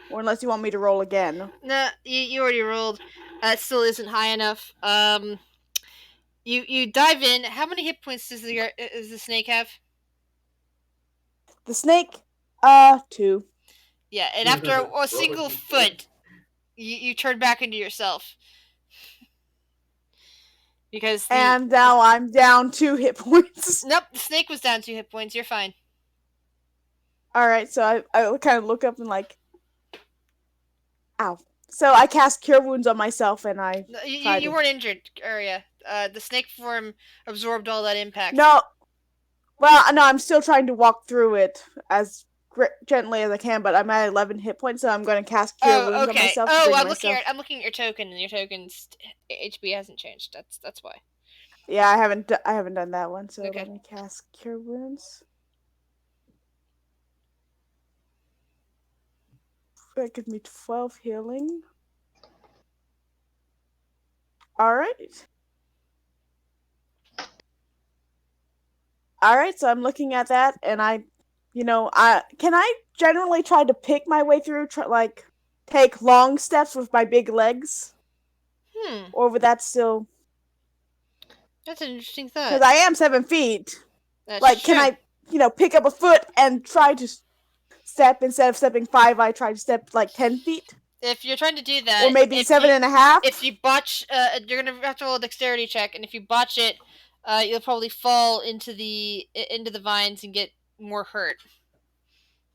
Or unless you want me to roll again. No, you already rolled. It still isn't high enough. You dive in. How many hit points does the snake have? The snake, 2. Yeah, and after a single foot, you turn back into yourself. Because and now I'm down 2 hit points. Nope, the snake was down 2 hit points. You're fine. Alright, so I kind of look up and like, ow. So I cast Cure Wounds on myself and I... You weren't injured, Arya. The snake form absorbed all that impact. No. Well, no, I'm still trying to walk through it as gently as I can, but I'm at 11 hit points, so I'm going to cast Cure Wounds on myself. I'm looking at your token, and your token's HP hasn't changed. That's why. Yeah, I haven't done that one, so let me cast Cure Wounds. That gives me 12 healing. Alright. Alright, so I'm looking at that, and can I generally try to pick my way through, take long steps with my big legs? Or would that still... That's an interesting thought. Because I am 7 feet. That's true. Can I, pick up a foot and try to step, instead of stepping 5, I try to step, 10 feet? If you're trying to do that... Or maybe 7.5? If you botch, you're going to have to roll a dexterity check, and if you botch it, you'll probably fall into the vines and get more hurt.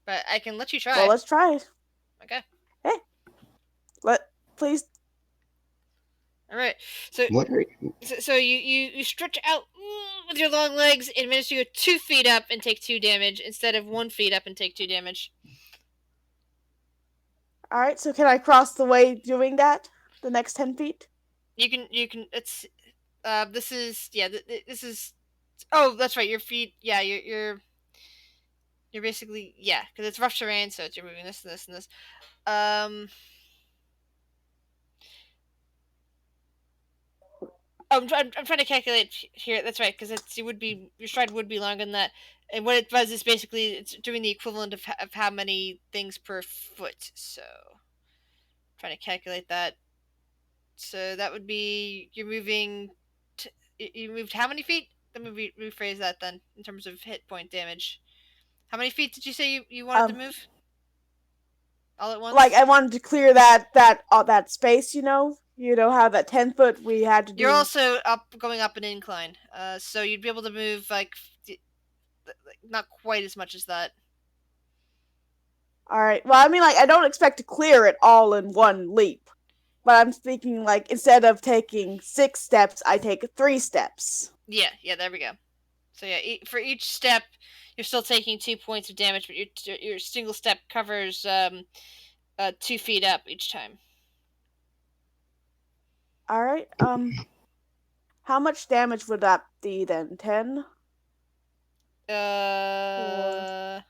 But I can let you try. Well, let's try it. Okay. Hey. Please. All right. So what are so you stretch out with your long legs and manage to go 2 feet up and take 2 damage instead of 1 feet up and take 2 damage. All right. So can I cross the way doing that? The next 10 feet? You can. It's. This is. Yeah. This is. Oh, that's right. Your feet. Yeah. You're basically. Yeah. Because it's rough terrain, so you're moving this and this and this. I'm trying to calculate here. That's right, because your stride would be longer than that. And what it does is basically it's doing the equivalent of how many things per foot. So, trying to calculate that. So that would be you're moving. You moved how many feet? Let me rephrase that then in terms of hit point damage. How many feet did you say you wanted to move? All at once? I wanted to clear that space, You know how that 10 foot we had to do. You're also going up an incline. So you'd be able to move not quite as much as that. Alright. Well, I mean, I don't expect to clear it all in one leap. But I'm speaking, instead of taking 6 steps, I take 3 steps. Yeah, there we go. So yeah, for each step, you're still taking 2 points of damage, but your single step covers 2 feet up each time. Alright, how much damage would that be then? 10? Yeah.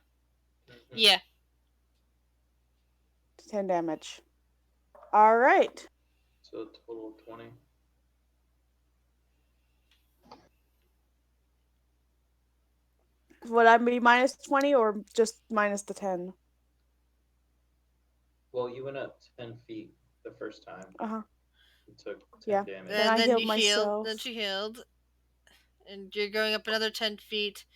10 damage. All right. So a total of 20. Would I be minus 20 or just minus the 10? Well, you went up 10 feet the first time. Uh-huh. You took 10 Yeah. damage. Then I then healed you myself. Then she healed. And you're going up another 10 feet.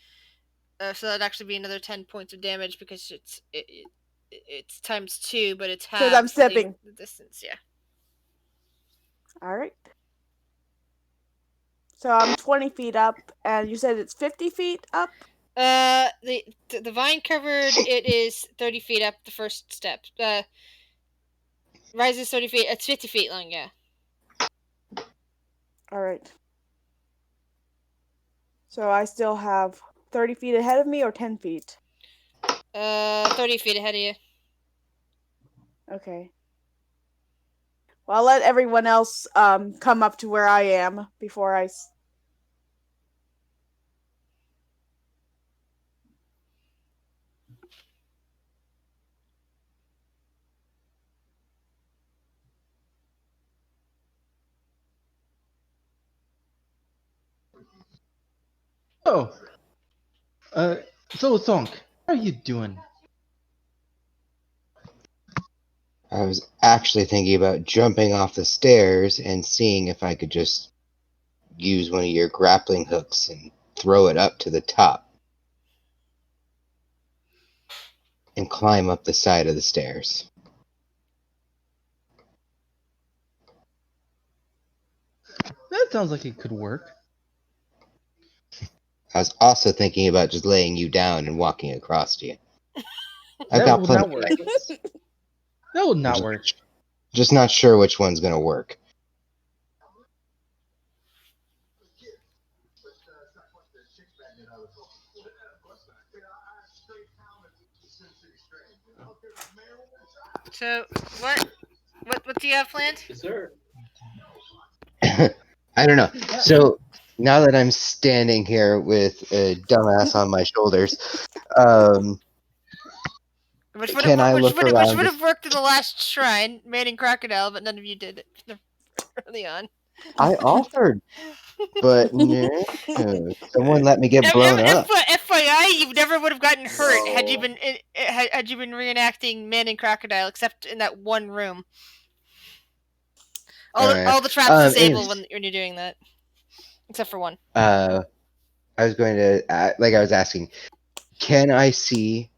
So that'd actually be another 10 points of damage because it's times 2, but it's half. Because I'm stepping. The distance, yeah. All right. So I'm 20 feet up, and you said it's 50 feet up? The vine covered, it is 30 feet up the first step. Rises 30 feet, it's 50 feet long, yeah. All right. So I still have 30 feet ahead of me or 10 feet? 30 feet ahead of you. Okay. Well, I'll let everyone else come up to where I am before I... Oh, so Thonk, how are you doing? I was actually thinking about jumping off the stairs and seeing if I could just use one of your grappling hooks and throw it up to the top and climb up the side of the stairs. That sounds like it could work. I was also thinking about just laying you down and walking across to you. I've That got would plenty not of work. ideas. That would not work. Just not sure which one's going to work. So, what do you have planned? Is there? I don't know. So now that I'm standing here with a dumbass on my shoulders, Which can I look around? would have worked in the last shrine, Manning Crocodile, but none of you did it early on. I offered, but no, someone let me get blown up. FYI, you never would have gotten hurt had you No. been had you been reenacting Manning Crocodile, except in that one room. All the traps disable anyways, when you're doing that, except for one. I was going to, like I was asking, can I see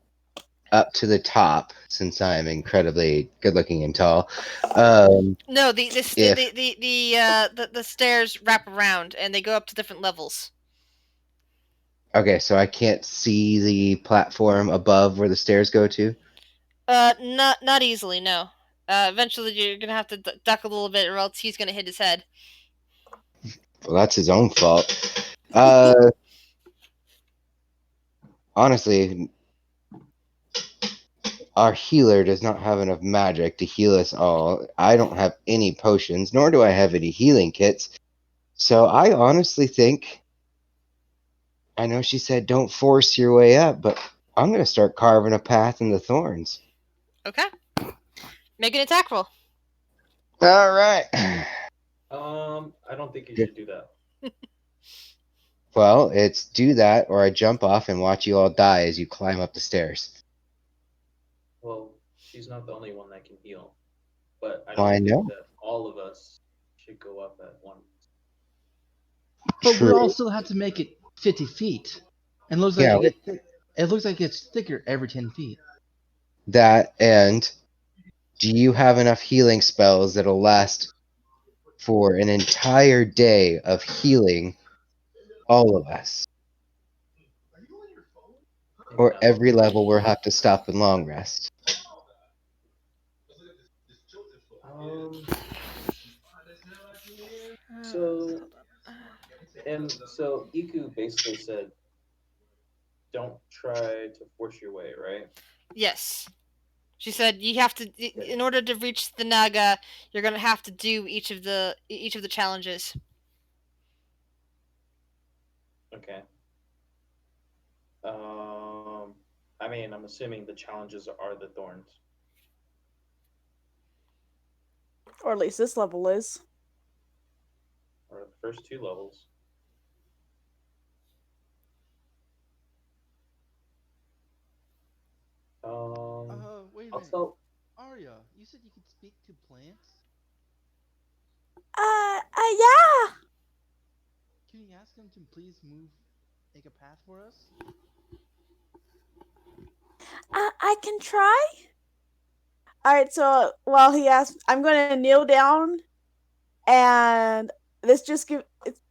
up to the top since I'm incredibly good looking and tall? No, If the stairs wrap around and they go up to different levels. okay, so I can't see the platform above where the stairs go to. Not easily, no. Eventually you're gonna have to duck a little bit, or else he's gonna hit his head. Well, that's his own fault. Honestly, our healer does not have enough magic to heal us all. I don't have any potions, nor do I have any healing kits. So I honestly think, I know she said don't force your way up, but I'm going to start carving a path in the thorns. Okay. Make an attack roll. All right. I don't think you should do that. Well, it's do that or I jump off and watch you all die as you climb up the stairs. Well, she's not the only one that can heal. But I Well, don't I think know. that all of us should go up at once. But we True. all still have to make it 50 feet. And looks Yeah, like it looks like it's thicker every 10 feet. that and do you have enough healing spells that'll last for an entire day of healing all of us? Or No. every level we'll have to stop and long rest? So, and so Iku basically said, "Don't try to force your way," right? Yes. She said you have to, in order to reach the Naga, you're gonna have to do each of the challenges. Okay. I mean, I'm assuming the challenges are the thorns, Or at least this level is. or the first two levels. Wait a I'll minute. tell. Arya, you said you could speak to plants? Yeah. Can you ask them to please make a path for us? I can try. All right. So while he asks, I'm going to kneel down, and this just give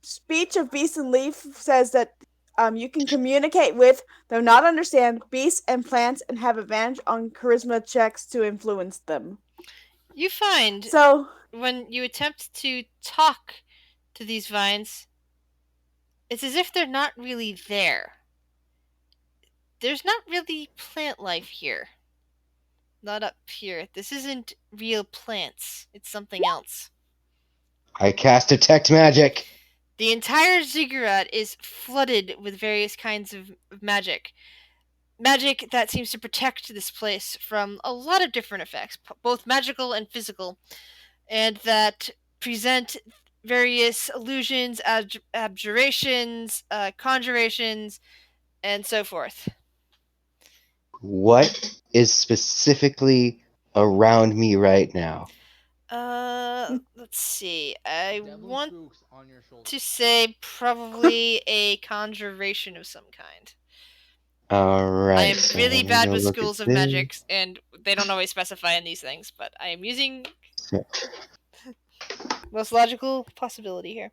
speech of beast and leaf says that you can communicate with, though not understand, beasts and plants and have advantage on charisma checks to influence them. You find So when you attempt to talk to these vines, it's as if they're not really there. There's not really plant life here. Not up here. This isn't real plants. It's something else. I cast detect magic. The entire ziggurat is flooded with various kinds of magic. Magic that seems to protect this place from a lot of different effects, both magical and physical, and that present various illusions, abjurations, conjurations, and so forth. What is specifically around me right now? Let's see. I Devil want spooks on your shoulder. to say probably a conjuration of some kind. All right. I am so really let me bad go with look at schools of this. magics, and they don't always specify in these things, but I am using So- most logical possibility here.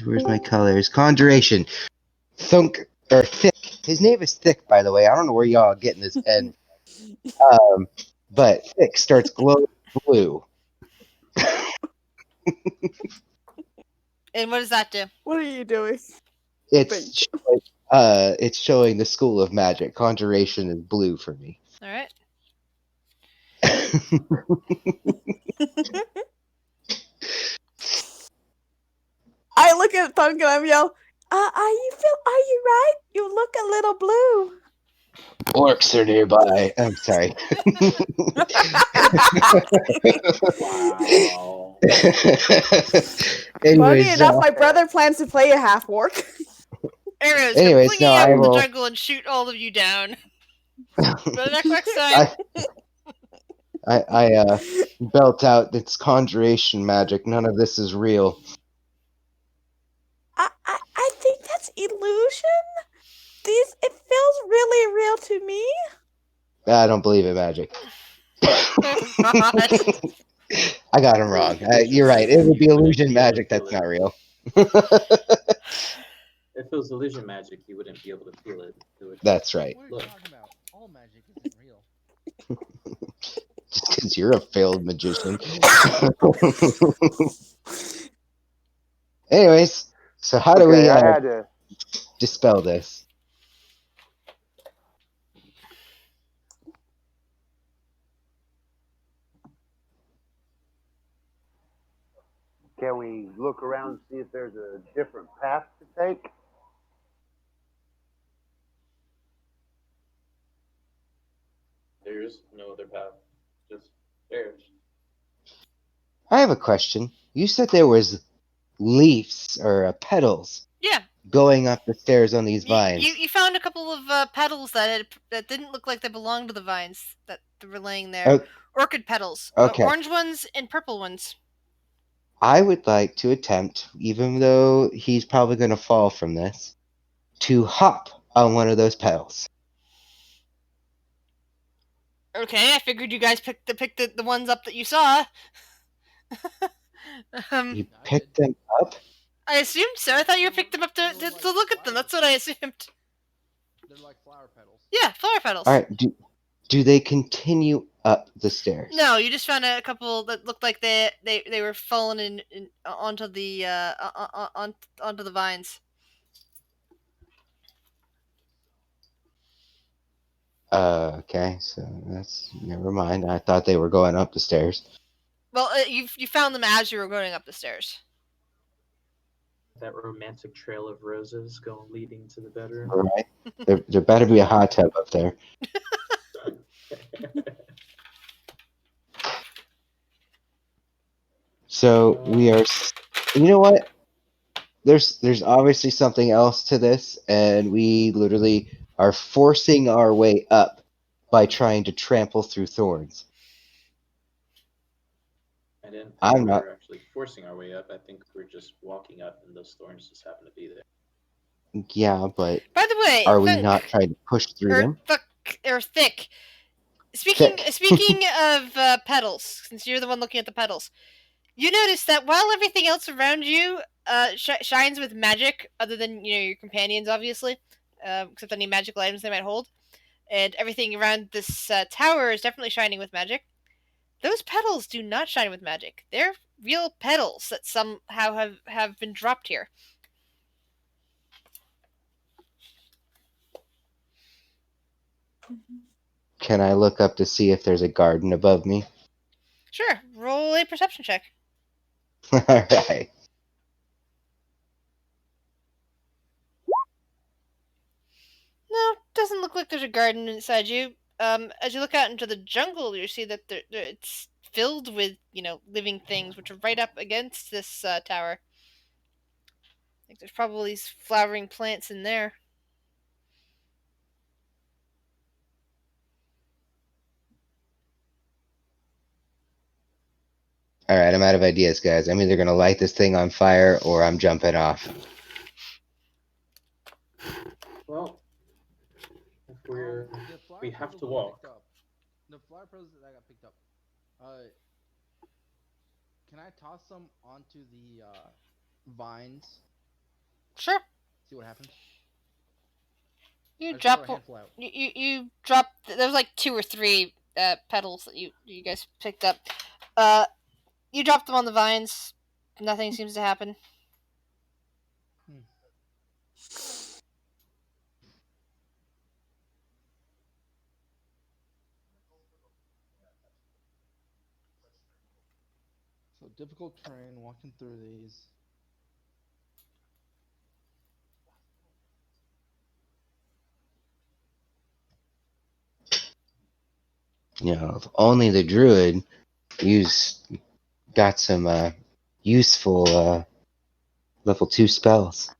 Where's my colors? Conjuration. Thunk or thick. His name is Thick, by the way. I don't know where y'all are getting this N. But Thick starts glowing blue. And what does that do? what are you doing? It's showing the school of magic. Conjuration is blue for me. All right. I look at Thunk and I'm yell, are you right? You look a little blue. Orcs are nearby. I'm sorry. Wow. Funny anyways, enough, my brother plans to play a half orc. Arrows Anyways, come no, flinging out I of the will. jungle and shoot all of you down. But next time. I belt out its conjuration magic. None of this is real. I think that's illusion. It feels really real to me. I don't believe in magic. Oh, God. I got him wrong. You're right. It would be illusion magic that's not real. If it was illusion magic, you wouldn't be able to feel it. That's right. What are you Look. talking about? All magic isn't real. Just because you're a failed magician. Anyways, so how do we I had to. dispel this? Can we look around and see if there's a different path to take? There's no other path. Just stairs. I have a question. You said there was leaves or petals Yeah. going up the stairs on these vines. You found a couple of petals that didn't look like they belonged to the vines that were laying there. Oh, Orchid petals. okay. Orange ones and purple ones. I would like to attempt, even though he's probably going to fall from this, to hop on one of those petals. Okay, I figured you guys picked the ones up that you saw. You picked them up? I assumed so. I thought you picked them up to look at them. That's what I assumed. They're like flower petals. Yeah, flower petals. All right. Do they continue up the stairs? No, you just found a couple that looked like they were falling in onto the onto the vines. Okay, so that's never mind. I thought they were going up the stairs. Well, you found them as you were going up the stairs. that romantic trail of roses going leading to the bedroom. All right. There better be a hot tub up there. So we are. You know what? There's obviously something else to this, and we literally are forcing our way up by trying to trample through thorns. I didn't think I'm we not. were actually forcing our way up. I think we're just walking up, and those thorns just happen to be there. Yeah, but By the way, are we Thunk, not trying to push through or them? Thick. Thick. Speaking of petals, since you're the one looking at the petals, you notice that while everything else around you shines with magic, other than your companions, obviously, except any magical items they might hold, and everything around this tower is definitely shining with magic. Those petals do not shine with magic. They're real petals that somehow have been dropped here. Can I look up to see if there's a garden above me? Sure, roll a perception check. All right. No, doesn't look like there's a garden inside you. As you look out into the jungle, you see that it's filled with living things, which are right up against this tower. I think there's probably flowering plants in there. All right, I'm out of ideas, guys. I'm either gonna light this thing on fire or I'm jumping off. Well, if we have to that walk. The flower puzzles that got picked up. Can I toss them onto the vines? Sure. See what happens. You I just drop throw a handful out. you drop. There's like 2 or 3 petals that you guys picked up. You drop them on the vines. Nothing seems to happen. So difficult terrain, walking through these. You know, if only the druid got some useful level 2 spells.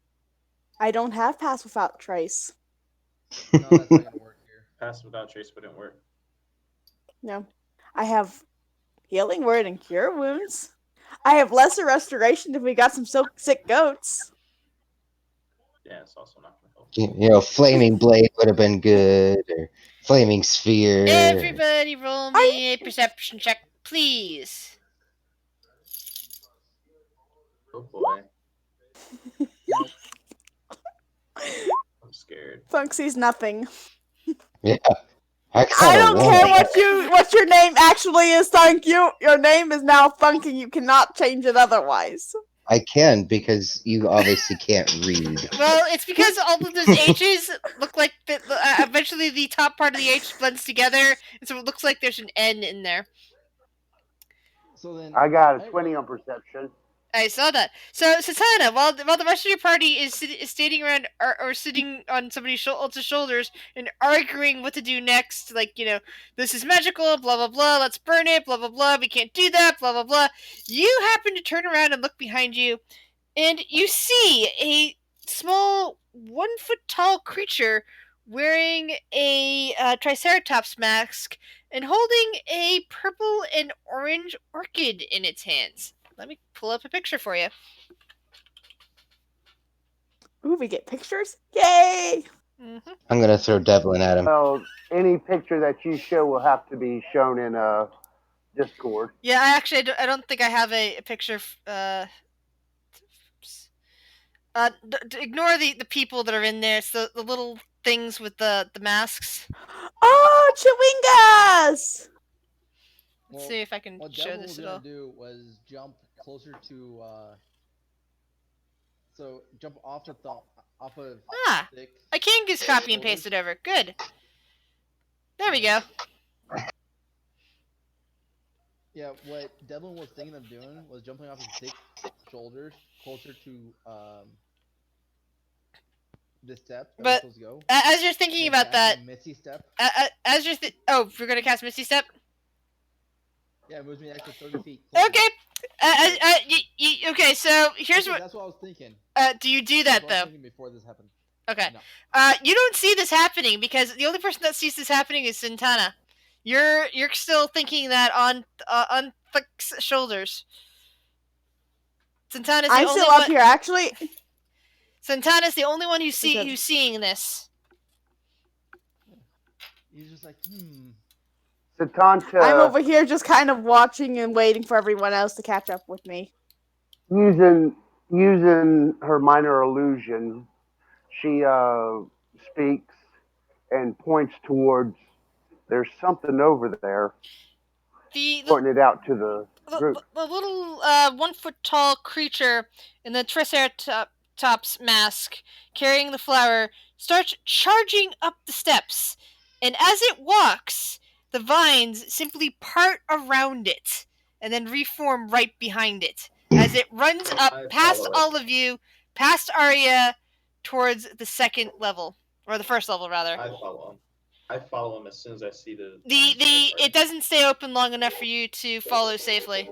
I don't have pass without trace. No, that's not gonna work here. Pass without trace wouldn't work. No. I have healing word and cure wounds. I have lesser restoration if we got some sick goats. Yeah, it's also not gonna help. You know, flaming blade would have been good, or flaming sphere. Everybody, roll me a perception check, please. Oh boy. Nope. I'm scared. Funk sees nothing. Yeah, I don't care what your name actually is, Thunk. Your name is now Thunk, and you cannot change it otherwise. I can, because you obviously can't read. Well, it's because all of those H's look like eventually the top part of the H blends together, and so it looks like there's an N in there. So then I got a 20 on perception. I saw that. So, Satana, while the rest of your party is standing around or sitting on somebody's else's shoulders and arguing what to do next, like, this is magical, blah, blah, blah, let's burn it, blah, blah, blah, we can't do that, blah, blah, blah, you happen to turn around and look behind you, and you see a small 1-foot-tall creature wearing a Triceratops mask and holding a purple and orange orchid in its hands. Let me pull up a picture for you. Ooh, we get pictures? Yay! Mm-hmm. I'm gonna throw Devlin at him. Well, any picture that you show will have to be shown in Discord. Yeah, I don't think I have a picture. Ignore the people that are in there. It's the little things with the masks. Oh, Chewingas! Let's see if I can what show Devil this was at gonna all. do was jump closer to so jump off of Thick. I can just copy and paste it over. Good. There we go. Yeah, what Devlin was thinking of doing was jumping off his thick shoulders closer to the step that we're But supposed to go. as you're thinking Then about that, casting Misty Step. as you're you're gonna cast Misty Step. Yeah, it moves me an extra 30 feet. Closer. Okay. Okay. So here's Actually, what. that's what I was thinking. Do you do that That's what I was though? thinking before this happened. Okay. No. You don't see this happening because the only person that sees this happening is Santana. You're still thinking that on Thick's shoulders. Santana's the I'm only still up one. here, actually. Santana's the only one who's Because- seeing this. He's just like, Satanta, I'm over here just kind of watching and waiting for everyone else to catch up with me. using her minor illusion, she speaks and points towards. There's something over there, pointing it out to the group. The little 1 foot tall creature in the Triceratops mask carrying the flower starts charging up the steps, and as it walks, the vines simply part around it and then reform right behind it as it runs up past all of you, past Arya, towards the second level, or the first level rather. I follow him as soon as I see the. It doesn't stay open long enough for you to follow safely.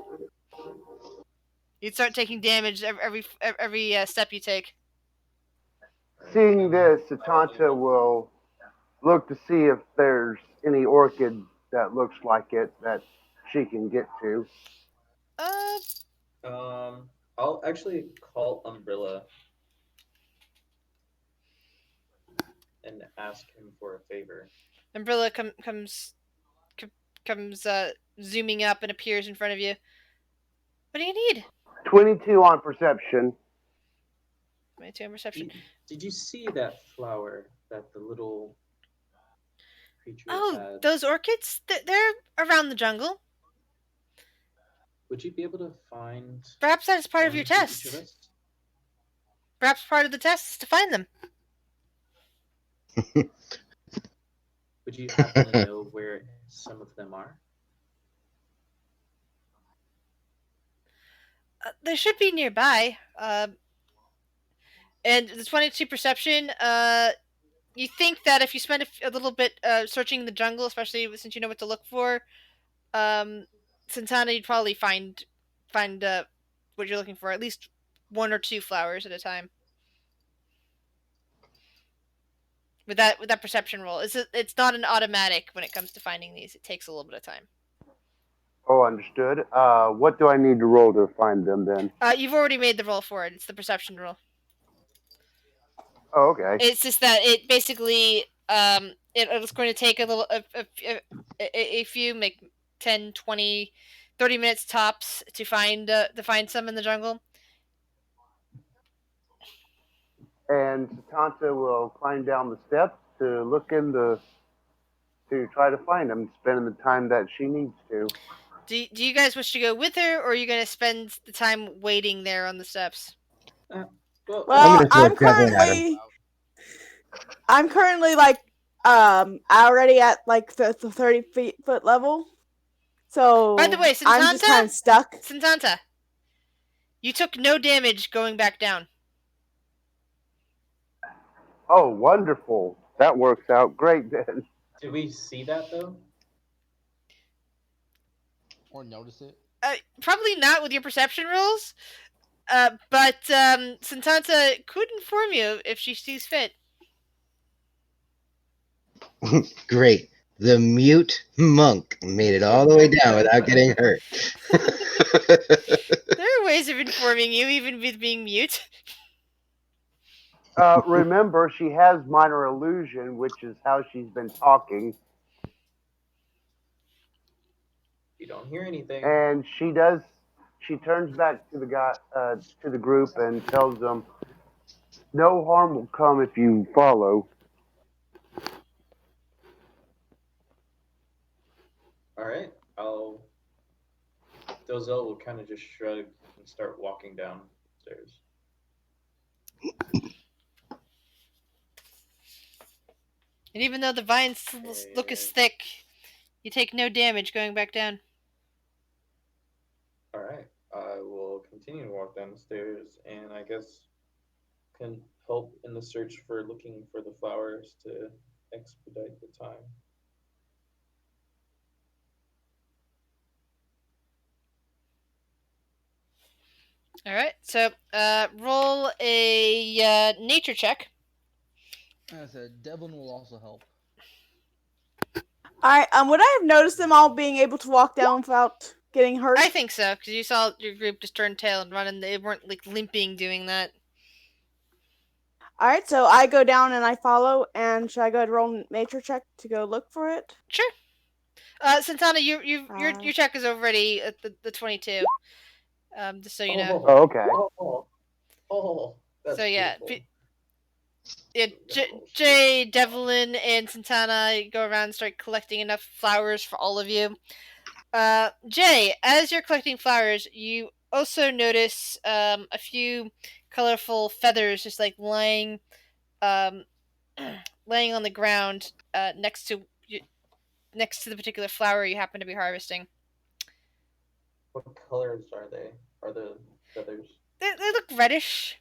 You'd start taking damage every step you take. Seeing this, Satanta will look to see if there's any orchid that looks like it that she can get to. I'll actually call Umbrella and ask him for a favor. Umbrella comes zooming up and appears in front of you. What do you need? 22 on perception. 22 on perception. Did you see that flower that the little creature had? Those orchids? They're around the jungle. Would you be able to find? Perhaps that is part of your test. Perhaps part of the test is to find them. Would you happen to know where some of them are? They should be nearby. And the 22 perception, you think that if you spend a little bit searching the jungle, especially since you know what to look for, Santana, you'd probably find what you're looking for, at least 1 or 2 flowers at a time. With that perception roll, it's not an automatic when it comes to finding these. It takes a little bit of time. Oh, understood. What do I need to roll to find them then? You've already made the roll for it. It's the perception roll. Oh, okay. It's just that it basically it's going to take a little a few, make 10, 20, 30 minutes tops to find some in the jungle. And Satanta will climb down the steps to look to try to find them, spending the time that she needs to. Do you guys wish to go with her, or are you going to spend the time waiting there on the steps? Well, I'm currently like already at like the 30-foot level. So by the way, Santanta, I'm just kind of stuck. Santanta, you took no damage going back down. Oh, wonderful. That works out great then. Do we see that though? Or notice it? Probably not with your perception rolls. But Santanta could inform you if she sees fit. Great. The mute monk made it all the way down without getting hurt. There are ways of informing you, even with being mute. Remember, she has minor illusion, which is how she's been talking. You don't hear anything. And she turns back to the group and tells them, no harm will come if you follow. Alright, Dozel will kind of just shrug and start walking downstairs. And even though the vines look as thick, you take no damage going back down. I will continue to walk down the stairs and I guess can help in the search for looking for the flowers to expedite the time. All right. So, roll a nature check. As I said, Devlin will also help. Alright, would I have noticed them all being able to walk down without getting hurt? I think so, because you saw your group just turn tail and run, and they weren't like limping doing that. Alright, so I go down and I follow, and should I go ahead and roll nature check to go look for it? Sure. Santana, your check is already at the 22. Just so you know. Oh, okay. That's So yeah, beautiful. Jay, Devlin, and Santana go around and start collecting enough flowers for all of you. Jay, as you're collecting flowers, you also notice a few colorful feathers just like laying laying on the ground next to the particular flower you happen to be harvesting. What colors are they? Are the feathers? They look reddish,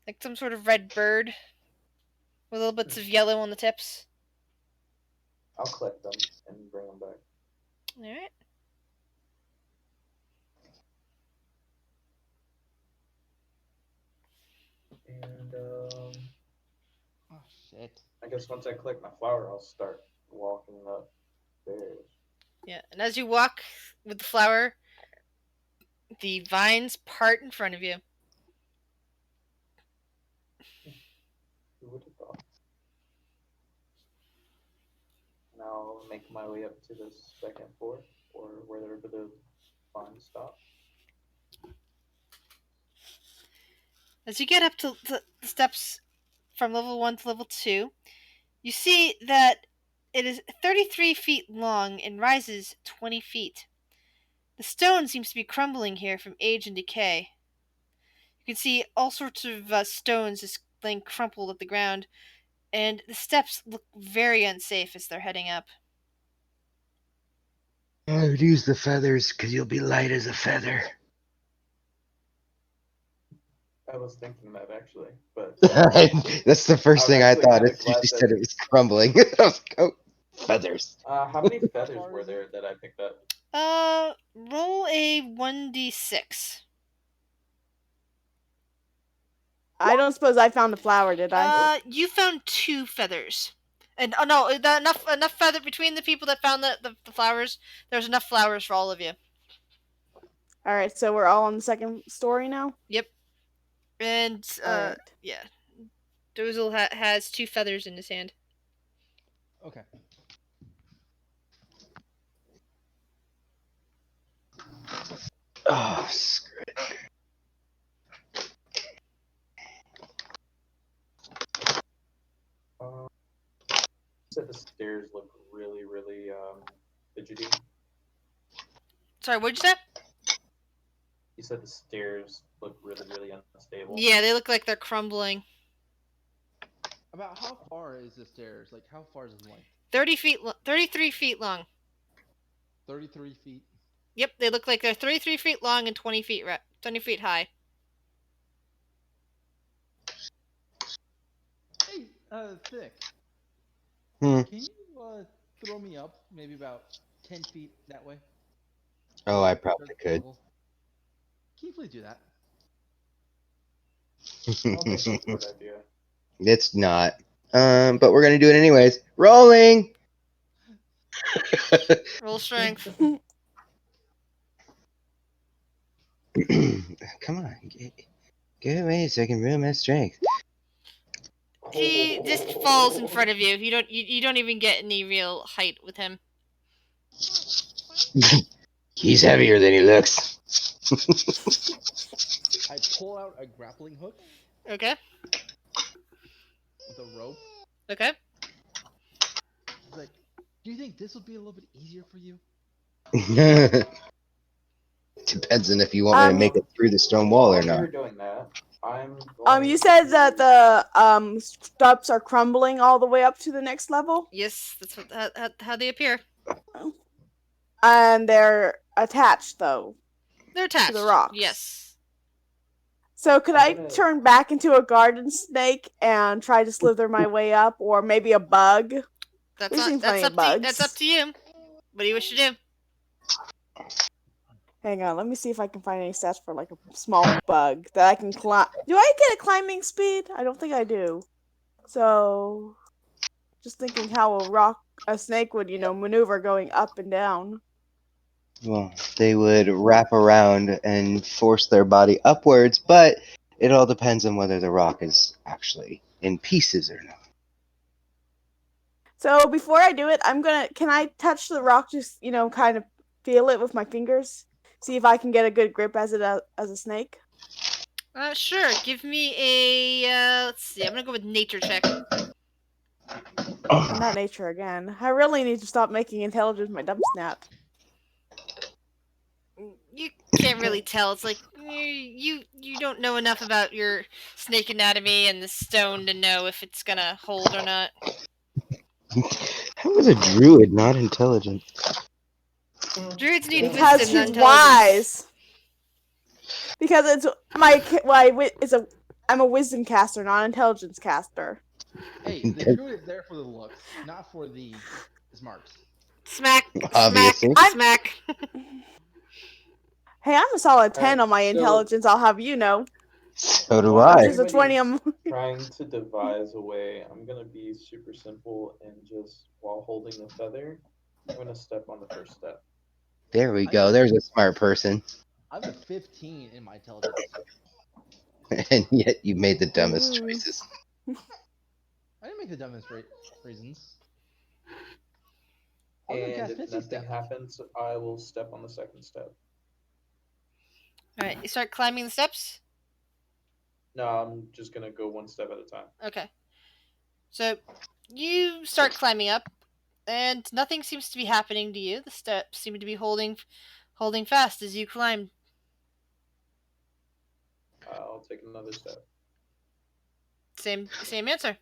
like some sort of red bird with little bits of yellow on the tips. I'll collect them and bring them back. All right. And Oh shit. I guess once I collect my flower, I'll start walking up stairs. Yeah, and as you walk with the flower, the vines part in front of you. Who would have thought? And I'll make my way up to the second floor, or wherever the vines stop. As you get up to the steps from level 1 to level 2, you see that it is 33 feet long and rises 20 feet. The stone seems to be crumbling here from age and decay. You can see all sorts of stones just laying crumpled at the ground, and the steps look very unsafe as they're heading up. I would use the feathers because you'll be light as a feather. I was thinking that actually, but That's the first thing I actually thought kinda as soon as glad you that- said it was crumbling. I was like, oh, feathers. how many feathers were there that I picked up? Roll a 1d6. I don't suppose I found the flower, did I? You found 2 feathers. And no, enough feather between the people that found the flowers. There's enough flowers for all of you. Alright, so we're all on the second story now? Yep. And Alright. yeah, Dozel has 2 feathers in his hand. Okay. Oh, screw it. You said the stairs look really, really fidgety. Sorry, what'd you say? You said the stairs look really, really unstable. Yeah, they look like they're crumbling. About how far is the stairs? Like, how far is the length? 33 feet long. 33 feet. Yep, they look like they're 33 feet long and 20 feet high. Hey, Thick. Hmm. Can you throw me up maybe about 10 feet that way? Oh, I probably could. Can you please do that? I don't think that's a good idea. It's not. But we're gonna do it anyways. Rolling. Roll strength. Come on, get away so I can ruin my strength. He just falls in front of you. You don't even get any real height with him. He's heavier than he looks. I pull out a grappling hook Okay. with a rope. Okay. It's like, do you think this would be a little bit easier for you? Depends on if you want me to make it through the stone wall or While not. you're doing that, I'm going You said that the steps are crumbling all the way up to the next level? Yes, that's how they appear. And they're attached though. They're attached to the rocks. Yes. So could I turn back into a garden snake and try to slither my way up, or maybe a bug? We've seen plenty of bugs. That's up to you. What do you wish to do? Hang on, let me see if I can find any stats for like a small bug that I can climb. Do I get a climbing speed? I don't think I do. So, just thinking how a snake would, maneuver going up and down. Well, they would wrap around and force their body upwards, but it all depends on whether the rock is actually in pieces or not. So before I do it, can I touch the rock, just, kind of feel it with my fingers? See if I can get a good grip as a snake? Sure. Give me a, let's see, I'm gonna go with nature check. And not nature again. I really need to stop making intelligence my dumb snap. You can't really tell. It's like you don't know enough about your snake anatomy and the stone to know if it's gonna hold or not. How is a druid not intelligent? Druids need because wisdom, not she's intelligence. wise. Because I'm a wisdom caster, not an intelligence caster. Hey, the druid is there for the looks, not for the smarts. Smack, Obviously. smack. Hey, I'm a solid 10 on my intelligence, I'll have you know. So do I. Which is a 20 on trying to devise a way. I'm gonna be super simple and just while holding the feather, I'm gonna step on the first step. There we go. There's a smart person. I have a 15 in my intelligence. And yet you made the dumbest choices. I didn't make the dumbest reasons. And if nothing happens, I will step on the second step. Alright, you start climbing the steps? No, I'm just gonna go one step at a time. Okay. So, you start climbing up, and nothing seems to be happening to you. The steps seem to be holding fast as you climb. I'll take another step. Same answer.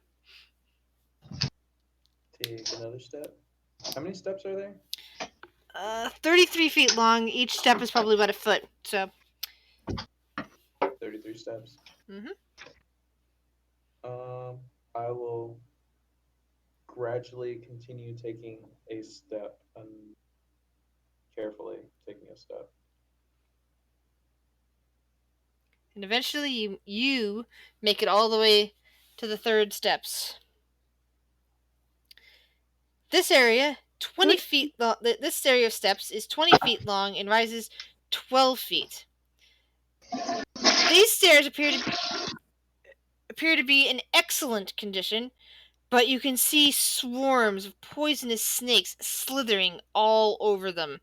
Take another step. How many steps are there? 33 feet long. Each step is probably about a foot. So 33 steps. Mm-hmm. I will gradually continue taking a step and carefully taking a step. And eventually you make it all the way to the third steps. This area, 20 feet long. This area of steps is 20 feet long and rises 12 feet. These stairs appear to be in excellent condition, but you can see swarms of poisonous snakes slithering all over them.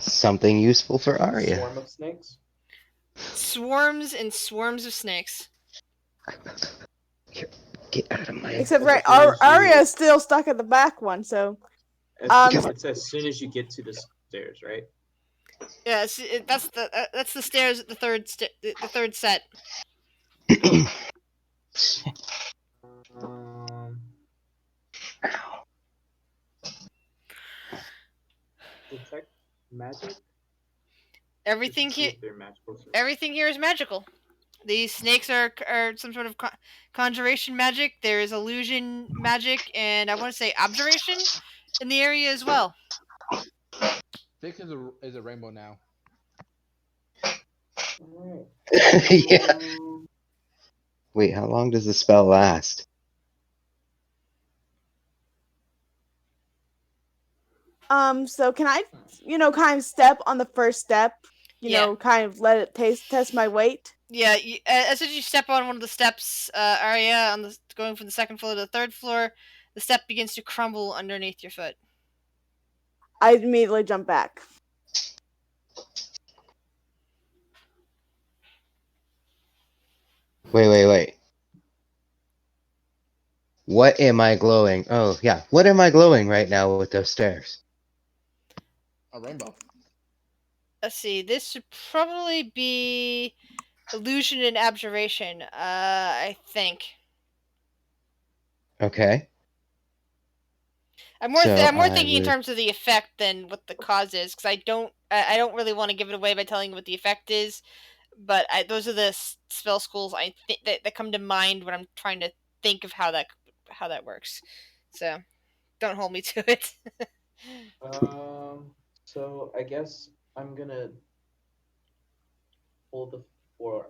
Something useful for Arya. Swarm of snakes? Swarms and swarms of snakes. Get out of my... Except Arya is still stuck at the back one, so... It's as soon as you get to the stairs, right? Yeah, that's the stairs at the third set. Detect magic? Everything here is magical. These snakes are some sort of conjuration magic. There is illusion magic, and I want to say abjuration in the area as well. Fix is a rainbow now. Yeah. Wait, how long does the spell last? So can I, kind of step on the first step? Kind of let it test my weight? Yeah, as soon as you step on one of the steps, Arya, going from the second floor to the third floor, the step begins to crumble underneath your foot. I immediately jump back. Wait. What am I glowing? Oh, yeah. What am I glowing right now with those stairs? A rainbow. Let's see. This should probably be illusion and abjuration, I think. Okay. I'm more thinking in would- terms of the effect than what the cause is, because I don't really want to give it away by telling you what the effect is. But those are the spell schools I think that come to mind when I'm trying to think of how that works. So don't hold me to it. So I guess I'm gonna hold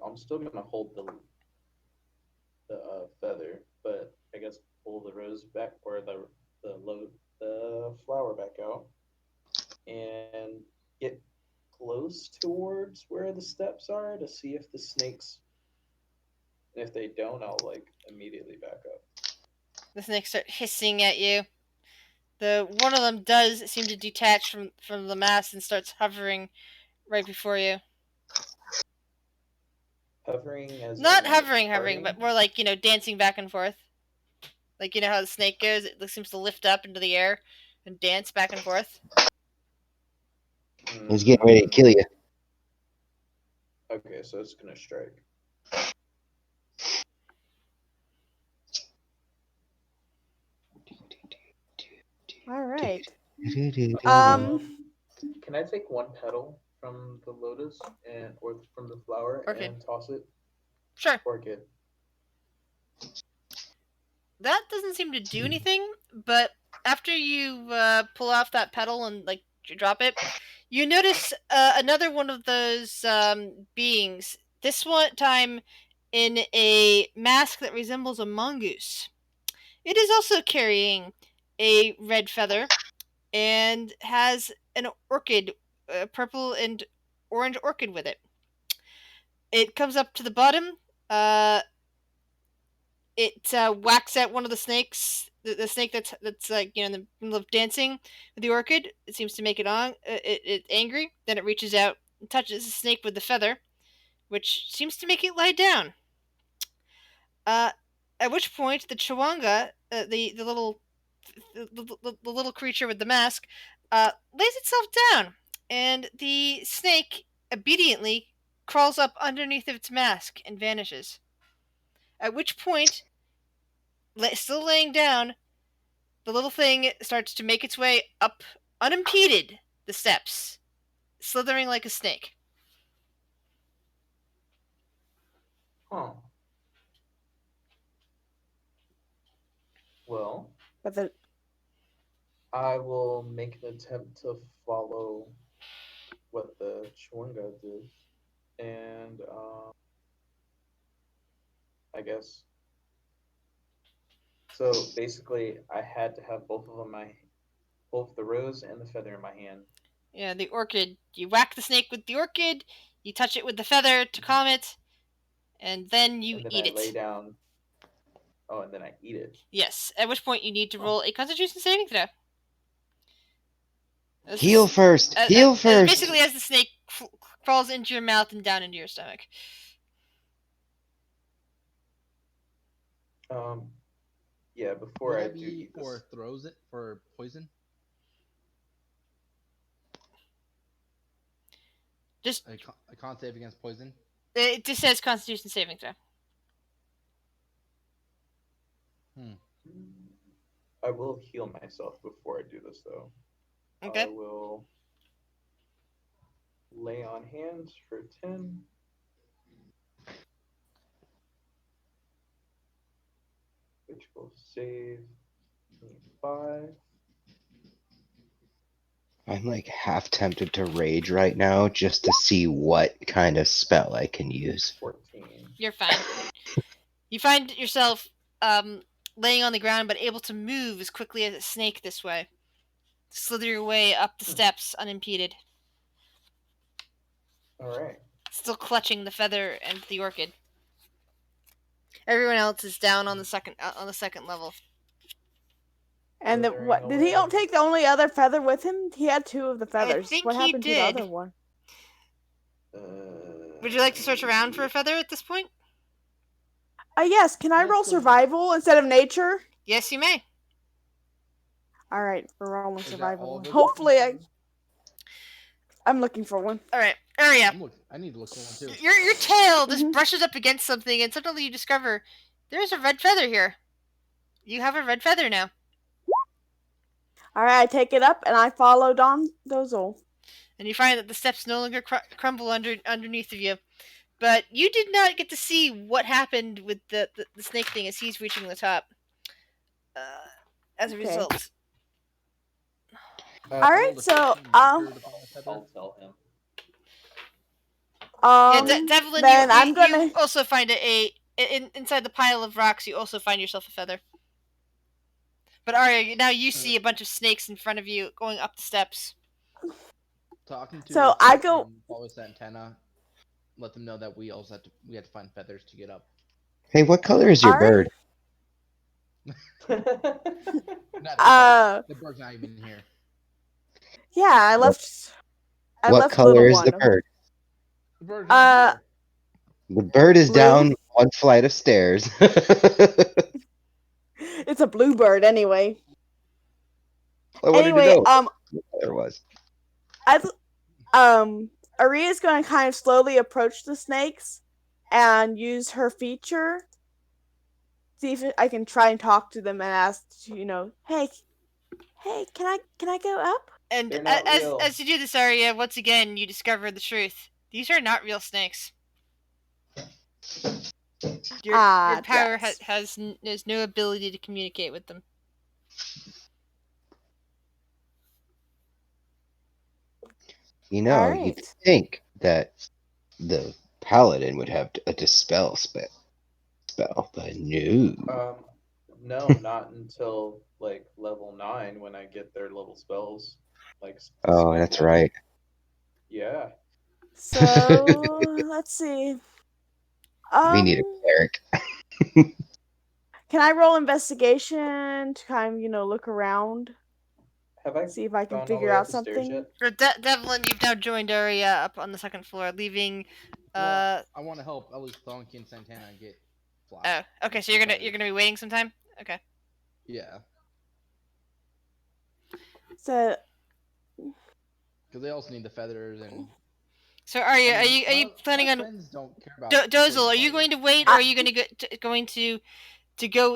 I'm still gonna hold the feather, but I guess pull the rose back or the flower back out and get close towards where the steps are to see if the snakes. And if they don't, I'll like immediately back up. The snakes start hissing at you. The one of them does seem to detach from the mass and starts hovering right before you. Hovering as Not in, like, hovering, parting? but more like, dancing back and forth. Like, how the snake goes? It seems to lift up into the air and dance back and forth. He's getting ready to kill you. Okay, so it's gonna strike. All right. Can I take one petal from the lotus or from the flower and toss it? Sure. Orchid. That doesn't seem to do anything, but after you pull off that petal and like drop it, you notice another one of those beings. This one time in a mask that resembles a mongoose. It is also carrying a red feather and has an orchid, a purple and orange orchid with it. It comes up to the bottom. It whacks at one of the snakes. The snake that's like in the middle of dancing with the orchid. It seems to make it on. It's angry. Then it reaches out and touches the snake with the feather, which seems to make it lie down. At which point the chawanga, the little the little creature with the mask, lays itself down, and the snake obediently crawls up underneath its mask and vanishes. At which point, still laying down, the little thing starts to make its way up unimpeded the steps, slithering like a snake. Huh. Well, But the I will make an attempt to follow what the Chwunga did, and I guess. So basically, I had to have both the rose and the feather in my hand. Yeah, the orchid. You whack the snake with the orchid, you touch it with the feather to calm it, and then you eat it. Lay down. Oh, and then I eat it. Yes, at which point you need to roll a Constitution saving throw. Heal first. Heal first. Basically, as the snake crawls into your mouth and down into your stomach. Yeah. Before Would I that do be eat for this, throws it for poison? Just a con save against poison. It just says Constitution saving throw. I will heal myself before I do this, though. Okay. I will lay on hands for 10. Which will save me 5. I'm like half tempted to rage right now just to see what kind of spell I can use. 14. You're fine. You find yourself laying on the ground, but able to move as quickly as a snake this way. Slither your way up the steps unimpeded. Alright. Still clutching the feather and the orchid. Everyone else is down on the second level. And what did he don't take the only other feather with him? He had 2 of the feathers. I think what happened he to the did. other one? Would you like to search around for a feather at this point? Yes. Can I roll survival instead of nature? Yes, you may. All right, we're rolling survival. Hopefully, I'm looking for one. All right, Aria. I need to look for one too. Your tail just brushes up against something, and suddenly you discover there's a red feather here. You have a red feather now. All right, I take it up and I follow Don Dozel. And you find that the steps no longer crumble underneath of you. But you did not get to see what happened with the snake thing as he's reaching the top. As a result. All right, so I'll tell him. Devlin, then you also find inside the pile of rocks. You also find yourself a feather. But Arya, now you see a bunch of snakes in front of you going up the steps. Talking to so I go. Follow Santana. Let them know that we also had to find feathers to get up. Hey, what color is your bird? The bird's not even here. Yeah, I left. What color is the bird? The bird's not here. The bird is Blue? down one flight of stairs. It's a blue bird, anyway. I wanted Anyway, to know what color was. Aria's going to kind of slowly approach the snakes and use her feature. See if I can try and talk to them and ask, hey, can I go up? And as you do this, Arya, once again you discover the truth. These are not real snakes. Your power has no ability to communicate with them. You'd think that the paladin would have a dispel spell, but no. No, not until like level 9 when I get their level spells. Oh, that's right. Yeah. So let's see. We need a cleric. Can I roll investigation to kind of look around? Have I see if I can figure out something? Devlin, you've now joined Arya up on the second floor, leaving. I want to help at least Donkey and Santana get fly. Oh, okay. So you're gonna be waiting some time. Okay. Yeah. So. Because they also need the feathers and. So are you planning on? Don't care about Dozel, are you going to wait, or are you going to go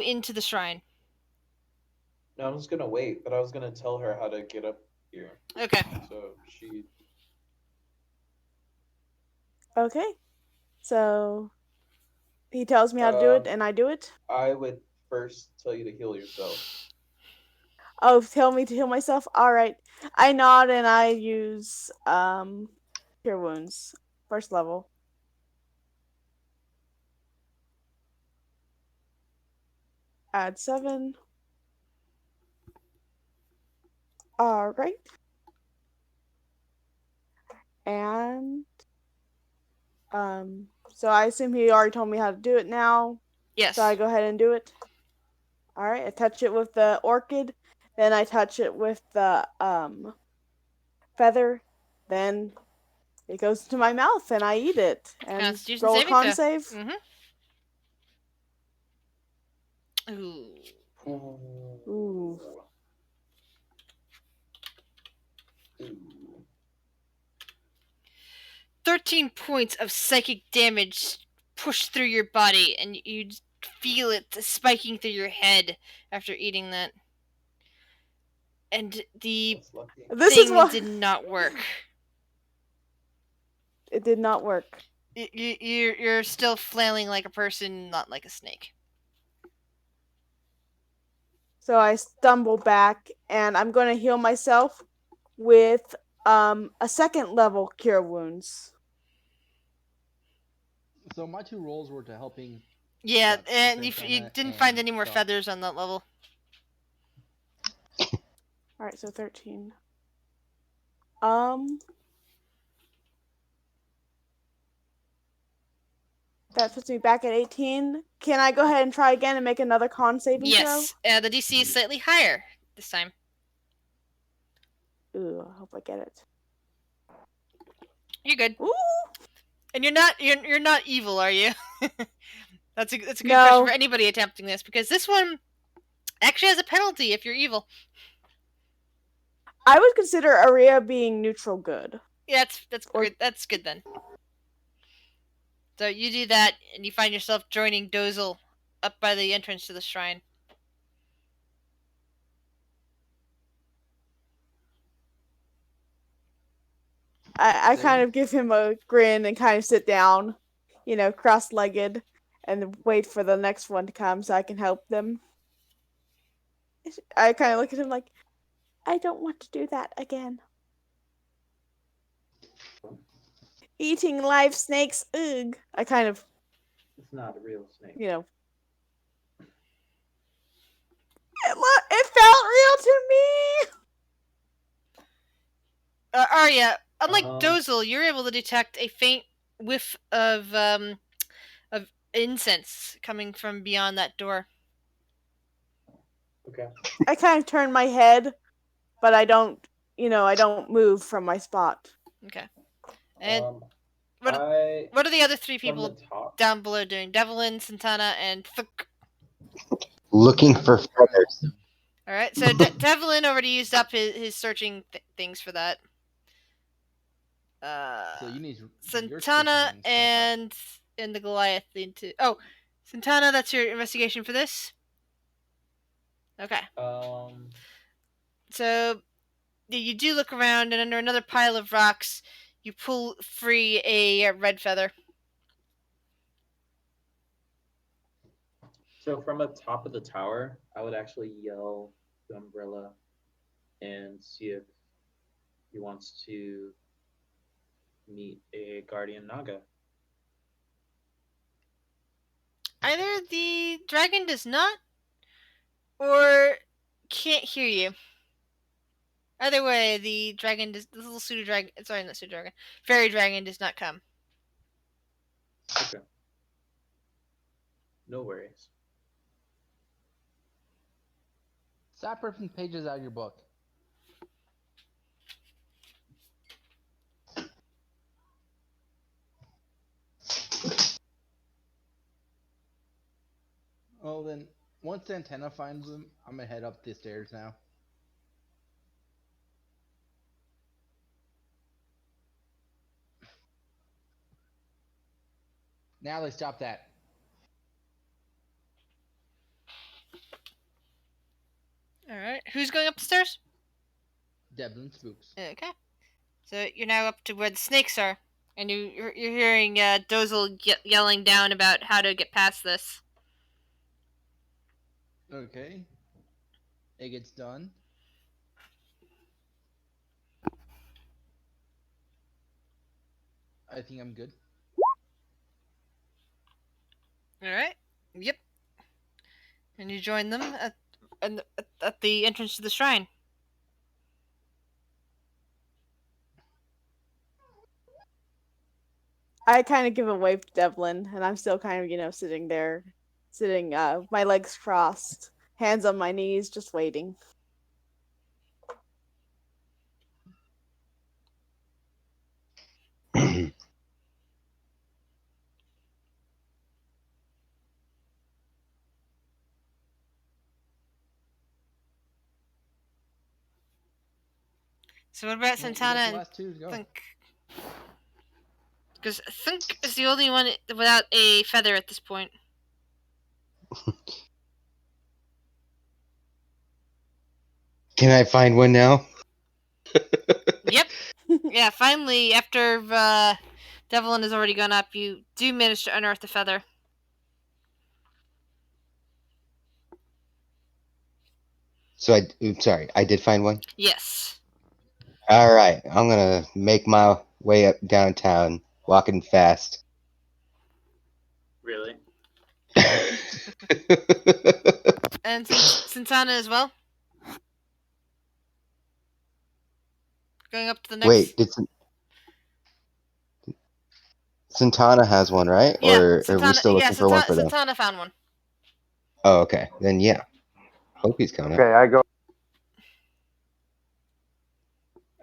into the shrine? No, I'm just gonna wait, but I was gonna tell her how to get up here. Okay. So she. Okay. So he tells me how to do it, and I do it. I would first tell you to heal yourself. Oh, tell me to heal myself? Alright. I nod and I use Cure Wounds. First level. Add 7. Alright. And so I assume he already told me how to do it now. Yes. So I go ahead and do it. Alright, I touch it with the orchid, then I touch it with the feather, then it goes to my mouth and I eat it. And roll a con save. Mm-hmm. Ooh. 13 points of psychic damage push through your body, and you feel it spiking through your head after eating that. And the thing did not work. It did not work. You're still flailing like a person, not like a snake. So I stumble back, and I'm going to heal myself with a second level Cure Wounds. So my 2 rolls were to helping. Yeah, and you didn't find any more feathers on that level. Alright, so 13. That puts me back at 18. Can I go ahead and try again and make another con saving throw? Yes, the DC is slightly higher this time. Ooh, I hope I get it. You're good. Ooh! And you're not evil, are you? That's a good question for anybody attempting this, because this one actually has a penalty if you're evil. I would consider Aria being neutral good. Yeah, that's good. That's good then. So you do that, and you find yourself joining Dozel up by the entrance to the shrine. I Say kind again? of give him a grin and kind of sit down, cross-legged, and wait for the next one to come so I can help them. I kind of look at him like, I don't want to do that again. Eating live snakes, ugh. I kind of, It's not a real snake. It felt real to me. Arya, unlike Um, Dozel, you're able to detect a faint whiff of incense coming from beyond that door. Okay. I kind of turn my head, but I don't move from my spot. Okay. And what I are the other three from the people top. down below doing? Devlin, Santana, and Thuk. Looking I'm for looking around with feathers. them. All right. So Devlin already used up his searching things for that. So you need your Santana searching stuff up. and the Goliath into. Oh, Santana, that's your investigation for this. Okay. So you do look around, and under another pile of rocks, you pull free a red feather. So from the top of the tower, I would actually yell to Umbrella and see if he wants to meet a guardian Naga. Either the dragon does not, or can't hear you. Either way, the dragon does. The little pseudo dragon. Sorry, not pseudo dragon. Fairy dragon does not come. Okay. No worries. Stop ripping pages out of your book. Well then, once Antenna finds them, I'm gonna head up the stairs now. Now they stop that. All right. Who's going up the stairs? Devlin Spooks. Okay. So you're now up to where the snakes are, and you're hearing Dozel yelling down about how to get past this. Okay. It gets done. I think I'm good. All right. Yep. And you join them at the entrance to the shrine. I kind of give a wave to Devlin, and I'm still kind of, sitting there, my legs crossed, hands on my knees, just waiting. So what about Well, Santana the and last two to go. Thunk? Because Thunk is the only one without a feather at this point. Can I find one now? Yep. Yeah, finally, after Devlin has already gone up, you do manage to unearth the feather. So sorry, I did find one. Yes. All right, I'm gonna make my way up downtown, walking fast. Really? And Santana as well? Going up to the next... Wait, Santana has one, right? Yeah, Or are we still looking for one for them? Santana found one. Oh, okay. Then yeah. Hope he's coming. Okay, I go.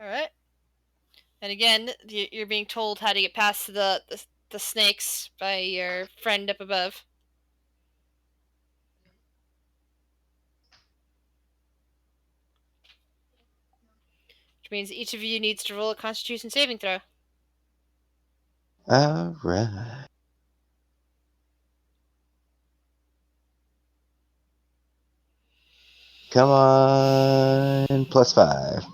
Alright. And again, you're being told how to get past the snakes by your friend up above. Which means each of you needs to roll a Constitution saving throw. All right. Come on, +5.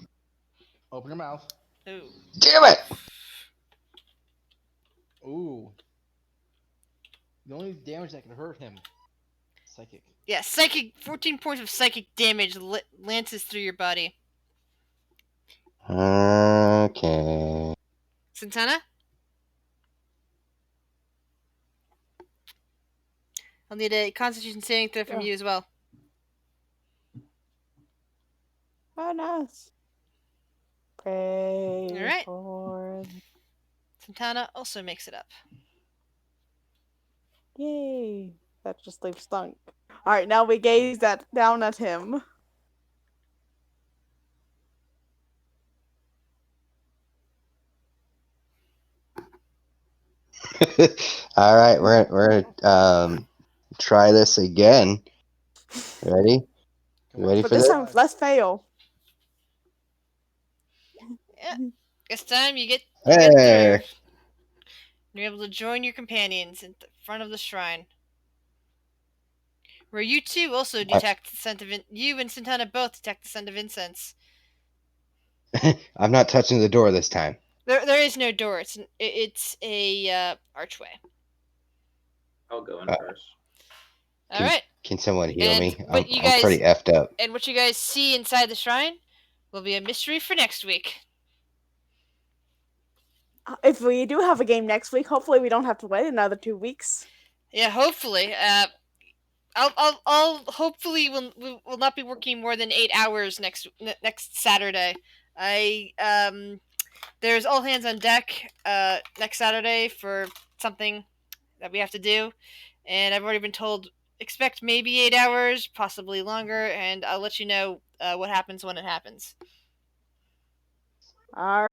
Open your mouth. Ooh. Damn it! Ooh. The only damage that can hurt him. Psychic. Yeah, psychic. 14 points of psychic damage lances through your body. Okay. Santana? I'll need a Constitution saving throw from you as well. Oh, nice. Pray All right. for... Santana also makes it up. Yay. That just leaves Stunk. Alright, now we gaze down at him. All right, we're try this again. Ready? You ready But for this this? time, let's fail. Yeah. This time you get Hey. through. You're able to join your companions in the front of the shrine, where you two also detect the scent of you and Santana both detect the scent of incense. I'm not touching the door this time. There is no door. It's a archway. I'll go in first. All right. Can someone heal me? What I'm pretty effed up. And what you guys see inside the shrine will be a mystery for next week. If we do have a game next week, hopefully we don't have to wait another 2 weeks. Yeah, hopefully. I'll hopefully will not be working more than 8 hours next Saturday. There's all hands on deck next Saturday for something that we have to do, and I've already been told expect maybe 8 hours, possibly longer, and I'll let you know what happens when it happens. Alright.